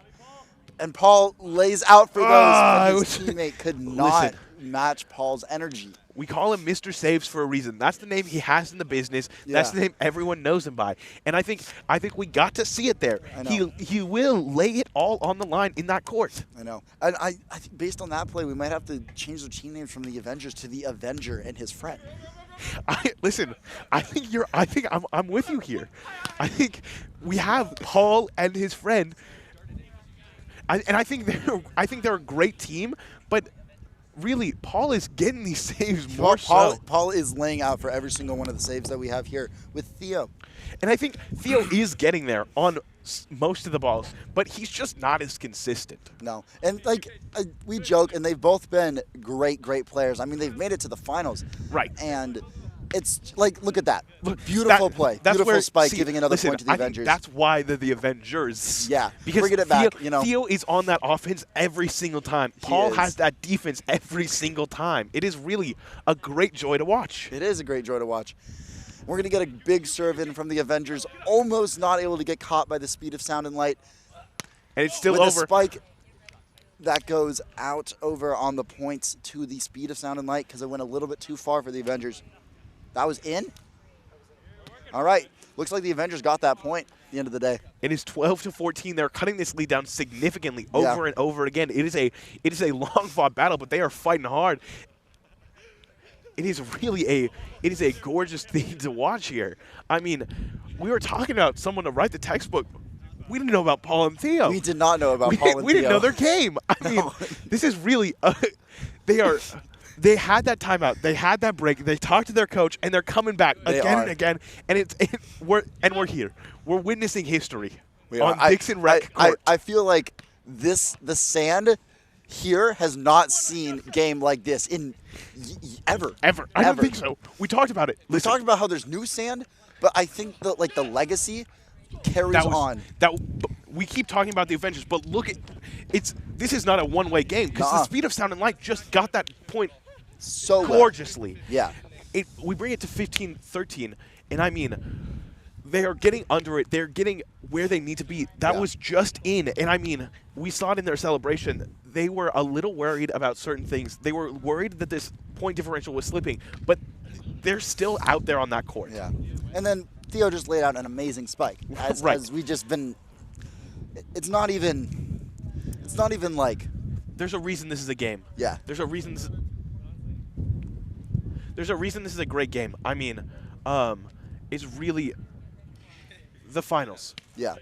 And Paul lays out for those, but his teammate could not match Paul's energy. We call him Mr. Saves for a reason. That's the name he has in the business. Yeah. That's the name everyone knows him by. And I think we got to see it there. I know. He will lay it all on the line in that court. I know. And I think based on that play, we might have to change the team name from the Avengers to the Avenger and his friend. Listen, I think I'm with you here. I think we have Paul and his friend. I think they're a great team, but really, Paul is getting these saves more so. Paul is laying out for every single one of the saves that we have here with Theo. And I think Theo is getting there on most of the balls, but he's just not as consistent. No. And, like, we joke, and they've both been great players. I mean, they've made it to the finals. Right. And it's like, look at that. Look, beautiful play. That's Beautiful where, spike, giving another point to the I Avengers. Think that's why they're the Avengers. Yeah. Because bringing it back, you know. Theo is on that offense every single time. Paul has that defense every single time. It is really a great joy to watch. It is a great joy to watch. We're going to get a big serve in from the Avengers, almost not able to get caught by the speed of sound and light. And it's still With over. a spike that goes out over on the points to the speed of sound and light because it went a little bit too far for the Avengers. That was in? All right. Looks like the Avengers got that point at the end of the day. It is 12-14. They're cutting this lead down significantly over and over again. It is a long-fought battle, but they are fighting hard. It is really a gorgeous thing to watch here. I mean, we were talking about someone to write the textbook. We didn't know about Paul and Theo. We did not know about Paul and Theo. We didn't know their game. I mean, this is really they had that timeout. They had that break. They talked to their coach, and they're coming back again and again. And we're here. We're witnessing history on Dixon Rec Court. I feel like the sand here has not seen game like this in ever. I don't think so. We talked about it. We talked about how there's new sand, but I think that the legacy carries on. We keep talking about the Avengers, but look at this is not a one-way game because the speed of sound and light just got that point so gorgeously. Well. Yeah. We bring it to 15-13, and I mean, they are getting under it. They're getting where they need to be. That was just in, and I mean, we saw it in their celebration. They were a little worried about certain things. They were worried that this point differential was slipping, but they're still out there on that court. Yeah. And then Theo just laid out an amazing spike. As we just been, it's not even like. There's a reason this is a game. Yeah. There's a reason this is a great game. I mean, it's really the finals. Yeah.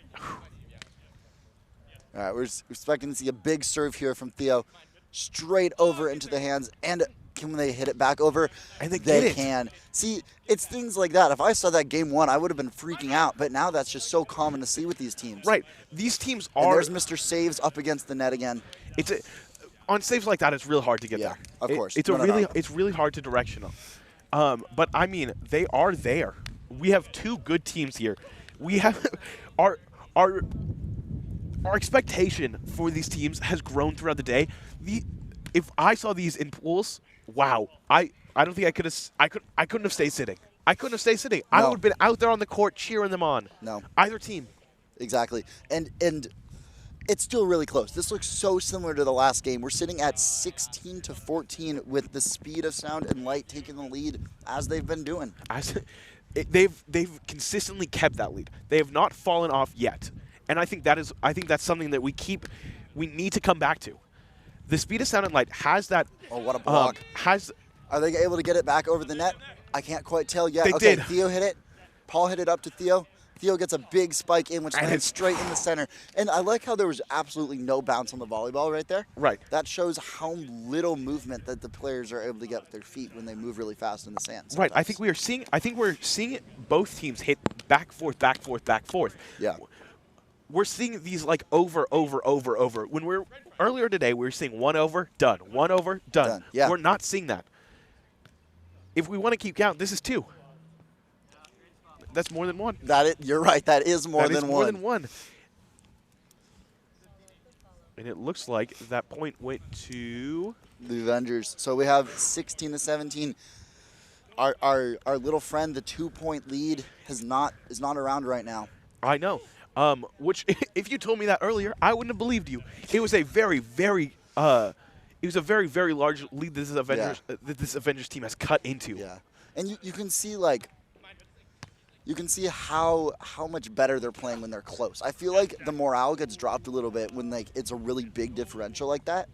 All right, we're expecting to see a big serve here from Theo, straight over into the hands, and can they hit it back over? And they can. See, it's things like that. If I saw that game one, I would have been freaking out, but now that's just so common to see with these teams. Right. These teams and are. There's Mr. Saves up against the net again. On saves like that, it's real hard to get there. Of course. It's really hard to directional. But I mean, they are there. We have two good teams here. We have our expectation for these teams has grown throughout the day. If I saw these in pools, wow! I don't think I couldn't have stayed sitting. I couldn't have stayed sitting. I would have been out there on the court cheering them on. No. Either team. Exactly. And it's still really close. This looks so similar to the last game. We're sitting at 16-14 with the speed of Sound and Light taking the lead as they've been doing. They've consistently kept that lead. They have not fallen off yet. And I think that's something that we need to come back to. The speed of Sound and Light has that. Oh, what a block. Are they able to get it back over the net? I can't quite tell yet. They okay, did. Theo hit it. Paul hit it up to Theo. Theo gets a big spike in, which lands straight in the center. And I like how there was absolutely no bounce on the volleyball right there. Right. That shows how little movement that the players are able to get with their feet when they move really fast in the sand. Sometimes. Right. I think we're seeing both teams hit back, forth, back, forth, back, forth. Yeah. We're seeing these like over. When earlier today, we were seeing 1 over, done. 1 over, done. Yeah. We're not seeing that. If we want to keep count, this is 2. That's more than 1. You're right. That is more than one. More than 1. And it looks like that point went to the Avengers. So we have 16-17. Our little friend, the 2-point lead, is not around right now. I know. Which, if you told me that earlier, I wouldn't have believed you. It was a very, very large lead that this Avengers team has cut into. Yeah, and you can see how much better they're playing when they're close. I feel like the morale gets dropped a little bit when it's a really big differential like that.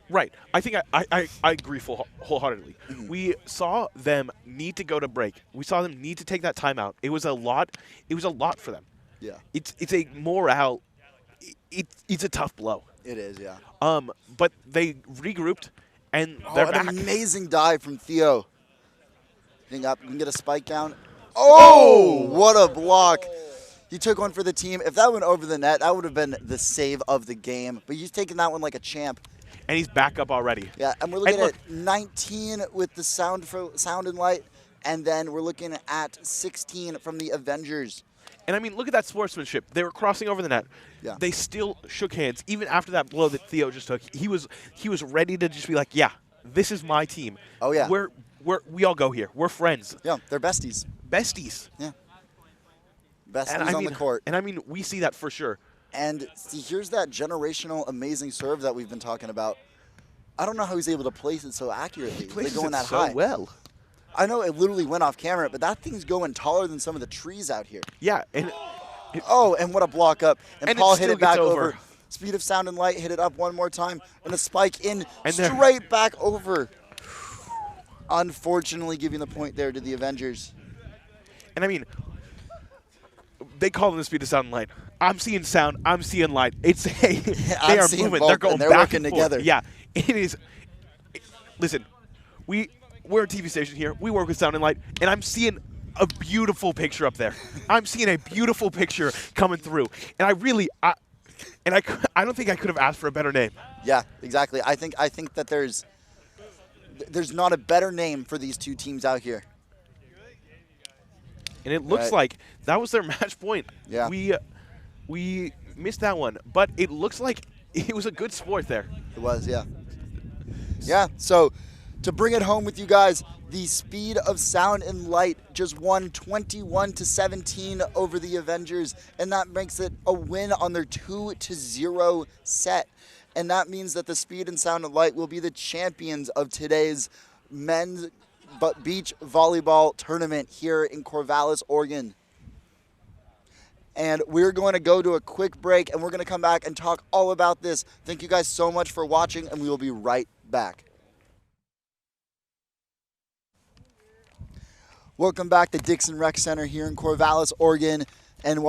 Right. I think I agree wholeheartedly. Mm-hmm. We saw them need to go to break. We saw them need to take that timeout. It was a lot. It was a lot for them. Yeah. It's a morale. It's a tough blow. It is, yeah. But they regrouped, and they're back. An amazing dive from Theo. Getting up, you can get a spike down. Oh, what a block. He took one for the team. If that went over the net, that would have been the save of the game. But he's taking that one like a champ. And he's back up already. Yeah, and we're looking at 19 with the Sound and Light, and then we're looking at 16 from the Avengers. And I mean, look at that sportsmanship. They were crossing over the net. Yeah. They still shook hands, even after that blow that Theo just took. He was ready to just be like, yeah, this is my team. Oh yeah. We all go here. We're friends. Yeah, they're besties. Besties. Yeah. Besties on the court. And I mean, we see that for sure. And see, here's that generational amazing serve that we've been talking about. I don't know how he's able to place it so accurately. He places going it that so high. well. I know it literally went off camera, but that thing's going taller than some of the trees out here. Yeah. And and what a block up. And Paul hit it back over. Speed of Sound and Light hit it up one more time. And a spike in and straight back over. Unfortunately, giving the point there to the Avengers. And I mean, they call them the speed of Sound and Light. I'm seeing sound. I'm seeing light. They are moving. Both, they're going they're back working and forth. together. Yeah, it is. Listen, we're a TV station here. We work with Sound and Light, and I'm seeing a beautiful picture up there. I'm seeing a beautiful picture coming through, and I don't think I could have asked for a better name. Yeah, exactly. I think that there's not a better name for these two teams out here. And it looks like that was their match point. Yeah. We missed that one, but it looks like it was a good sport there. It was, yeah. Yeah, so to bring it home with you guys, the Speed of Sound and Light just won 21-17 over the Avengers, and that makes it a win on their 2-0 set. And that means that the Speed and Sound and Light will be the champions of today's men's beach volleyball tournament here in Corvallis, Oregon. And we're going to go to a quick break, and we're going to come back and talk all about this. Thank you guys so much for watching, and we will be right back. Welcome back to Dixon Rec Center here in Corvallis, Oregon, and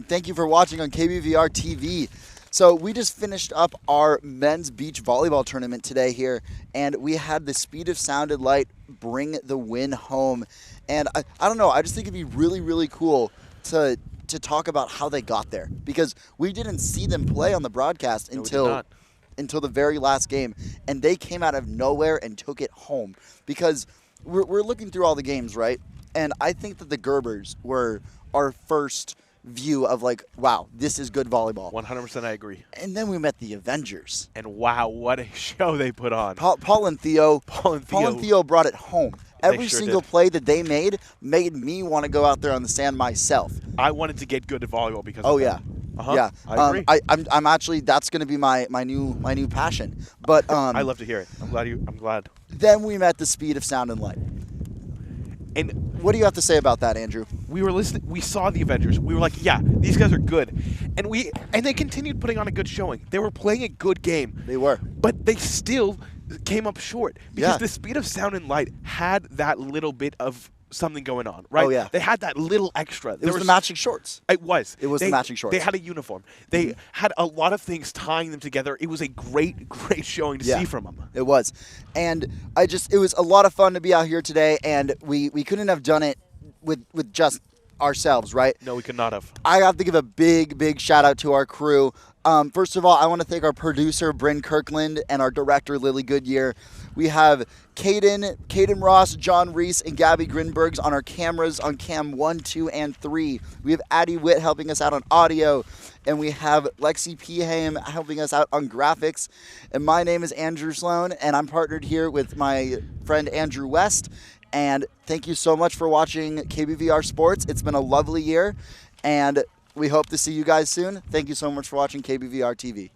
thank you for watching on KBVR TV. So we just finished up our men's beach volleyball tournament today here, and we had the Speed of Sound and Light bring the win home. And I don't know, I just think it'd be really, really cool to talk about how they got there, because we didn't see them play on the broadcast until the very last game, and they came out of nowhere and took it home. Because we're looking through all the games, right? And I think that the Gerbers were our first view of like, wow, this is good volleyball. 100% I agree. And then we met the Avengers. And wow, what a show they put on. Paul and Theo brought it home. Every sure single did. play that they made me want to go out there on the sand myself. I wanted to get good at volleyball because Oh of yeah. that. Yeah, I agree. I'm actually, that's going to be my new passion. But I love to hear it. I'm glad. Then we met the speed of sound and light. And What do you have to say about that, Andrew? we were listening. We saw the Avengers. We were like, yeah, these guys are good, and they continued putting on a good showing. They were playing a good game. They were. But they still came up short because Yeah. the speed of sound and light had that little bit of something going on, right? Oh, yeah. They had that little extra. It was the matching shorts. It was. It was the matching shorts. They had a uniform. They had a lot of things tying them together. It was a great showing to see from them. It was. And it was a lot of fun to be out here today, and we couldn't have done it with just ourselves, right? No, we could not have. I have to give a big shout out to our crew. First of all, I want to thank our producer, Brynn Kirkland, and our director, Lilly Goodyear. We have Caden Ross, Jon Reece, and Gabby Grinsberg on our cameras on cam 1, 2, and 3. We have Addy, Witt helping us out on audio, and we have Lexi Pehaim helping us out on graphics. And my name is Andrew Sloan, and I'm partnered here with my friend Andrew West. And thank you so much for watching KBVR Sports. It's been a lovely year, and we hope to see you guys soon. Thank you so much for watching KBVR TV.